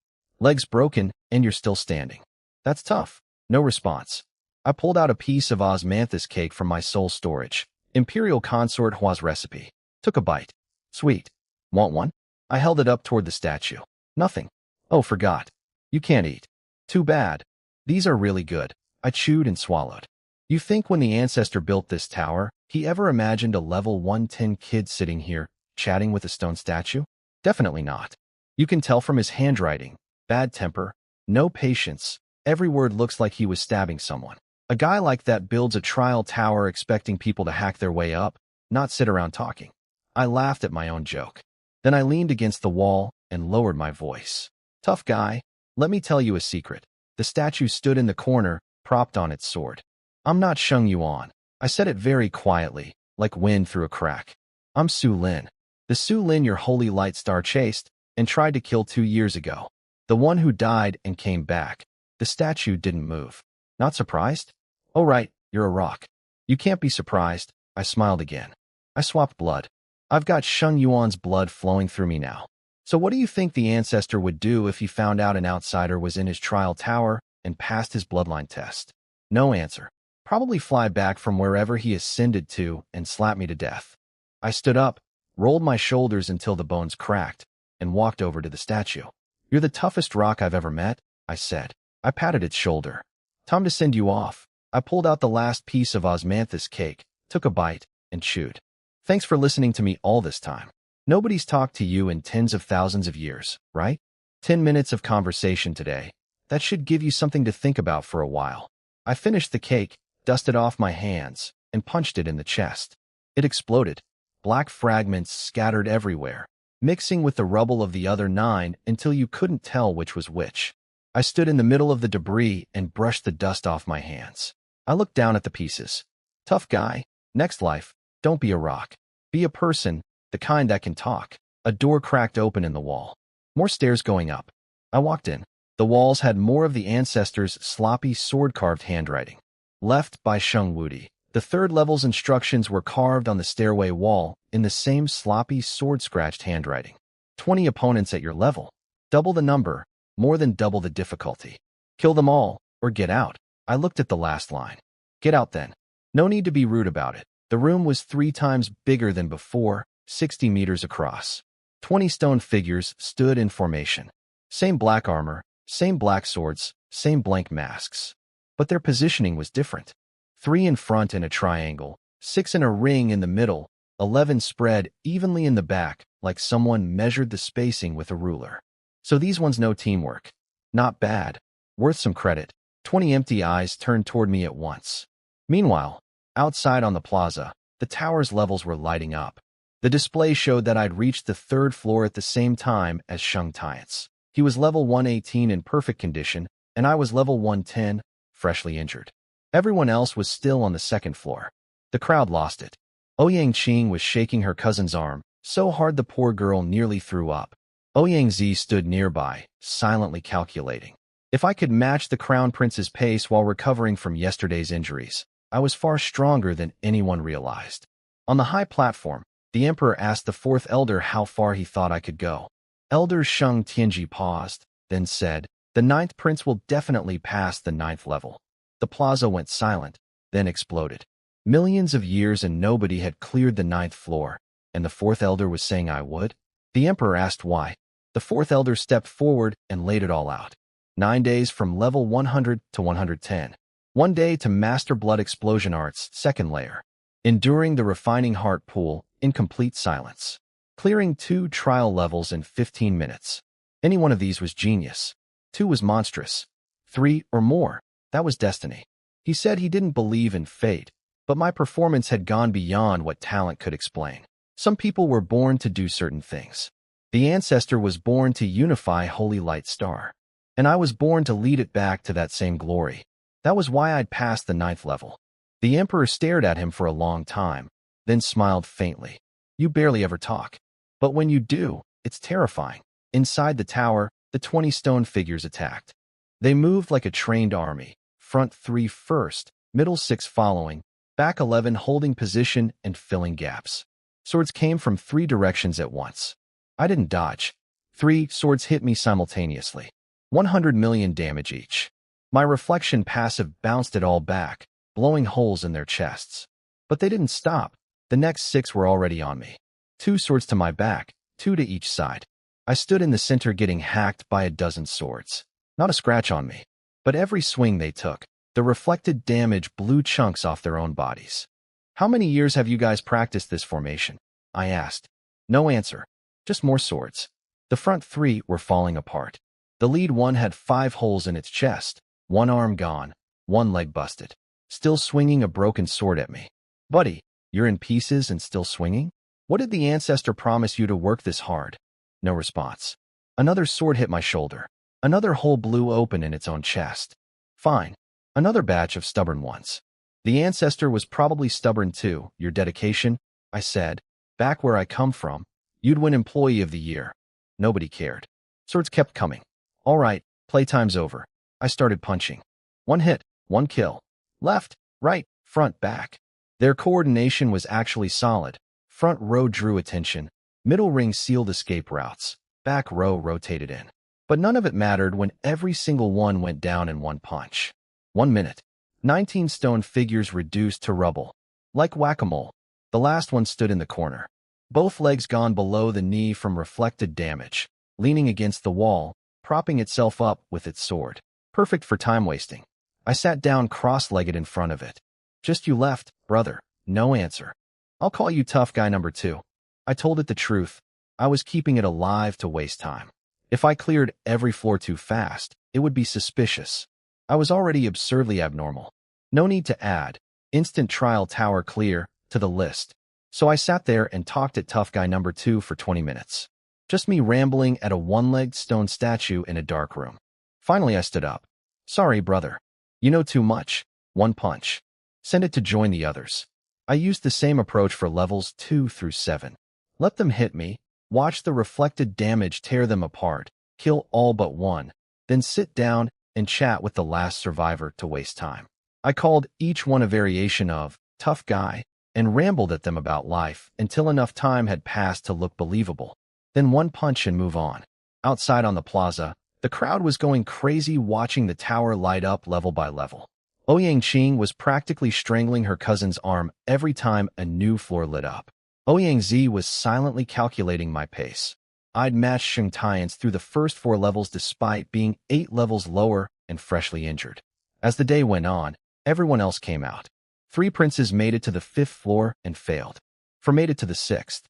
Legs broken, and you're still standing." "That's tough." No response. I pulled out a piece of osmanthus cake from my soul storage. Imperial Consort Hua's recipe. Took a bite. "Sweet. Want one?" I held it up toward the statue. "Nothing." "Oh, forgot. You can't eat." "Too bad. These are really good." I chewed and swallowed. You think when the ancestor built this tower, he ever imagined a level 110 kid sitting here, chatting with a stone statue? Definitely not. You can tell from his handwriting, bad temper, no patience, every word looks like he was stabbing someone. A guy like that builds a trial tower expecting people to hack their way up, not sit around talking. I laughed at my own joke. Then I leaned against the wall and lowered my voice. "Tough guy, let me tell you a secret." The statue stood in the corner, propped on its sword. "I'm not Sheng Yuan." I said it very quietly, like wind through a crack. "I'm Su Lin. The Su Lin your holy light star chased and tried to kill 2 years ago. The one who died and came back." The statue didn't move. "Not surprised?" "Oh right, you're a rock. You can't be surprised." I smiled again. "I swapped blood. I've got Sheng Yuan's blood flowing through me now. So what do you think the ancestor would do if he found out an outsider was in his trial tower and passed his bloodline test?" No answer. "Probably fly back from wherever he ascended to and slap me to death." I stood up, rolled my shoulders until the bones cracked, and walked over to the statue. "You're the toughest rock I've ever met," I said. I patted its shoulder. "Time to send you off." I pulled out the last piece of osmanthus cake, took a bite, and chewed. "Thanks for listening to me all this time. Nobody's talked to you in tens of thousands of years, right? 10 minutes of conversation today. That should give you something to think about for a while." I finished the cake, dusted off my hands, and punched it in the chest. It exploded. Black fragments scattered everywhere, mixing with the rubble of the other 9 until you couldn't tell which was which. I stood in the middle of the debris and brushed the dust off my hands. I looked down at the pieces. "Tough guy, next life, don't be a rock. Be a person, the kind that can talk." A door cracked open in the wall. More stairs going up. I walked in. The walls had more of the ancestors' sloppy sword-carved handwriting. Left by Sheng Wudi. The third level's instructions were carved on the stairway wall in the same sloppy sword-scratched handwriting. 20 opponents at your level. Double the number, more than double the difficulty. Kill them all, or get out. I looked at the last line. Get out then. No need to be rude about it. The room was 3 times bigger than before, 60 meters across. 20 stone figures stood in formation. Same black armor, same black swords, same blank masks. But their positioning was different. 3 in front in a triangle, 6 in a ring in the middle, 11 spread evenly in the back, like someone measured the spacing with a ruler. So these ones know teamwork. Not bad. Worth some credit. 20 empty eyes turned toward me at once. Meanwhile, outside on the plaza, the tower's levels were lighting up. The display showed that I'd reached the 3rd floor at the same time as Sheng Tiance. He was level 118 in perfect condition, and I was level 110, freshly injured. Everyone else was still on the 2nd floor. The crowd lost it. Ouyang Qing was shaking her cousin's arm, so hard the poor girl nearly threw up. Ouyang Zi stood nearby, silently calculating. If I could match the Crown Prince's pace while recovering from yesterday's injuries, I was far stronger than anyone realized. On the high platform, the Emperor asked the 4th Elder how far he thought I could go. Elder Sheng Tianji paused, then said, "The 9th Prince will definitely pass the 9th level." The plaza went silent, then exploded. Millions of years and nobody had cleared the 9th floor, and the 4th Elder was saying I would? The Emperor asked why. The 4th Elder stepped forward and laid it all out. 9 days from level 100 to 110. 1 day to master Blood Explosion Art's 2nd layer. Enduring the refining heart pool in complete silence. Clearing 2 trial levels in 15 minutes. Any one of these was genius. 2 was monstrous. 3 or more, that was destiny. He said he didn't believe in fate, but my performance had gone beyond what talent could explain. Some people were born to do certain things. The ancestor was born to unify Holy Light Star, and I was born to lead it back to that same glory. That was why I'd passed the 9th level. The Emperor stared at him for a long time, then smiled faintly. You barely ever talk. But when you do, it's terrifying. Inside the tower, the 20 stone figures attacked. They moved like a trained army, front 3 first, middle 6 following, back 11 holding position and filling gaps. Swords came from 3 directions at once. I didn't dodge. 3 swords hit me simultaneously. 100 million damage each. My reflection passive bounced it all back, blowing holes in their chests. But they didn't stop. The next 6 were already on me. 2 swords to my back, 2 to each side. I stood in the center getting hacked by a dozen swords. Not a scratch on me. But every swing they took, the reflected damage blew chunks off their own bodies. How many years have you guys practiced this formation? I asked. No answer. Just more swords. The front 3 were falling apart. The lead one had 5 holes in its chest, 1 arm gone, 1 leg busted. Still swinging a broken sword at me. Buddy, you're in pieces and still swinging? What did the ancestor promise you to work this hard? No response. Another sword hit my shoulder. Another hole blew open in its own chest. Fine. Another batch of stubborn ones. The ancestor was probably stubborn too. Your dedication, I said. Back where I come from, you'd win Employee of the Year. Nobody cared. Swords kept coming. All right, playtime's over. I started punching. 1 hit, 1 kill. Left, right, front, back. Their coordination was actually solid. Front row drew attention. Middle ring sealed escape routes. Back row rotated in. But none of it mattered when every single one went down in 1 punch. 1 minute. 19 stone figures reduced to rubble. Like whack-a-mole, the last one stood in the corner. Both legs gone below the knee from reflected damage, leaning against the wall, propping itself up with its sword. Perfect for time wasting. I sat down cross-legged in front of it. Just you left, brother. No answer. I'll call you tough guy number 2. I told it the truth. I was keeping it alive to waste time. If I cleared every floor too fast, it would be suspicious. I was already absurdly abnormal. No need to add instant trial tower clear to the list. So I sat there and talked at tough guy number 2 for 20 minutes. Just me rambling at a 1-legged stone statue in a dark room. Finally, I stood up. Sorry, brother. You know too much. 1 punch. Send it to join the others. I used the same approach for levels 2 through 7. Let them hit me, watch the reflected damage tear them apart, kill all but 1, then sit down and chat with the last survivor to waste time. I called each one a variation of tough guy and rambled at them about life until enough time had passed to look believable. Then 1 punch and move on. Outside on the plaza, the crowd was going crazy watching the tower light up level by level. Ouyang Qing was practically strangling her cousin's arm every time a new floor lit up. Ouyang Zi was silently calculating my pace. I'd matched Sheng Tian's through the first 4 levels despite being 8 levels lower and freshly injured. As the day went on, everyone else came out. 3 princes made it to the 5th floor and failed. 4 made it to the 6th.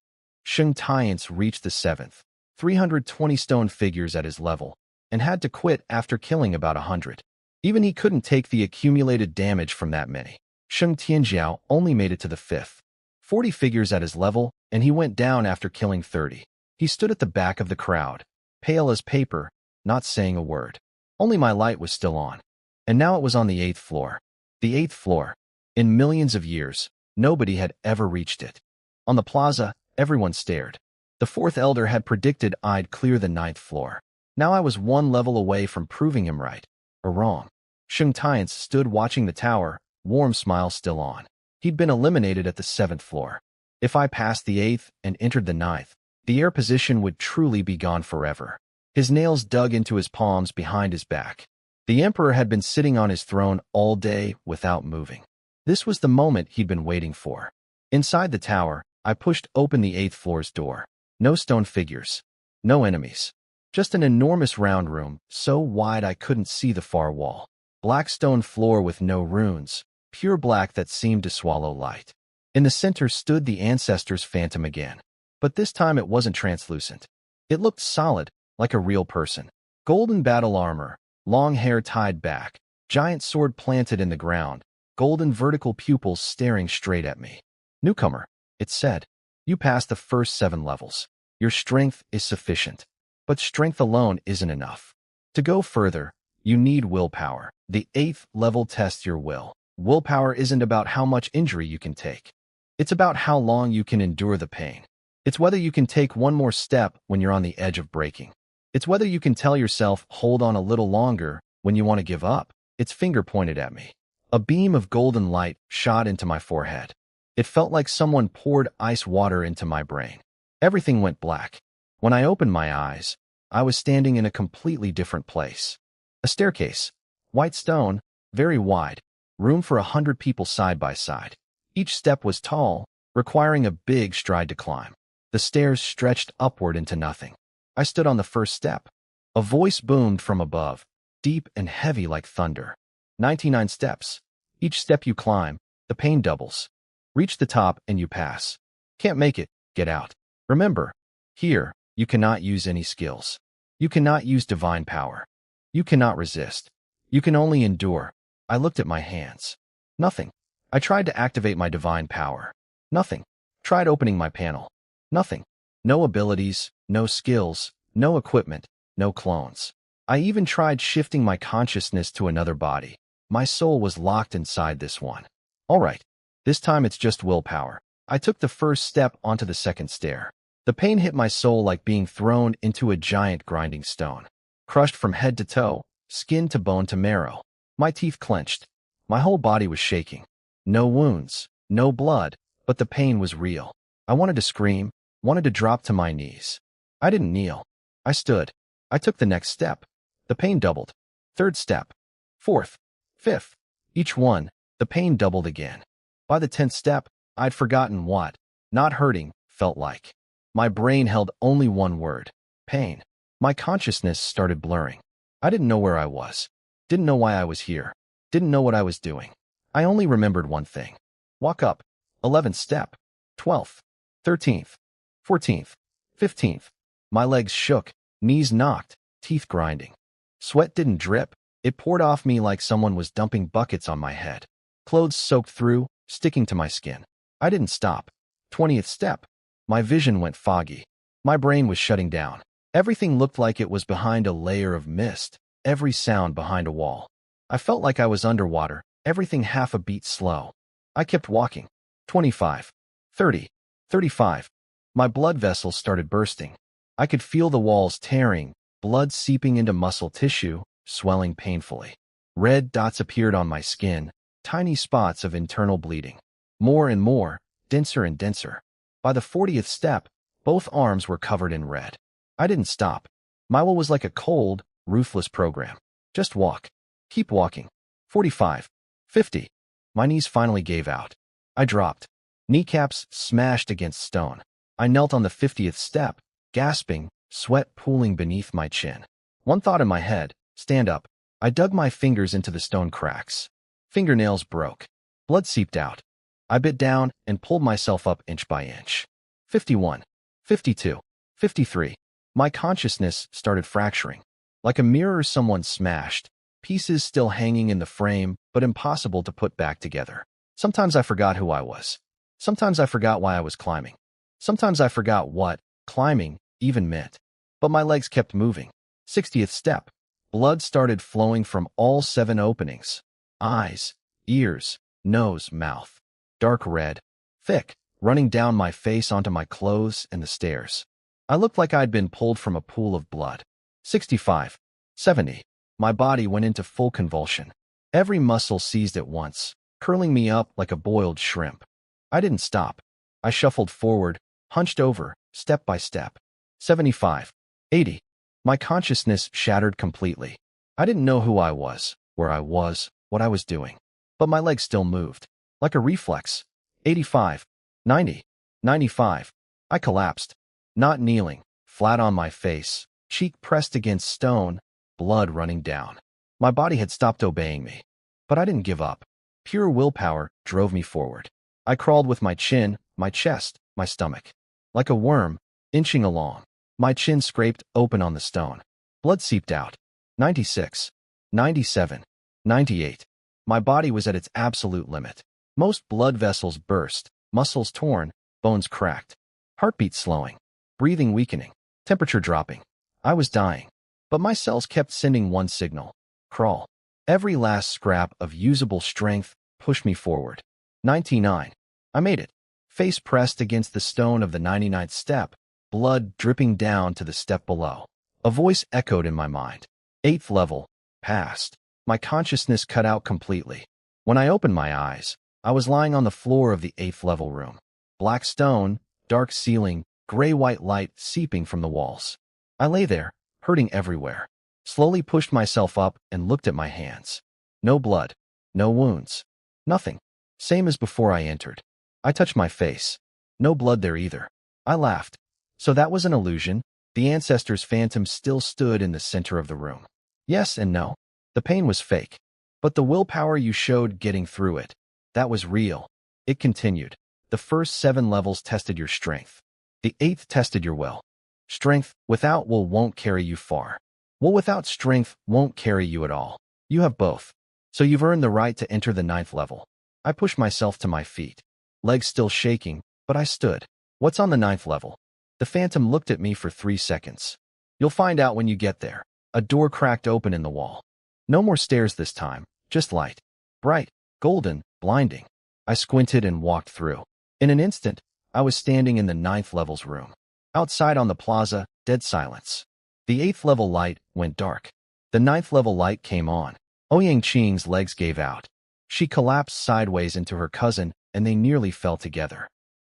Sheng Tian's reached the 7th, 320 stone figures at his level, and had to quit after killing about 100. Even he couldn't take the accumulated damage from that many. Sheng Tianjiao only made it to the 5th, 40 figures at his level, and he went down after killing 30. He stood at the back of the crowd, pale as paper, not saying a word. Only my light was still on. And now it was on the 8th floor. The 8th floor. In millions of years, nobody had ever reached it. On the plaza, everyone stared. The 4th elder had predicted I'd clear the 9th floor. Now I was 1 level away from proving him right, or wrong. Sheng Tian's stood watching the tower, warm smile still on. He'd been eliminated at the 7th floor. If I passed the 8th and entered the 9th, the air position would truly be gone forever. His nails dug into his palms behind his back. The emperor had been sitting on his throne all day without moving. This was the moment he'd been waiting for. Inside the tower, I pushed open the 8th floor's door. No stone figures. No enemies. Just an enormous round room, so wide I couldn't see the far wall. Black stone floor with no runes, pure black that seemed to swallow light. In the center stood the ancestor's phantom again. But this time it wasn't translucent. It looked solid, like a real person. Golden battle armor, long hair tied back, giant sword planted in the ground, golden vertical pupils staring straight at me. Newcomer, it said. You passed the first 7 levels. Your strength is sufficient. But strength alone isn't enough. To go further, you need willpower. The 8th level tests your will. Willpower isn't about how much injury you can take. It's about how long you can endure the pain. It's whether you can take one more step when you're on the edge of breaking. It's whether you can tell yourself, hold on a little longer when you want to give up. Its finger pointed at me. A beam of golden light shot into my forehead. It felt like someone poured ice water into my brain. Everything went black. When I opened my eyes, I was standing in a completely different place. A staircase. White stone, very wide. Room for 100 people side by side. Each step was tall, requiring a big stride to climb. The stairs stretched upward into nothing. I stood on the first step. A voice boomed from above, deep and heavy like thunder. 99 steps. Each step you climb, the pain doubles. Reach the top and you pass. Can't make it, get out. Remember, here, you cannot use any skills. You cannot use divine power. You cannot resist. You can only endure. I looked at my hands. Nothing. I tried to activate my divine power. Nothing. Tried opening my panel. Nothing. No abilities, no skills, no equipment, no clones. I even tried shifting my consciousness to another body. My soul was locked inside this one. All right. This time it's just willpower. I took the first step onto the second stair. The pain hit my soul like being thrown into a giant grinding stone. Crushed from head to toe, skin to bone to marrow. My teeth clenched. My whole body was shaking. No wounds, no blood, but the pain was real. I wanted to scream, wanted to drop to my knees. I didn't kneel. I stood. I took the next step. The pain doubled. Third step. Fourth. Fifth. Each one, the pain doubled again. By the 10th step, I'd forgotten what not hurting felt like. My brain held only one word: pain. My consciousness started blurring. I didn't know where I was. Didn't know why I was here. Didn't know what I was doing. I only remembered one thing. Walk up. 11th step. 12th. 13th. 14th. 15th. My legs shook, knees knocked, teeth grinding. Sweat didn't drip. It poured off me like someone was dumping buckets on my head. Clothes soaked through, sticking to my skin. I didn't stop. 20th step. My vision went foggy. My brain was shutting down. Everything looked like it was behind a layer of mist, every sound behind a wall. I felt like I was underwater, everything half a beat slow. I kept walking. 25. 30. 35. My blood vessels started bursting. I could feel the walls tearing, blood seeping into muscle tissue, swelling painfully. Red dots appeared on my skin, tiny spots of internal bleeding. More and more, denser and denser. By the 40th step, both arms were covered in red. I didn't stop. My will was like a cold, ruthless program. Just walk. Keep walking. 45. 50. My knees finally gave out. I dropped. Kneecaps smashed against stone. I knelt on the 50th step, gasping, sweat pooling beneath my chin. One thought in my head: stand up. I dug my fingers into the stone cracks. Fingernails broke. Blood seeped out. I bit down and pulled myself up inch by inch. 51. 52. 53. My consciousness started fracturing. Like a mirror someone smashed, pieces still hanging in the frame, but impossible to put back together. Sometimes I forgot who I was. Sometimes I forgot why I was climbing. Sometimes I forgot what climbing even meant. But my legs kept moving. 60th step. Blood started flowing from all 7 openings. Eyes, ears, nose, mouth. Dark red, thick, running down my face onto my clothes and the stairs. I looked like I'd been pulled from a pool of blood. 65. 70. My body went into full convulsion. Every muscle seized at once, curling me up like a boiled shrimp. I didn't stop. I shuffled forward, hunched over, step by step. 75. 80. My consciousness shattered completely. I didn't know who I was, where I was, what I was doing. But my legs still moved. Like a reflex. 85. 90. 95. I collapsed. Not kneeling, flat on my face, cheek pressed against stone, blood running down. My body had stopped obeying me. But I didn't give up. Pure willpower drove me forward. I crawled with my chin, my chest, my stomach. Like a worm, inching along. My chin scraped open on the stone. Blood seeped out. 96. 97. 98. My body was at its absolute limit. Most blood vessels burst, muscles torn, bones cracked. Heartbeat slowing. breathing weakening, temperature dropping. I was dying. But my cells kept sending one signal. Crawl. Every last scrap of usable strength pushed me forward. 99. I made it. Face pressed against the stone of the 99th step, blood dripping down to the step below. A voice echoed in my mind. 8th level. Passed. My consciousness cut out completely. When I opened my eyes, I was lying on the floor of the 8th level room. Black stone, dark ceiling, gray-white light seeping from the walls. I lay there, hurting everywhere. Slowly pushed myself up and looked at my hands. No blood. No wounds. Nothing. Same as before I entered. I touched my face. No blood there either. I laughed. So that was an illusion. The ancestor's phantom still stood in the center of the room. Yes and no. The pain was fake. But the willpower you showed getting through it, that was real. It continued. The first 7 levels tested your strength. The 8th tested your will. Strength without will won't carry you far. Will without strength won't carry you at all. You have both. So you've earned the right to enter the 9th level. I pushed myself to my feet. Legs still shaking, but I stood. What's on the 9th level? The phantom looked at me for 3 seconds. You'll find out when you get there. A door cracked open in the wall. No more stairs this time, just light. Bright, golden, blinding. I squinted and walked through. In an instant, I was standing in the 9th level's room. Outside on the plaza, dead silence. The 8th level light went dark. The 9th level light came on. Ouyang Qing's legs gave out. She collapsed sideways into her cousin, and they nearly fell together.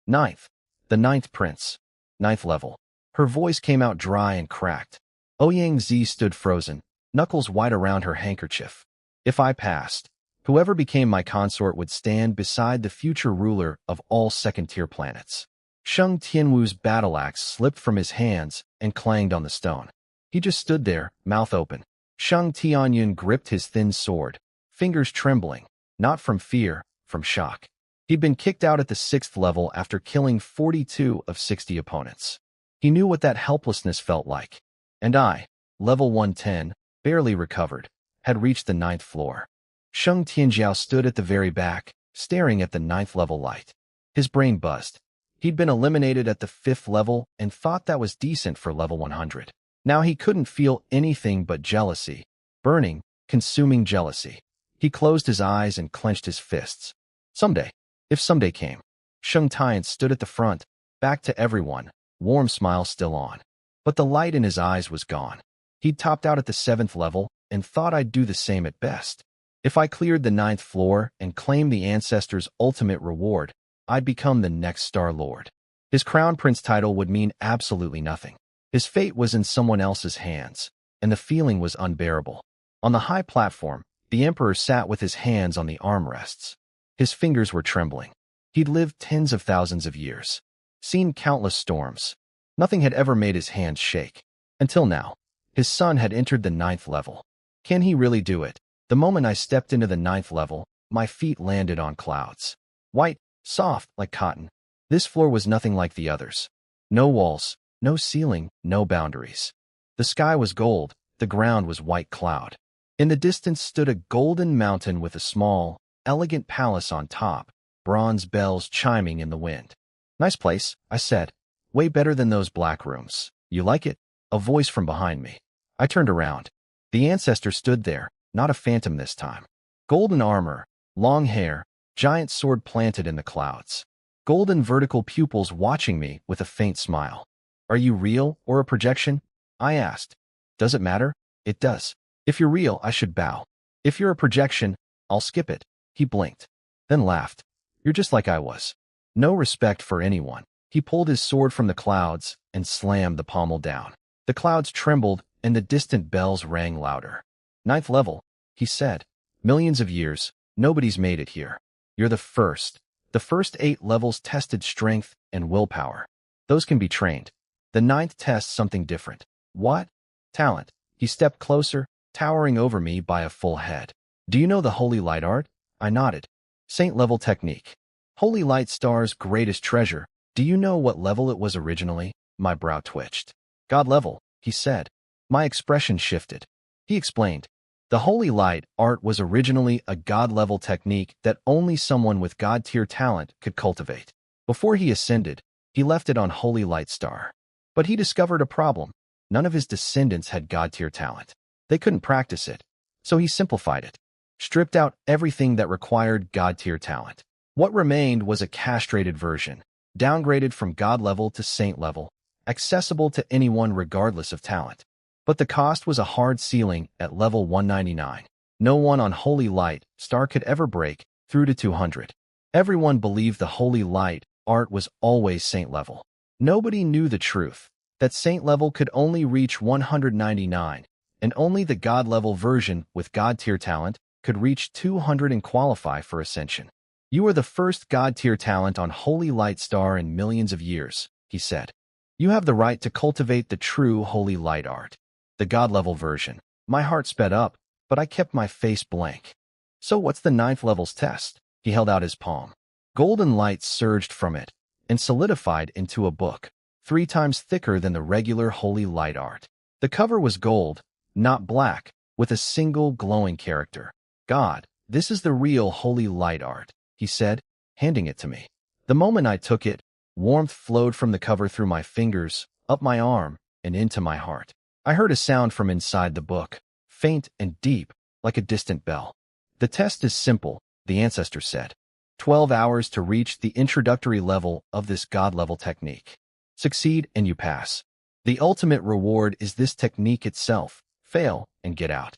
9th. The 9th prince. 9th level. Her voice came out dry and cracked. Ouyang Zi stood frozen, knuckles white around her handkerchief. If I passed, whoever became my consort would stand beside the future ruler of all second-tier planets. Sheng Tianwu's battle axe slipped from his hands and clanged on the stone. He just stood there, mouth open. Sheng Tianyun gripped his thin sword, fingers trembling, not from fear, from shock. He'd been kicked out at the 6th level after killing 42 of 60 opponents. He knew what that helplessness felt like. And I, level 110, barely recovered, had reached the 9th floor. Sheng Tianjiao stood at the very back, staring at the 9th level light. His brain buzzed. He'd been eliminated at the 5th level and thought that was decent for level 100. Now he couldn't feel anything but jealousy. Burning, consuming jealousy. He closed his eyes and clenched his fists. Someday, if someday came. Sheng Tian stood at the front, back to everyone, warm smile still on. But the light in his eyes was gone. He'd topped out at the 7th level and thought I'd do the same at best. If I cleared the 9th floor and claimed the ancestor's ultimate reward, I'd become the next Star Lord. His crown prince title would mean absolutely nothing. His fate was in someone else's hands, and the feeling was unbearable. On the high platform, the emperor sat with his hands on the armrests. His fingers were trembling. He'd lived tens of thousands of years, seen countless storms. Nothing had ever made his hands shake. Until now, his son had entered the 9th level. Can he really do it? The moment I stepped into the 9th level, my feet landed on clouds. White, soft, like cotton. This floor was nothing like the others. No walls, no ceiling, no boundaries. The sky was gold, the ground was white cloud. In the distance stood a golden mountain with a small, elegant palace on top, bronze bells chiming in the wind. Nice place, I said. Way better than those black rooms. You like it? A voice from behind me. I turned around. The ancestor stood there, not a phantom this time. Golden armor, long hair, giant sword planted in the clouds. Golden vertical pupils watching me with a faint smile. Are you real or a projection? I asked. Does it matter? It does. If you're real, I should bow. If you're a projection, I'll skip it. He blinked, then laughed. You're just like I was. No respect for anyone. He pulled his sword from the clouds and slammed the pommel down. The clouds trembled and the distant bells rang louder. 9th level, he said. Millions of years, nobody's made it here. You're the first. The first 8 levels tested strength and willpower. Those can be trained. The 9th tests something different. What? Talent. He stepped closer, towering over me by a full head. Do you know the Holy Light art? I nodded. Saint-level technique. Holy Light Star's greatest treasure. Do you know what level it was originally? My brow twitched. God level, he said. My expression shifted. He explained. The Holy Light art was originally a God-level technique that only someone with God-tier talent could cultivate. Before he ascended, he left it on Holy Light Star. But he discovered a problem. None of his descendants had god-tier talent. They couldn't practice it. So he simplified it. Stripped out everything that required god-tier talent. What remained was a castrated version, downgraded from god level to saint level, accessible to anyone regardless of talent. But the cost was a hard ceiling at level 199. No one on Holy Light Star could ever break through to 200. Everyone believed the Holy Light art was always saint level. Nobody knew the truth, that saint level could only reach 199, and only the god level version with god tier talent could reach 200 and qualify for ascension. You are the first god-tier talent on Holy Light Star in millions of years, he said. You have the right to cultivate the true Holy Light art. The god-level version. My heart sped up, but I kept my face blank. So what's the 9th level's test? He held out his palm. Golden light surged from it and solidified into a book, 3 times thicker than the regular Holy Light art. The cover was gold, not black, with a single glowing character. God, this is the real Holy Light art, he said, handing it to me. The moment I took it, warmth flowed from the cover through my fingers, up my arm, and into my heart. I heard a sound from inside the book, faint and deep, like a distant bell. The test is simple, the ancestor said. 12 hours to reach the introductory level of this god-level technique. Succeed and you pass. The ultimate reward is this technique itself. Fail and get out.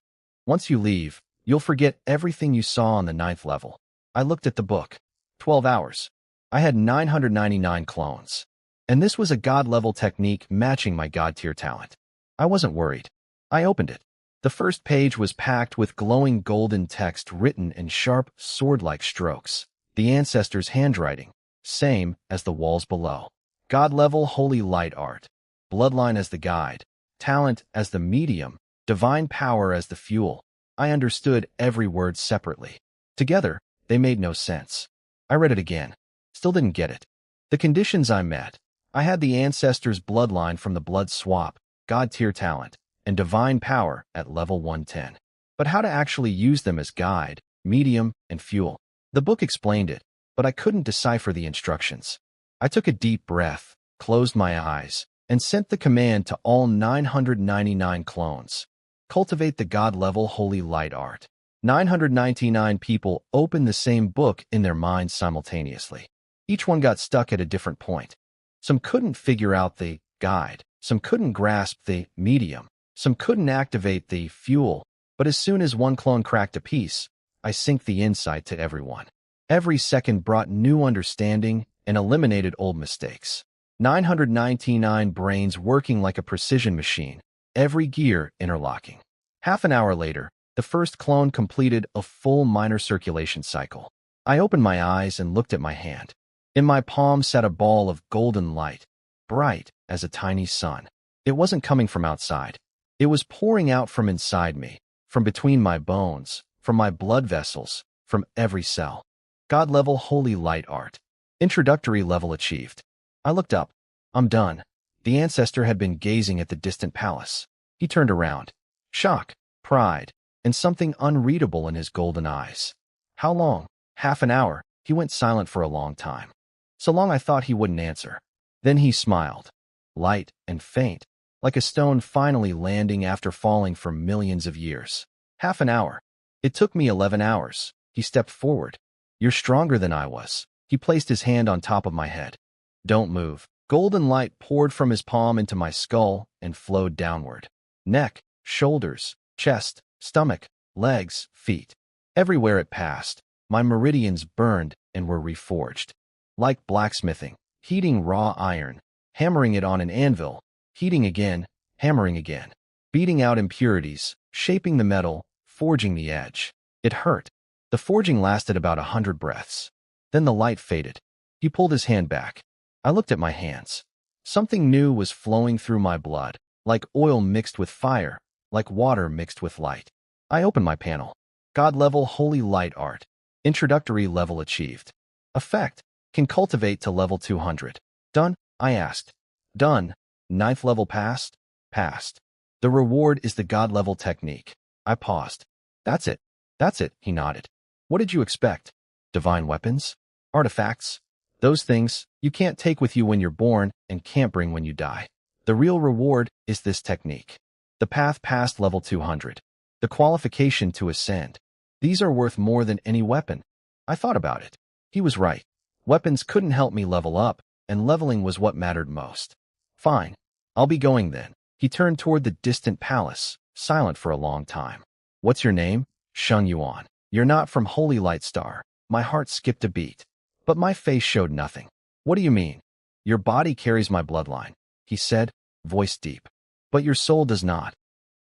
Once you leave, you'll forget everything you saw on the 9th level. I looked at the book. 12 hours. I had 999 clones. And this was a god-level technique matching my god-tier talent. I wasn't worried. I opened it. The first page was packed with glowing golden text written in sharp, sword-like strokes. The ancestors' handwriting, same as the walls below. God-level Holy Light art. Bloodline as the guide. Talent as the medium. Divine power as the fuel. I understood every word separately. Together, they made no sense. I read it again. Still didn't get it. The conditions I met. I had the ancestors' bloodline from the blood swap, god-tier talent, and divine power at level 110. But how to actually use them as guide, medium, and fuel? The book explained it, but I couldn't decipher the instructions. I took a deep breath, closed my eyes, and sent the command to all 999 clones. Cultivate the god-level Holy Light art. 999 people opened the same book in their minds simultaneously. Each one got stuck at a different point. Some couldn't figure out the guide. Some couldn't grasp the medium. Some couldn't activate the fuel. But as soon as one clone cracked a piece, I synced the insight to everyone. Every second brought new understanding and eliminated old mistakes. 999 brains working like a precision machine, every gear interlocking. Half an hour later, the first clone completed a full minor circulation cycle. I opened my eyes and looked at my hand. In my palm sat a ball of golden light, bright as a tiny sun. It wasn't coming from outside. It was pouring out from inside me, from between my bones, from my blood vessels, from every cell. God-level Holy Light art. Introductory level achieved. I looked up. I'm done. The ancestor had been gazing at the distant palace. He turned around. Shock, pride, and something unreadable in his golden eyes. How long? Half an hour. He went silent for a long time. So long I thought he wouldn't answer. Then he smiled. Light and faint, like a stone finally landing after falling for millions of years. Half an hour. It took me 11 hours. He stepped forward. You're stronger than I was. He placed his hand on top of my head. Don't move. Golden light poured from his palm into my skull and flowed downward. Neck, shoulders, chest, stomach, legs, feet. Everywhere it passed, my meridians burned and were reforged. Like blacksmithing, heating raw iron, hammering it on an anvil, heating again, hammering again, beating out impurities, shaping the metal, forging the edge. It hurt. The forging lasted about 100 breaths. Then the light faded. He pulled his hand back. I looked at my hands. Something new was flowing through my blood, like oil mixed with fire, like water mixed with light. I opened my panel. God-level Holy Light art. Introductory level achieved. Effect. Can cultivate to level 200. Done? I asked. Done. 9th level passed? Passed. The reward is the God-level technique. I paused. That's it. That's it, he nodded. What did you expect? Divine weapons? Artifacts? Those things you can't take with you when you're born and can't bring when you die. The real reward is this technique. The path past level 200. The qualification to ascend. These are worth more than any weapon. I thought about it. He was right. Weapons couldn't help me level up, and leveling was what mattered most. Fine. I'll be going then. He turned toward the distant palace, silent for a long time. What's your name? Sheng Yuan. You're not from Holy Light Star. My heart skipped a beat. But my face showed nothing. What do you mean? Your body carries my bloodline, he said, voice deep. But your soul does not.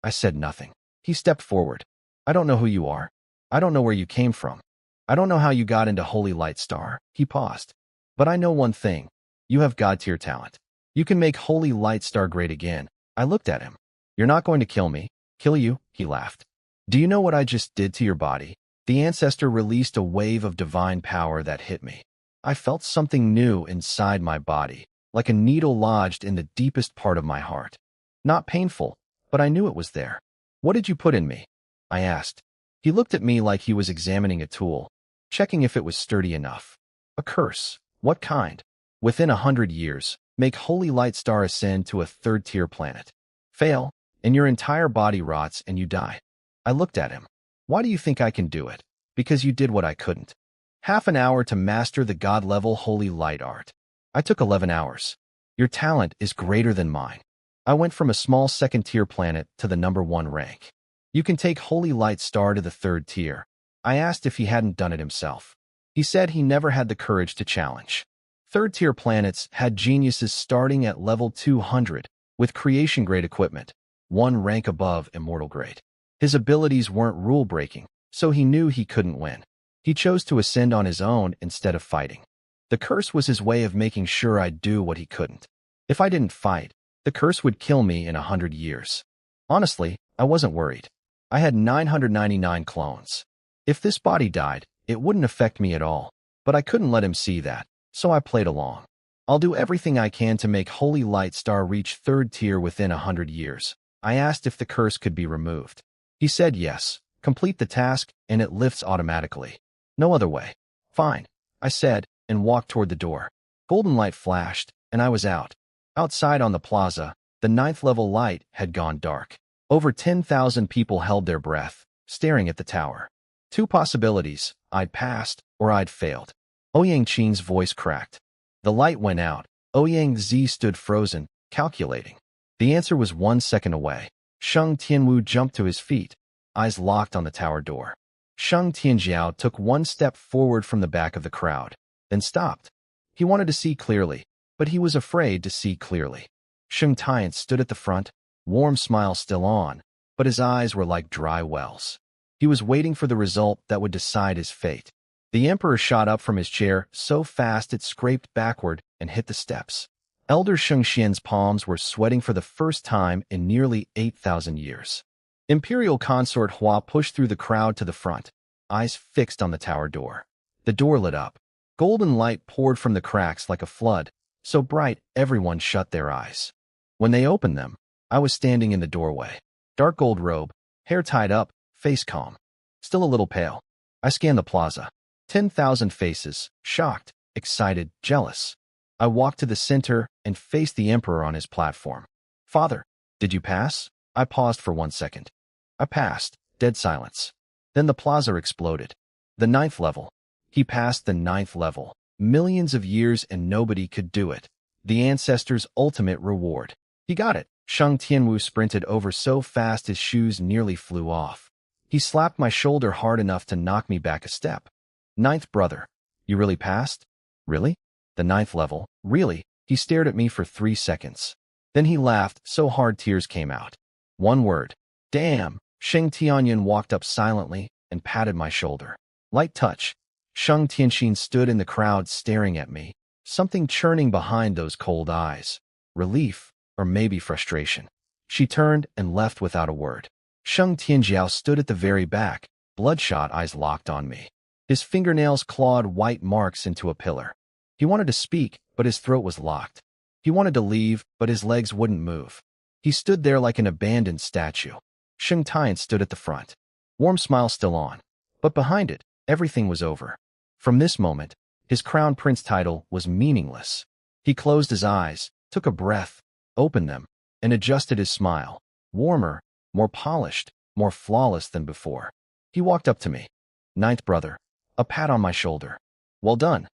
I said nothing. He stepped forward. I don't know who you are. I don't know where you came from. I don't know how you got into Holy Light Star. He paused. But I know one thing. You have God-tier talent. You can make Holy Light Star great again. I looked at him. You're not going to kill me. Kill you? He laughed. Do you know what I just did to your body? The ancestor released a wave of divine power that hit me. I felt something new inside my body, like a needle lodged in the deepest part of my heart. Not painful, but I knew it was there. What did you put in me? I asked. He looked at me like he was examining a tool, checking if it was sturdy enough. A curse. What kind? Within 100 years, make Holy Light Star ascend to a third-tier planet. Fail, and your entire body rots and you die. I looked at him. Why do you think I can do it? Because you did what I couldn't. Half an hour to master the God-level Holy Light art. I took 11 hours. Your talent is greater than mine. I went from a small second-tier planet to the #1 rank. You can take Holy Light Star to the 3rd tier. I asked if he hadn't done it himself. He said he never had the courage to challenge. 3rd-tier planets had geniuses starting at level 200 with creation-grade equipment, 1 rank above immortal grade. His abilities weren't rule-breaking, so he knew he couldn't win. He chose to ascend on his own instead of fighting. The curse was his way of making sure I'd do what he couldn't. If I didn't fight, the curse would kill me in 100 years. Honestly, I wasn't worried. I had 999 clones. If this body died, it wouldn't affect me at all, but I couldn't let him see that, so I played along. I'll do everything I can to make Holy Light Star reach 3rd tier within 100 years. I asked if the curse could be removed. He said yes, complete the task, and it lifts automatically. No other way. Fine, I said, and walked toward the door. Golden light flashed, and I was out. Outside on the plaza, the 9th level light had gone dark. Over 10,000 people held their breath, staring at the tower. 2 possibilities, I'd passed, or I'd failed. Ouyang Qing's voice cracked. The light went out. Ouyang Zi stood frozen, calculating. The answer was 1 second away. Sheng Tianwu jumped to his feet, eyes locked on the tower door. Sheng Tianjiao took 1 step forward from the back of the crowd, then stopped. He wanted to see clearly, but he was afraid to see clearly. Sheng Tian stood at the front, warm smile still on, but his eyes were like dry wells. He was waiting for the result that would decide his fate. The emperor shot up from his chair so fast it scraped backward and hit the steps. Elder Sheng Xian's palms were sweating for the first time in nearly 8,000 years. Imperial Consort Hua pushed through the crowd to the front, eyes fixed on the tower door. The door lit up. Golden light poured from the cracks like a flood, so bright everyone shut their eyes. When they opened them, I was standing in the doorway. Dark gold robe, hair tied up, face calm. Still a little pale. I scanned the plaza. 10,000 faces, shocked, excited, jealous. I walked to the center and faced the emperor on his platform. Father, did you pass? I paused for 1 second. I passed, dead silence. Then the plaza exploded. The 9th level. He passed the 9th level. Millions of years and nobody could do it. The ancestor's ultimate reward. He got it. Sheng Tianwu sprinted over so fast his shoes nearly flew off. He slapped my shoulder hard enough to knock me back a step. 9th brother. You really passed? Really? The 9th level. Really? He stared at me for 3 seconds. Then he laughed so hard tears came out. 1 word. Damn. Sheng Tianyan walked up silently and patted my shoulder. Light touch. Sheng Tianxin stood in the crowd staring at me, something churning behind those cold eyes. Relief, or maybe frustration. She turned and left without a word. Sheng Tianjiao stood at the very back, bloodshot eyes locked on me. His fingernails clawed white marks into a pillar. He wanted to speak, but his throat was locked. He wanted to leave, but his legs wouldn't move. He stood there like an abandoned statue. Sheng Tian stood at the front, warm smile still on. But behind it, everything was over. From this moment, his crown prince title was meaningless. He closed his eyes, took a breath, opened them, and adjusted his smile. Warmer, more polished, more flawless than before. He walked up to me. Ninth brother. A pat on my shoulder. Well done.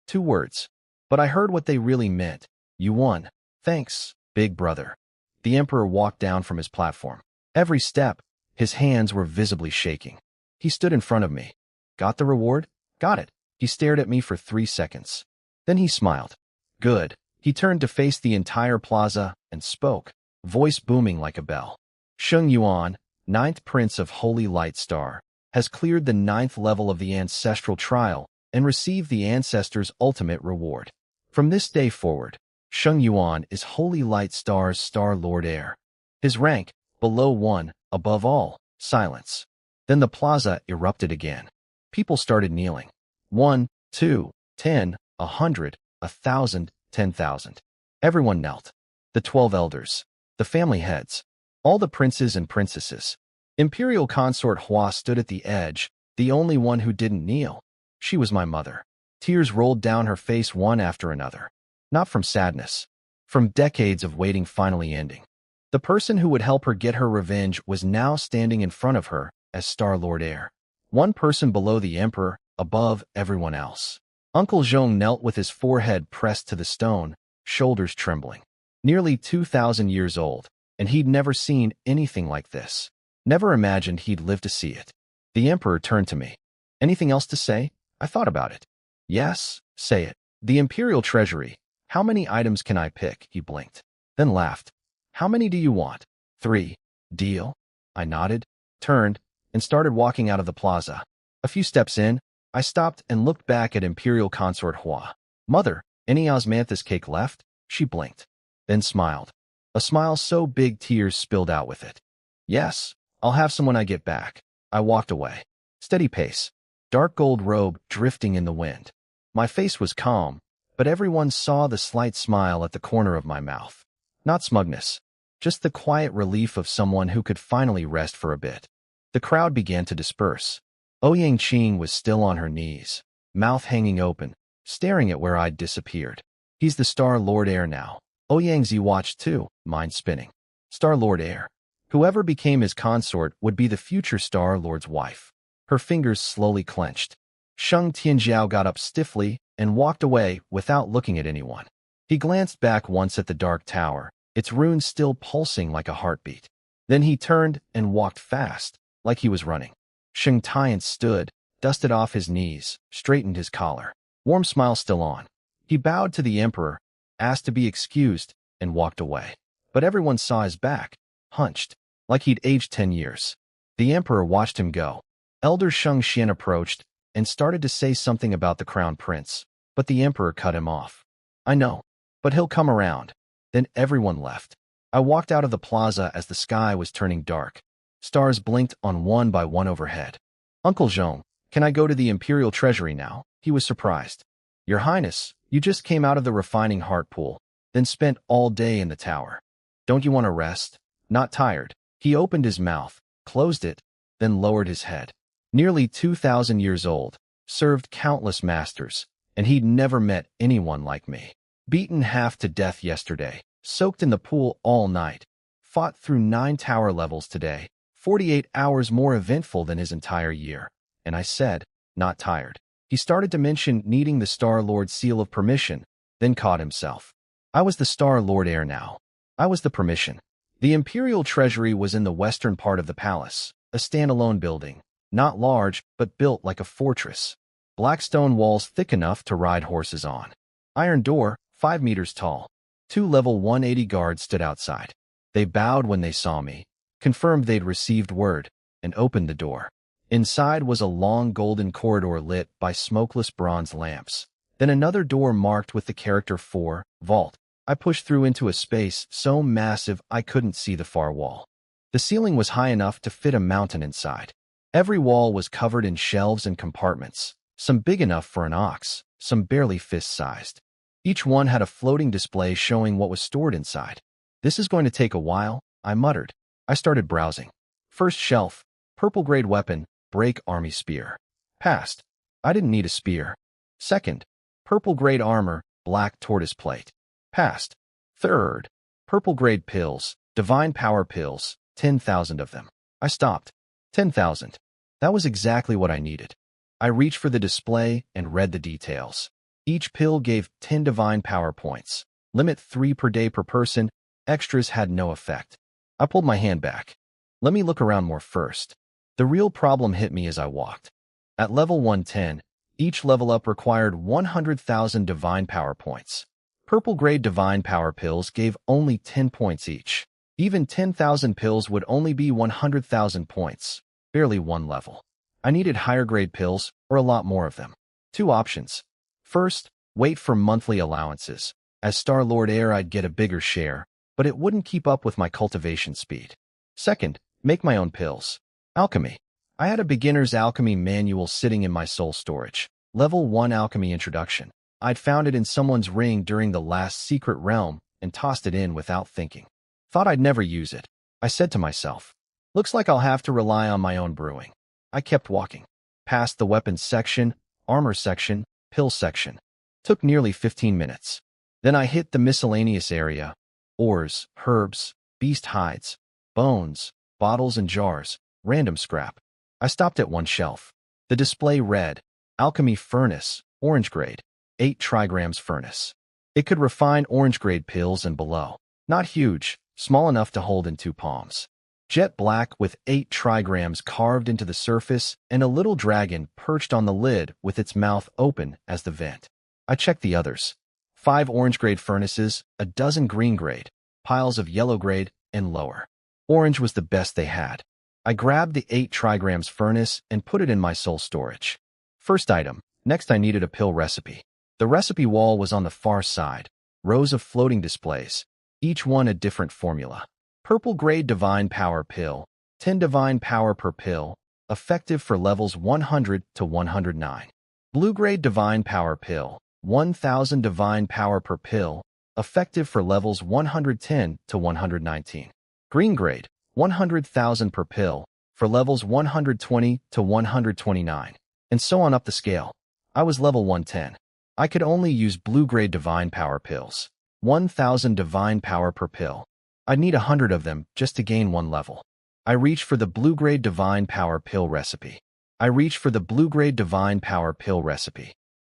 2 words. But I heard what they really meant. You won. Thanks, big brother. The emperor walked down from his platform. Every step, his hands were visibly shaking. He stood in front of me. Got the reward? Got it. He stared at me for 3 seconds. Then he smiled. Good. He turned to face the entire plaza and spoke, voice booming like a bell. Sheng Yuan, 9th Prince of Holy Light Star, has cleared the 9th level of the ancestral trial and received the ancestors' ultimate reward. From this day forward, Sheng Yuan is Holy Light Star's Star Lord Heir. His rank, below 1, above all, silence. Then the plaza erupted again. People started kneeling. 1, 2, 10, 100, 1,000, 10,000. Everyone knelt. The 12 elders, the family heads, all the princes and princesses. Imperial consort Hua stood at the edge, the only one who didn't kneel. She was my mother. Tears rolled down her face one after another. Not from sadness. From decades of waiting finally ending. The person who would help her get her revenge was now standing in front of her as Star Lord Heir. One person below the emperor, above everyone else. Uncle Zhong knelt with his forehead pressed to the stone, shoulders trembling. Nearly 2,000 years old, and he'd never seen anything like this. Never imagined he'd live to see it. The emperor turned to me. Anything else to say? I thought about it. Yes, say it. The imperial treasury. How many items can I pick? He blinked. Then laughed. How many do you want? 3. Deal? I nodded, turned, and started walking out of the plaza. A few steps in, I stopped and looked back at Imperial Consort Hua. Mother, any osmanthus cake left? She blinked, then smiled. A smile so big tears spilled out with it. Yes, I'll have some when I get back. I walked away. Steady pace. Dark gold robe drifting in the wind. My face was calm, but everyone saw the slight smile at the corner of my mouth. Not smugness, just the quiet relief of someone who could finally rest for a bit. The crowd began to disperse. Ouyang Qing was still on her knees, mouth hanging open, staring at where I'd disappeared. He's the Star Lord Heir now. Ouyang Zi watched too, mind spinning. Star Lord Heir. Whoever became his consort would be the future Star Lord's wife. Her fingers slowly clenched. Sheng Tianjiao got up stiffly and walked away without looking at anyone. He glanced back once at the dark tower, its runes still pulsing like a heartbeat. Then he turned and walked fast, like he was running. Sheng Tian stood, dusted off his knees, straightened his collar. Warm smile still on. He bowed to the emperor, asked to be excused, and walked away. But everyone saw his back, hunched, like he'd aged 10 years. The emperor watched him go. Elder Sheng Xian approached and started to say something about the crown prince, but the emperor cut him off. I know, but he'll come around. Then everyone left. I walked out of the plaza as the sky was turning dark. Stars blinked on one by one overhead. Uncle Zhong, can I go to the imperial treasury now? He was surprised. Your Highness, you just came out of the refining heart pool, then spent all day in the tower. Don't you want to rest? Not tired. He opened his mouth, closed it, then lowered his head. Nearly 2,000 years old, served countless masters, and he'd never met anyone like me. Beaten half to death yesterday, soaked in the pool all night, fought through 9 tower levels today, 48 hours more eventful than his entire year. And I said, not tired. He started to mention needing the Star Lord's seal of permission, then caught himself. I was the Star Lord Heir now. I was the permission. The Imperial Treasury was in the western part of the palace, a standalone building, not large, but built like a fortress. Black stone walls thick enough to ride horses on. Iron door, 5 meters tall. 2 level 180 guards stood outside. They bowed when they saw me, confirmed they'd received word, and opened the door. Inside was a long golden corridor lit by smokeless bronze lamps. Then another door marked with the character 4, vault. I pushed through into a space so massive I couldn't see the far wall. The ceiling was high enough to fit a mountain inside. Every wall was covered in shelves and compartments, some big enough for an ox, some barely fist-sized. Each one had a floating display showing what was stored inside. This is going to take a while, I muttered. I started browsing. First shelf, purple-grade weapon, break army spear. Passed. I didn't need a spear. Second, purple-grade armor, black tortoise plate. Passed. Third, Purple grade pills, divine power pills, 10,000 of them. I stopped. 10,000. That was exactly what I needed. I reached for the display and read the details. Each pill gave 10 divine power points. Limit 3 per day per person. Extras had no effect. I pulled my hand back. Let me look around more first. The real problem hit me as I walked. At level 110, each level up required 100,000 divine power points. Purple grade divine power pills gave only 10 points each. Even 10,000 pills would only be 100,000 points, barely one level. I needed higher grade pills or a lot more of them. 2 options. First, wait for monthly allowances. As Star Lord Heir, I'd get a bigger share, but it wouldn't keep up with my cultivation speed. Second, make my own pills. Alchemy. I had a beginner's alchemy manual sitting in my soul storage. Level 1 alchemy introduction. I'd found it in someone's ring during the last secret realm and tossed it in without thinking. Thought I'd never use it. I said to myself, looks like I'll have to rely on my own brewing. I kept walking. Past the weapons section, armor section, pill section. Took nearly 15 minutes. Then I hit the miscellaneous area. Ores, herbs, beast hides, bones, bottles and jars, random scrap. I stopped at one shelf. The display read, Alchemy Furnace, Orange Grade, 8 trigrams furnace. It could refine orange grade pills and below. Not huge, small enough to hold in 2 palms. Jet black with 8 trigrams carved into the surface and a little dragon perched on the lid with its mouth open as the vent. I checked the others. 5 orange grade furnaces, a dozen green grade, piles of yellow grade, and lower. Orange was the best they had. I grabbed the 8 trigrams furnace and put it in my soul storage. First item. Next I needed a pill recipe. The recipe wall was on the far side. Rows of floating displays. Each one a different formula. Purple grade divine power pill. 10 divine power per pill. Effective for levels 100 to 109. Blue grade divine power pill. 1,000 divine power per pill. Effective for levels 110 to 119. Green grade. 100,000 per pill, for levels 120 to 129, and so on up the scale. I was level 110. I could only use blue-grade divine power pills. 1,000 divine power per pill. I'd need 100 of them just to gain 1 level. I reached for the blue-grade divine power pill recipe.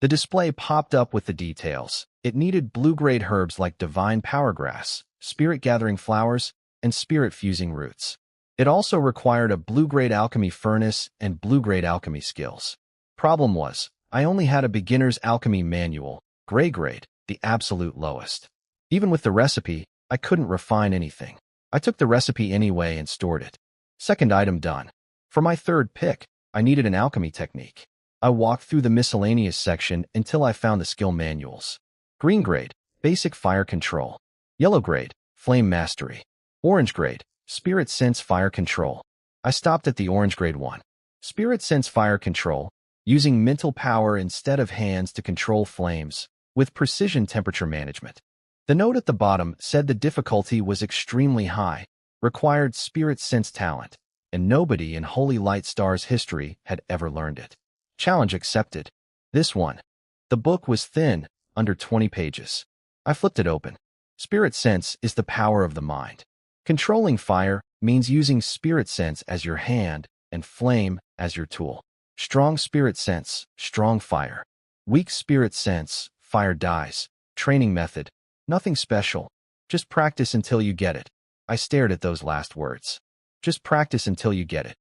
The display popped up with the details. It needed blue-grade herbs like divine power grass, spirit-gathering flowers, and spirit-fusing roots. It also required a blue-grade alchemy furnace and blue-grade alchemy skills. Problem was, I only had a beginner's alchemy manual, gray grade, the absolute lowest. Even with the recipe, I couldn't refine anything. I took the recipe anyway and stored it. Second item done. For my third pick, I needed an alchemy technique. I walked through the miscellaneous section until I found the skill manuals. Green grade, basic fire control. Yellow grade, flame mastery. Orange grade, Spirit Sense Fire Control. I stopped at the orange grade one. Spirit Sense Fire Control, using mental power instead of hands to control flames, with precision temperature management. The note at the bottom said the difficulty was extremely high, required Spirit Sense talent, and nobody in Holy Light Star's history had ever learned it. Challenge accepted. This one. The book was thin, under 20 pages. I flipped it open. Spirit Sense is the power of the mind. Controlling fire means using Spirit Sense as your hand and flame as your tool. Strong Spirit Sense, strong fire. Weak Spirit Sense, fire dies. Training method. Nothing special. Just practice until you get it. I stared at those last words. Just practice until you get it.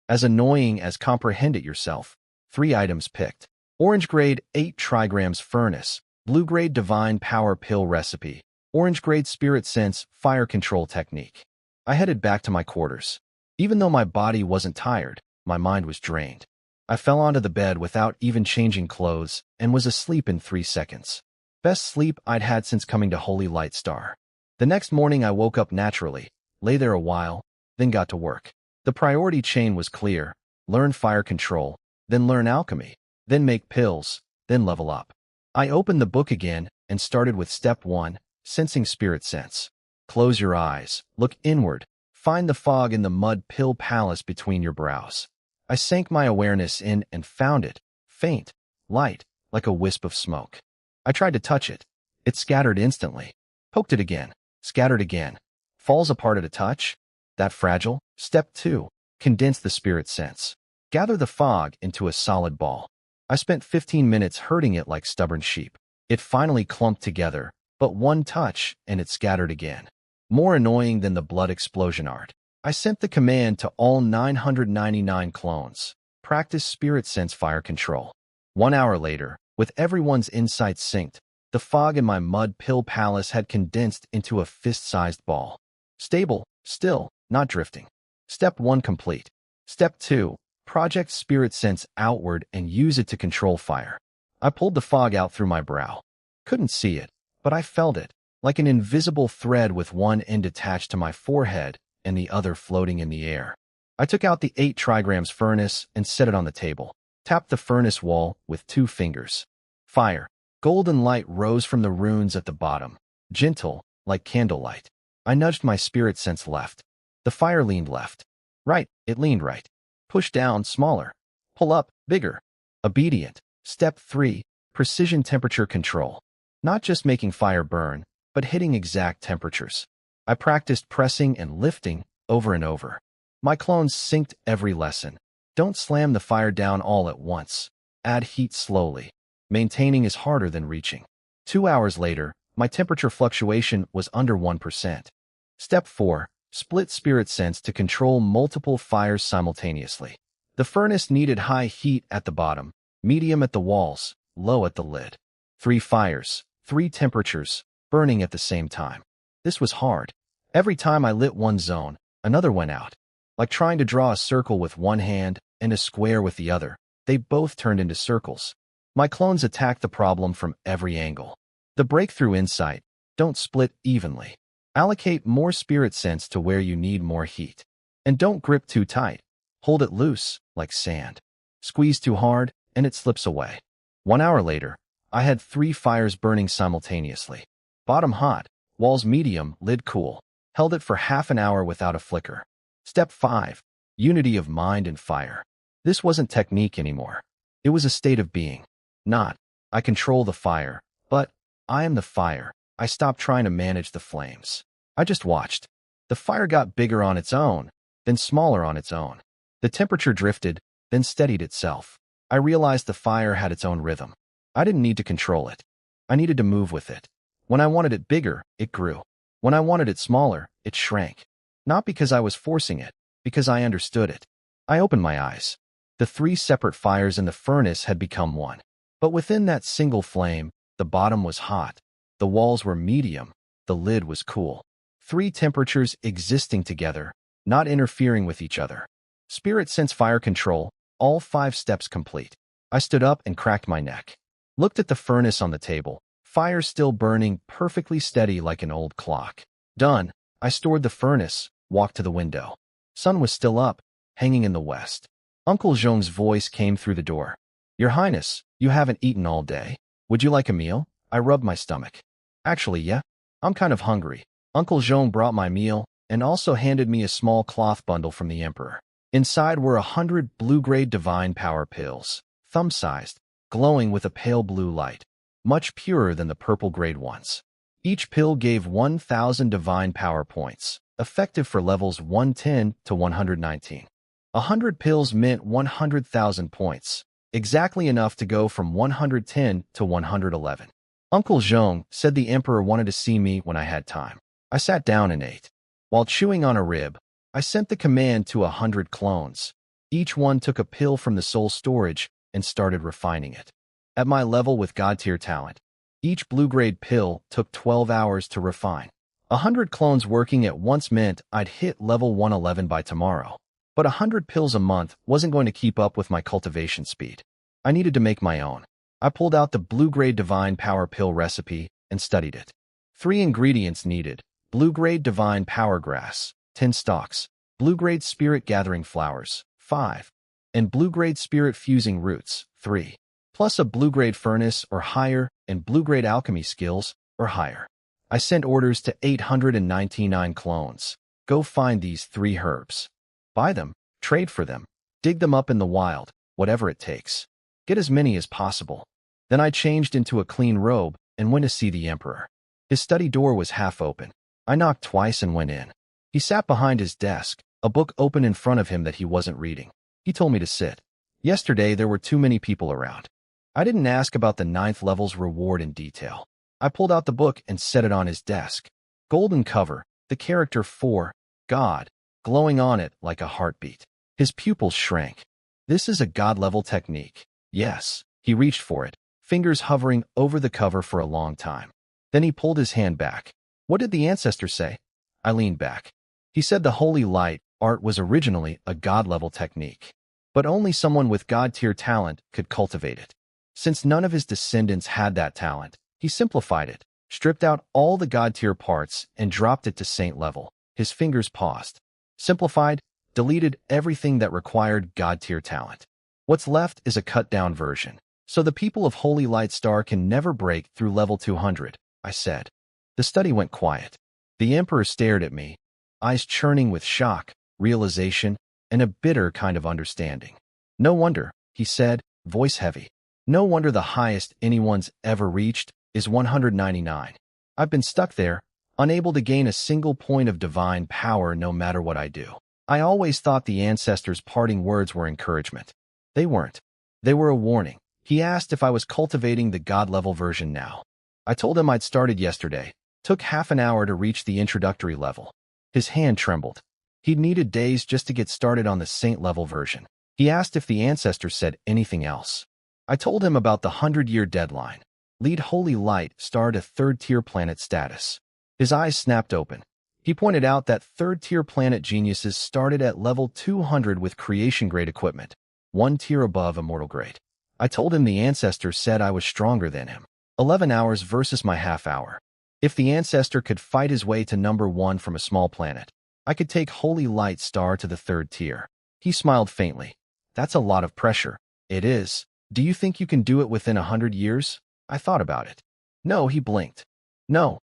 As annoying as comprehend it yourself. 3 items picked. Orange grade 8 trigrams furnace. Blue grade divine power pill recipe. Orange grade Spirit Sense fire control technique. I headed back to my quarters. Even though my body wasn't tired, my mind was drained. I fell onto the bed without even changing clothes and was asleep in 3 seconds. Best sleep I'd had since coming to Holy Light Star. The next morning I woke up naturally, lay there a while, then got to work. The priority chain was clear. Learn fire control, then learn alchemy, then make pills, then level up. I opened the book again and started with step 1. Sensing Spirit Sense. Close your eyes, look inward, find the fog in the mud pill palace between your brows. I sank my awareness in and found it, faint, light, like a wisp of smoke. I tried to touch it. It scattered instantly. Poked it again. Scattered again. Falls apart at a touch. That fragile. Step 2. Condense the spirit sense. Gather the fog into a solid ball. I spent 15 minutes herding it like stubborn sheep. It finally clumped together, but one touch and it scattered again. More annoying than the blood explosion art. I sent the command to all 999 clones. Practice spirit sense fire control. 1 hour later, with everyone's insights synced, the fog in my mud pill palace had condensed into a fist-sized ball. Stable, still, not drifting. Step 1 complete. Step 2. Project spirit sense outward and use it to control fire. I pulled the fog out through my brow. Couldn't see it, but I felt it, like an invisible thread with one end attached to my forehead and the other floating in the air. I took out the 8 trigrams furnace and set it on the table. Tapped the furnace wall with 2 fingers. Fire. Golden light rose from the runes at the bottom, gentle, like candlelight. I nudged my spirit sense left. The fire leaned left. Right, it leaned right. Push down, smaller. Pull up, bigger. Obedient. Step 3. Precision temperature control. Not just making fire burn, but hitting exact temperatures. I practiced pressing and lifting over and over. My clones synced every lesson. Don't slam the fire down all at once. Add heat slowly. Maintaining is harder than reaching. 2 hours later, my temperature fluctuation was under 1%. Step 4. Split spirit sense to control multiple fires simultaneously. The furnace needed high heat at the bottom, medium at the walls, low at the lid. 3 fires, 3 temperatures, burning at the same time. This was hard. Every time I lit one zone, another went out. Like trying to draw a circle with one hand and a square with the other, they both turned into circles. My clones attacked the problem from every angle. The breakthrough insight: don't split evenly. Allocate more spirit sense to where you need more heat. And don't grip too tight. Hold it loose, like sand. Squeeze too hard, and it slips away. 1 hour later, I had 3 fires burning simultaneously. Bottom hot, walls medium, lid cool. Held it for half an hour without a flicker. Step 5. Unity of mind and fire. This wasn't technique anymore. It was a state of being. Not, I control the fire, but I am the fire. I stopped trying to manage the flames. I just watched. The fire got bigger on its own, then smaller on its own. The temperature drifted, then steadied itself. I realized the fire had its own rhythm. I didn't need to control it. I needed to move with it. When I wanted it bigger, it grew. When I wanted it smaller, it shrank. Not because I was forcing it, because I understood it. I opened my eyes. The 3 separate fires in the furnace had become one. But within that single flame, the bottom was hot. The walls were medium. The lid was cool. 3 temperatures existing together, not interfering with each other. Spirit sense fire control, all 5 steps complete. I stood up and cracked my neck. Looked at the furnace on the table. Fire still burning, perfectly steady like an old clock. Done. I stored the furnace, walked to the window. Sun was still up, hanging in the west. Uncle Zhong's voice came through the door. Your Highness, you haven't eaten all day. Would you like a meal? I rubbed my stomach. Actually, yeah. I'm kind of hungry. Uncle Zhong brought my meal and also handed me a small cloth bundle from the Emperor. Inside were 100 blue-grade divine power pills, thumb-sized, glowing with a pale blue light, much purer than the purple-grade ones. Each pill gave 1,000 divine power points, effective for levels 110 to 119. 100 pills meant 100,000 points, exactly enough to go from 110 to 111. Uncle Zhong said the Emperor wanted to see me when I had time. I sat down and ate. While chewing on a rib, I sent the command to 100 clones. Each one took a pill from the soul storage and started refining it. At my level with God-tier talent, each blue-grade pill took 12 hours to refine. 100 clones working at once meant I'd hit level 111 by tomorrow. But 100 pills a month wasn't going to keep up with my cultivation speed. I needed to make my own. I pulled out the blue-grade divine power pill recipe and studied it. 3 ingredients needed: blue-grade divine power grass, 10 stalks, blue-grade spirit gathering flowers, 5, and blue-grade spirit fusing roots, 3, plus a blue-grade furnace or higher and blue-grade alchemy skills or higher. I sent orders to 899 clones. Go find these 3 herbs. Buy them, trade for them, dig them up in the wild, whatever it takes. Get as many as possible. Then I changed into a clean robe and went to see the Emperor. His study door was half open. I knocked twice and went in. He sat behind his desk, a book open in front of him that he wasn't reading. He told me to sit. Yesterday there were too many people around. I didn't ask about the 9th level's reward in detail. I pulled out the book and set it on his desk. Golden cover, the character 4, God, glowing on it like a heartbeat. His pupils shrank. This is a God-level technique. Yes. He reached for it, fingers hovering over the cover for a long time. Then he pulled his hand back. What did the ancestor say? I leaned back. He said the holy light art was originally a God-level technique, but only someone with God-tier talent could cultivate it. Since none of his descendants had that talent, he simplified it, stripped out all the God-tier parts, and dropped it to saint level. His fingers paused. Simplified, deleted everything that required God-tier talent. What's left is a cut-down version. So the people of Holy Light Star can never break through level 200, I said. The study went quiet. The Emperor stared at me, eyes churning with shock, realization, and a bitter kind of understanding. No wonder, he said, voice heavy. No wonder the highest anyone's ever reached is 199. I've been stuck there, unable to gain a single point of divine power no matter what I do. I always thought the ancestors' parting words were encouragement. They weren't. They were a warning. He asked if I was cultivating the God-level version now. I told him I'd started yesterday. Took half an hour to reach the introductory level. His hand trembled. He'd needed days just to get started on the saint-level version. He asked if the ancestors said anything else. I told him about the 100-year deadline. Lead Holy Light Star to 3rd-tier planet status. His eyes snapped open. He pointed out that 3rd-tier planet geniuses started at level 200 with creation-grade equipment, 1 tier above immortal grade. I told him the ancestor said I was stronger than him. 11 hours versus my half hour. If the ancestor could fight his way to number 1 from a small planet, I could take Holy Light Star to the 3rd tier. He smiled faintly. That's a lot of pressure. It is. Do you think you can do it within 100 years? I thought about it. No, he blinked. No.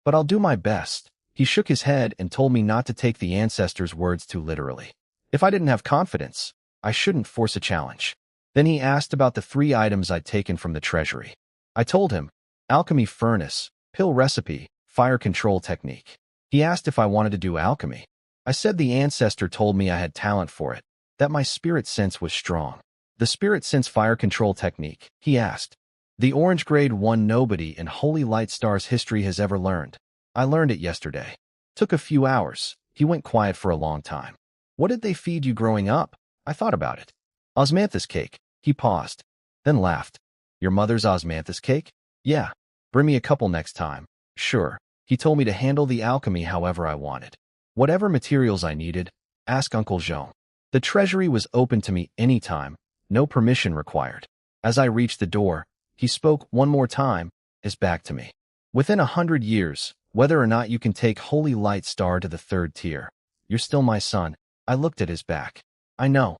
But I'll do my best. He shook his head and told me not to take the ancestor's words too literally. If I didn't have confidence, I shouldn't force a challenge. Then he asked about the 3 items I'd taken from the treasury. I told him, alchemy furnace, pill recipe, fire control technique. He asked if I wanted to do alchemy. I said the ancestor told me I had talent for it, that my spirit sense was strong. The spirit sense fire control technique, he asked. The orange grade 1 nobody in Holy Light Star's history has ever learned. I learned it yesterday. Took a few hours. He went quiet for a long time. What did they feed you growing up? I thought about it. Osmanthus cake. He paused, then laughed. Your mother's osmanthus cake? Yeah. Bring me a couple next time. Sure. He told me to handle the alchemy however I wanted. Whatever materials I needed, ask Uncle Jean. The treasury was open to me anytime, no permission required. As I reached the door, he spoke one more time, his back to me. Within 100 years, whether or not you can take Holy Light Star to the 3rd tier, you're still my son. I looked at his back. I know.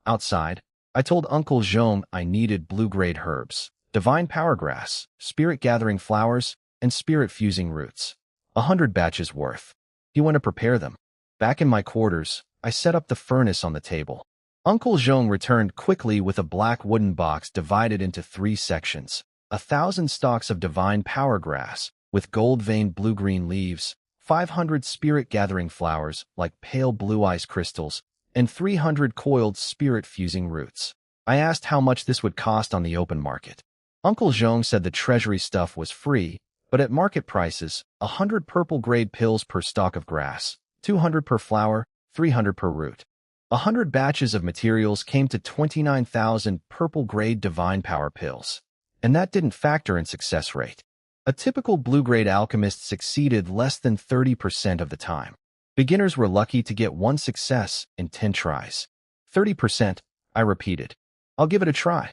Outside, I told Uncle Jean I needed blue-grade herbs, divine power grass, spirit-gathering flowers, and spirit-fusing roots. 100 batches worth. He went to prepare them. Back in my quarters, I set up the furnace on the table. Uncle Jean returned quickly with a black wooden box divided into 3 sections. 1,000 stalks of divine power grass, with gold-veined blue-green leaves, 500 spirit-gathering flowers like pale blue ice crystals, and 300 coiled spirit-fusing roots. I asked how much this would cost on the open market. Uncle Jean said the treasury stuff was free, but at market prices, 100 purple-grade pills per stalk of grass, 200 per flower, 300 per root. 100 batches of materials came to 29,000 purple-grade divine power pills. And that didn't factor in success rate. A typical blue-grade alchemist succeeded less than 30% of the time. Beginners were lucky to get 1 success in 10 tries. 30%, I repeated. I'll give it a try.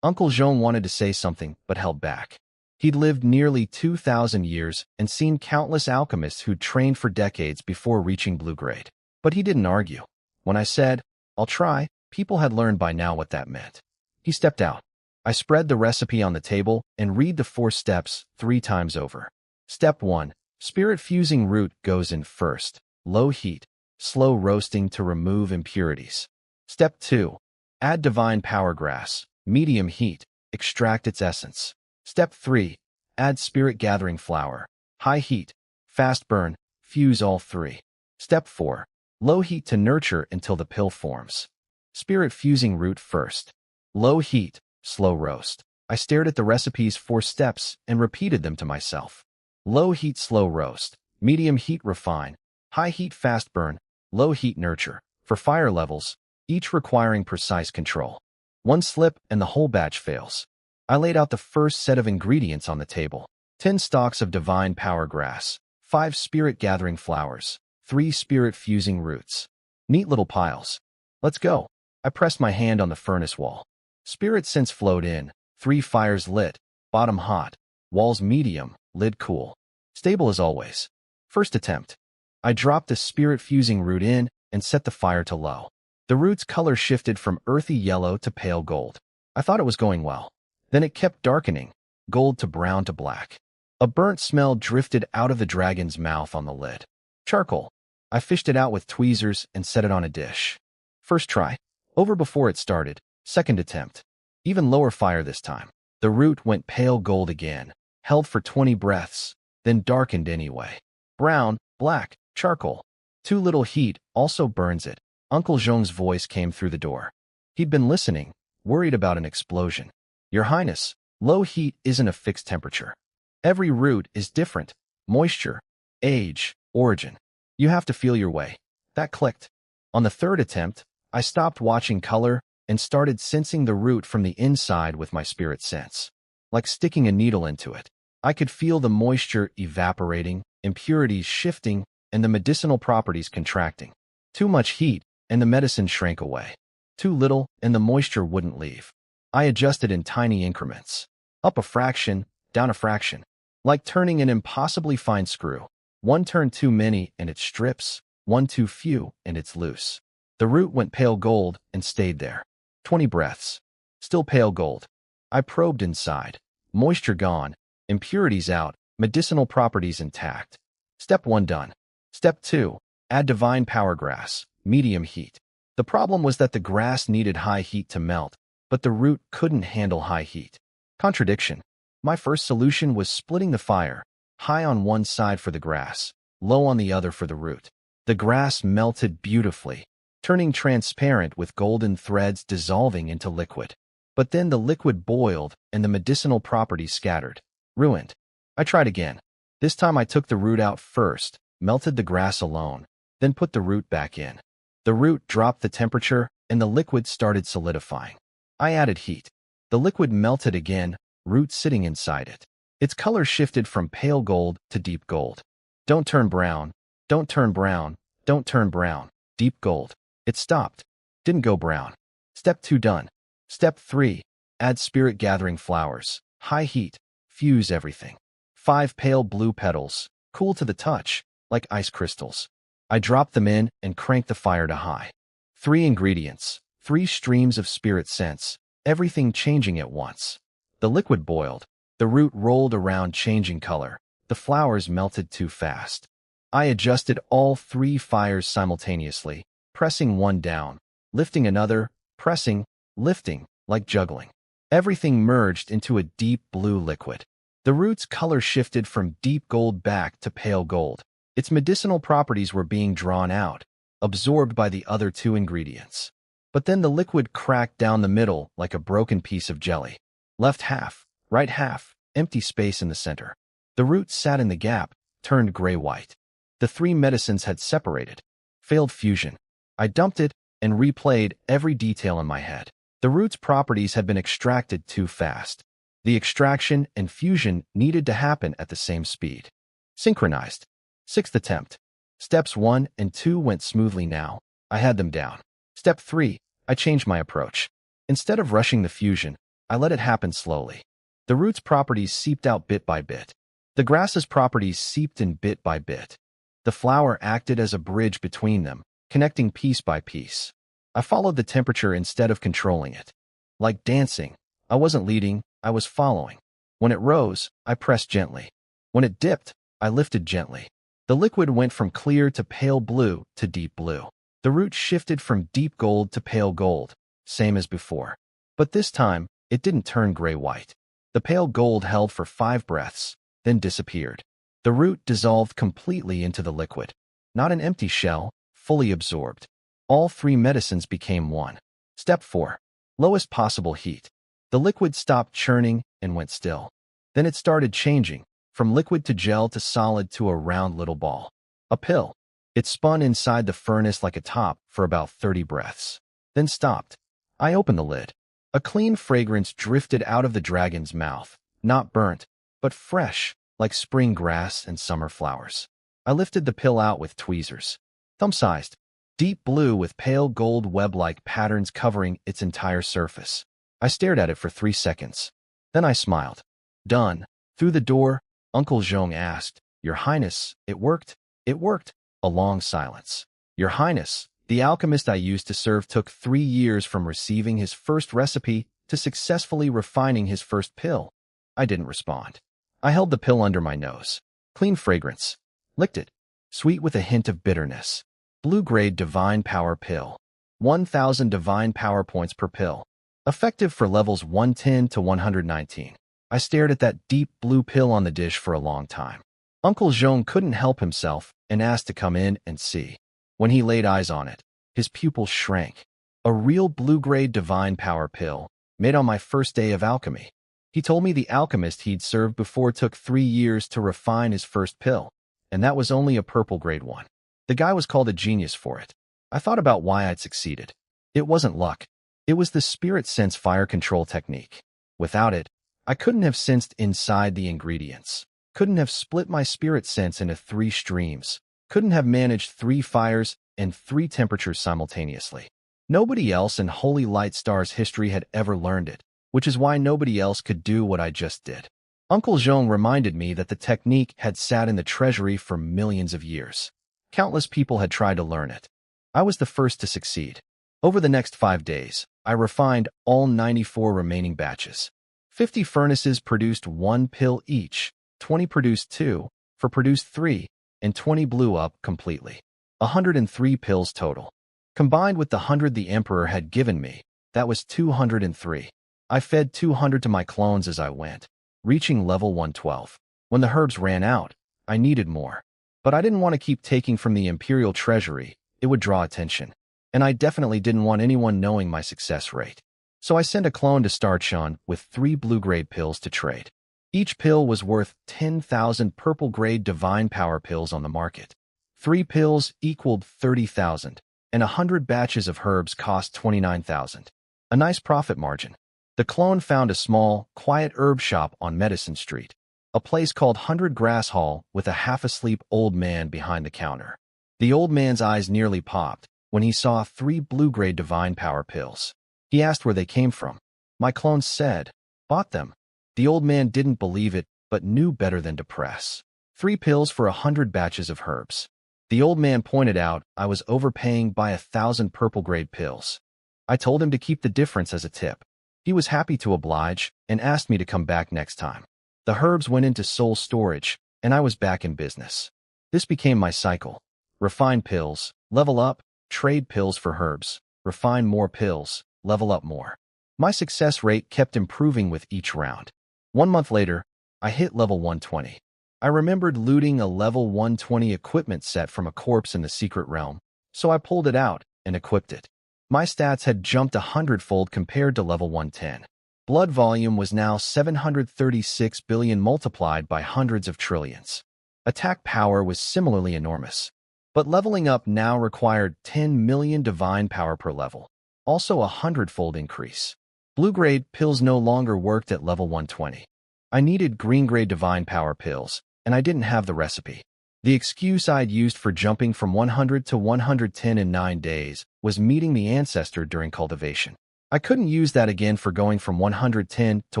Uncle Jean wanted to say something, but held back. He'd lived nearly 2,000 years and seen countless alchemists who'd trained for decades before reaching blue grade. But he didn't argue. When I said, I'll try, people had learned by now what that meant. He stepped out. I spread the recipe on the table and read the 4 steps 3 times over. Step 1. Spirit fusing root goes in first. Low heat, slow roasting to remove impurities. Step 2. Add divine power grass. Medium heat, extract its essence. Step 3. Add spirit gathering flower. High heat, Fast burn, fuse all three. Step 4. Low heat to nurture until the pill forms. Spirit fusing root first. Low heat, slow roast. I stared at the recipe's 4 steps and repeated them to myself. Low heat slow roast, medium heat refine, high heat fast burn, low heat nurture, for fire levels, each requiring precise control. One slip and the whole batch fails. I laid out the first set of ingredients on the table. 10 stalks of divine power grass, 5 spirit gathering flowers, 3 spirit fusing roots. Neat little piles. Let's go. I pressed my hand on the furnace wall. Spirit sense flowed in, 3 fires lit, bottom hot, walls medium, lid cool. Stable as always. First attempt. I dropped the spirit fusing root in and set the fire to low. The root's color shifted from earthy yellow to pale gold. I thought it was going well. Then it kept darkening, gold to brown to black. A burnt smell drifted out of the dragon's mouth on the lid. Charcoal. I fished it out with tweezers and set it on a dish. First try. Over before it started. Second attempt. Even lower fire this time. The root went pale gold again, held for 20 breaths, then darkened anyway. Brown, black, charcoal. Too little heat also burns it. Uncle Zhong's voice came through the door. He'd been listening, worried about an explosion. Your Highness, low heat isn't a fixed temperature. Every root is different. Moisture, age, origin. You have to feel your way. That clicked. On the third attempt, I stopped watching color and started sensing the root from the inside with my spirit sense. Like sticking a needle into it. I could feel the moisture evaporating, impurities shifting, and the medicinal properties contracting. Too much heat, and the medicine shrank away. Too little, and the moisture wouldn't leave. I adjusted in tiny increments. Up a fraction, down a fraction. Like turning an impossibly fine screw. One turn too many and it strips, one too few and it's loose. The root went pale gold and stayed there. 20 breaths. Still pale gold. I probed inside. Moisture gone, impurities out, medicinal properties intact. Step 1 done. Step 2. Add divine power grass, medium heat. The problem was that the grass needed high heat to melt, but the root couldn't handle high heat. Contradiction. My first solution was splitting the fire, high on one side for the grass, low on the other for the root. The grass melted beautifully, turning transparent with golden threads dissolving into liquid. But then the liquid boiled and the medicinal properties scattered. Ruined. I tried again. This time I took the root out first, melted the grass alone, then put the root back in. The root dropped the temperature and the liquid started solidifying. I added heat. The liquid melted again, root sitting inside it. Its color shifted from pale gold to deep gold. Don't turn brown, don't turn brown, don't turn brown. Deep gold. It stopped. Didn't go brown. Step 2 done. Step 3. Add spirit gathering flowers. High heat. Fuse everything. 5 pale blue petals, cool to the touch, like ice crystals. I dropped them in and cranked the fire to high. 3 ingredients. 3 streams of spirit sense, everything changing at once. The liquid boiled. The root rolled around changing color. The flowers melted too fast. I adjusted all 3 fires simultaneously, pressing one down, lifting another, pressing, lifting, like juggling. Everything merged into a deep blue liquid. The root's color shifted from deep gold back to pale gold. Its medicinal properties were being drawn out, absorbed by the other 2 ingredients. But then the liquid cracked down the middle like a broken piece of jelly. Left half, right half, empty space in the center. The root sat in the gap, turned gray-white. The 3 medicines had separated. Failed fusion. I dumped it and replayed every detail in my head. The root's properties had been extracted too fast. The extraction and fusion needed to happen at the same speed. Synchronized. 6th attempt. Steps 1 and 2 went smoothly now. I had them down. Step 3. I changed my approach. Instead of rushing the fusion, I let it happen slowly. The root's properties seeped out bit by bit. The grass's properties seeped in bit by bit. The flower acted as a bridge between them, connecting piece by piece. I followed the temperature instead of controlling it. Like dancing, I wasn't leading, I was following. When it rose, I pressed gently. When it dipped, I lifted gently. The liquid went from clear to pale blue to deep blue. The root shifted from deep gold to pale gold, same as before. But this time, it didn't turn gray-white. The pale gold held for 5 breaths, then disappeared. The root dissolved completely into the liquid. Not an empty shell, fully absorbed. All 3 medicines became one. Step 4. Lowest possible heat. The liquid stopped churning and went still. Then it started changing, from liquid to gel to solid to a round little ball. A pill. It spun inside the furnace like a top for about 30 breaths. Then stopped. I opened the lid. A clean fragrance drifted out of the dragon's mouth, not burnt, but fresh, like spring grass and summer flowers. I lifted the pill out with tweezers. Thumb-sized. Deep blue with pale gold web-like patterns covering its entire surface. I stared at it for 3 seconds. Then I smiled. Done. Through the door, Uncle Zhong asked, "Your Highness, it worked?" "It worked." A long silence. "Your Highness, the alchemist I used to serve took 3 years from receiving his first recipe to successfully refining his first pill." I didn't respond. I held the pill under my nose. Clean fragrance. Licked it. Sweet with a hint of bitterness. Blue-grade divine power pill. 1,000 divine power points per pill. Effective for levels 110 to 119. I stared at that deep blue pill on the dish for a long time. Uncle Zhong couldn't help himself and asked to come in and see. When he laid eyes on it, his pupils shrank. A real blue-grade divine power pill, made on my first day of alchemy. He told me the alchemist he'd served before took 3 years to refine his first pill, and that was only a purple-grade one. The guy was called a genius for it. I thought about why I'd succeeded. It wasn't luck. It was the spirit sense fire control technique. Without it, I couldn't have sensed inside the ingredients. Couldn't have split my spirit sense into 3 streams. Couldn't have managed 3 fires and 3 temperatures simultaneously. Nobody else in Holy Light Star's history had ever learned it, which is why nobody else could do what I just did. Uncle Zhong reminded me that the technique had sat in the treasury for millions of years. Countless people had tried to learn it. I was the first to succeed. Over the next 5 days, I refined all 94 remaining batches. 50 furnaces produced 1 pill each, 20 produced 2, 4 produced 3, and 20 blew up completely. 103 pills total. Combined with the 100 the Emperor had given me, that was 203. I fed 200 to my clones as I went, reaching level 112. When the herbs ran out, I needed more. But I didn't want to keep taking from the Imperial Treasury, it would draw attention. And I definitely didn't want anyone knowing my success rate. So I sent a clone to Starchon with 3 blue-grade pills to trade. Each pill was worth 10,000 purple-grade divine power pills on the market. 3 pills equaled 30,000, and 100 batches of herbs cost 29,000. A nice profit margin. The clone found a small, quiet herb shop on Medicine Street, a place called 100 Grass Hall with a half-asleep old man behind the counter. The old man's eyes nearly popped when he saw 3 blue-grade divine power pills. He asked where they came from. My clone said, "Bought them." The old man didn't believe it, but knew better than to press. 3 pills for 100 batches of herbs. The old man pointed out I was overpaying by 1,000 purple-grade pills. I told him to keep the difference as a tip. He was happy to oblige and asked me to come back next time. The herbs went into soul storage, and I was back in business. This became my cycle. Refine pills, level up, trade pills for herbs, refine more pills, level up more. My success rate kept improving with each round. 1 month later, I hit level 120. I remembered looting a level 120 equipment set from a corpse in the secret realm, so I pulled it out and equipped it. My stats had jumped 100-fold compared to level 110. Blood volume was now 736 billion multiplied by hundreds of trillions. Attack power was similarly enormous. But leveling up now required 10 million divine power per level, also a 100-fold increase. Blue-grade pills no longer worked at level 120. I needed green-grade divine power pills, and I didn't have the recipe. The excuse I'd used for jumping from 100 to 110 in 9 days was meeting the ancestor during cultivation. I couldn't use that again for going from 110 to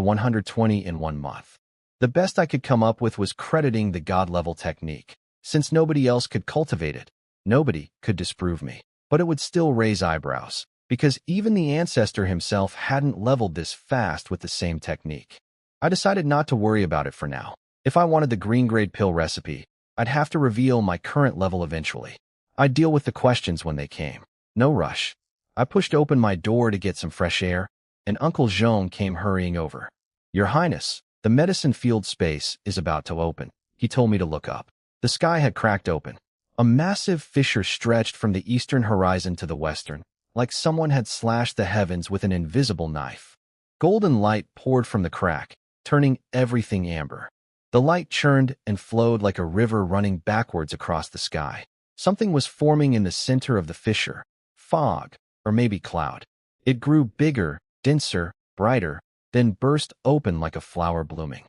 120 in 1 month. The best I could come up with was crediting the god-level technique. Since nobody else could cultivate it, nobody could disprove me. But it would still raise eyebrows, because even the ancestor himself hadn't leveled this fast with the same technique. I decided not to worry about it for now. If I wanted the green-grade pill recipe, I'd have to reveal my current level eventually. I'd deal with the questions when they came. No rush. I pushed open my door to get some fresh air, and Uncle Zhong came hurrying over. "Your Highness, the medicine field space is about to open." He told me to look up. The sky had cracked open. A massive fissure stretched from the eastern horizon to the western, like someone had slashed the heavens with an invisible knife. Golden light poured from the crack, turning everything amber. The light churned and flowed like a river running backwards across the sky. Something was forming in the center of the fissure. Fog, or maybe cloud. It grew bigger, denser, brighter, then burst open like a flower blooming.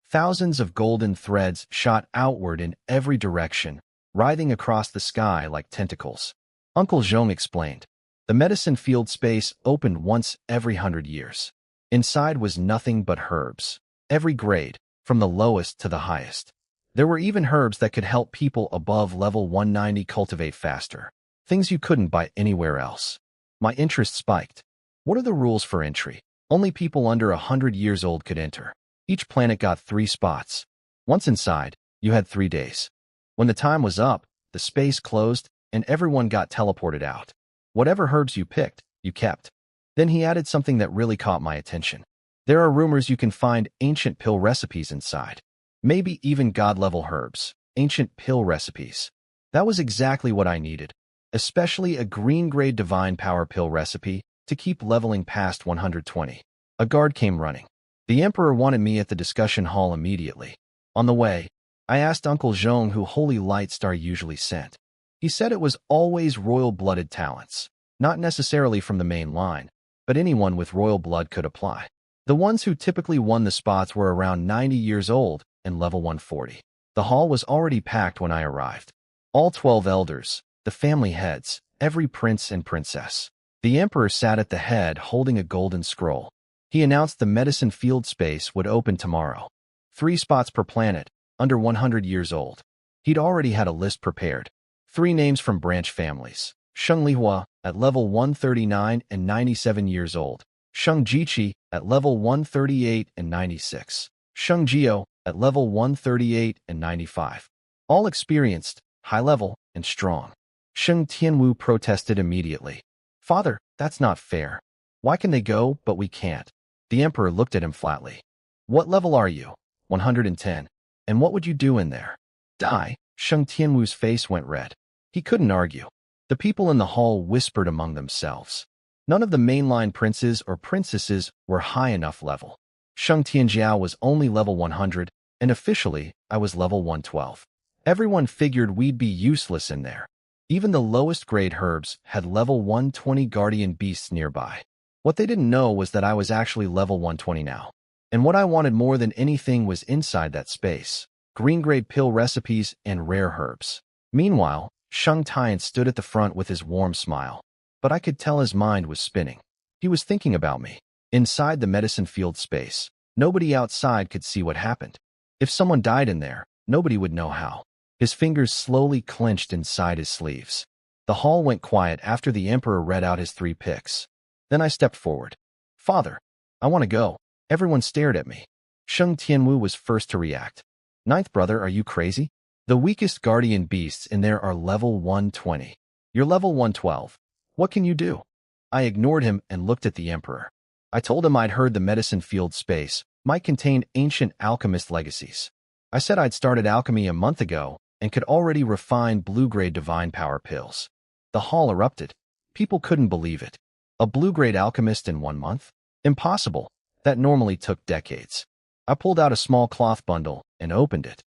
Thousands of golden threads shot outward in every direction, writhing across the sky like tentacles. Uncle Zhong explained. The medicine field space opened once every 100 years. Inside was nothing but herbs. Every grade, from the lowest to the highest. There were even herbs that could help people above level 190 cultivate faster. Things you couldn't buy anywhere else. My interest spiked. What are the rules for entry? Only people under 100 years old could enter. Each planet got 3 spots. Once inside, you had 3 days. When the time was up, the space closed and everyone got teleported out. Whatever herbs you picked, you kept. Then he added something that really caught my attention. There are rumors you can find ancient pill recipes inside. Maybe even god-level herbs. Ancient pill recipes. That was exactly what I needed. Especially a green-grade divine power pill recipe to keep leveling past 120. A guard came running. The Emperor wanted me at the discussion hall immediately. On the way, I asked Uncle Zhong who Holy Light Star usually sent. He said it was always royal-blooded talents. Not necessarily from the main line, but anyone with royal blood could apply. The ones who typically won the spots were around 90 years old and level 140. The hall was already packed when I arrived. All 12 elders, the family heads, every prince and princess. The emperor sat at the head holding a golden scroll. He announced the medicine field space would open tomorrow. 3 spots per planet, under 100 years old. He'd already had a list prepared. 3 names from branch families. Sheng Lihua, at level 139 and 97 years old. Sheng Jiqi, at level 138 and 96. Sheng Jiao, at level 138 and 95. All experienced, high level, and strong. Sheng Tianwu protested immediately. Father, that's not fair. Why can they go, but we can't? The emperor looked at him flatly. What level are you? 110. And what would you do in there? Die. Sheng Tianwu's face went red. He couldn't argue. The people in the hall whispered among themselves. None of the mainline princes or princesses were high enough level. Sheng Tianjiao was only level 100, and officially, I was level 112. Everyone figured we'd be useless in there. Even the lowest grade herbs had level 120 guardian beasts nearby. What they didn't know was that I was actually level 120 now. And what I wanted more than anything was inside that space. Green-grade pill recipes and rare herbs. Meanwhile, Sheng Tian stood at the front with his warm smile. But I could tell his mind was spinning. He was thinking about me. Inside the medicine field space, nobody outside could see what happened. If someone died in there, nobody would know how. His fingers slowly clenched inside his sleeves. The hall went quiet after the emperor read out his 3 picks. Then I stepped forward. Father, I want to go. Everyone stared at me. Sheng Tianwu was first to react. Ninth brother, are you crazy? The weakest guardian beasts in there are level 120. You're level 112. What can you do? I ignored him and looked at the emperor. I told him I'd heard the medicine field space might contain ancient alchemist legacies. I said I'd started alchemy a month ago and could already refine blue-grade divine power pills. The hall erupted. People couldn't believe it. A blue-grade alchemist in 1 month? Impossible. That normally took decades. I pulled out a small cloth bundle and opened it.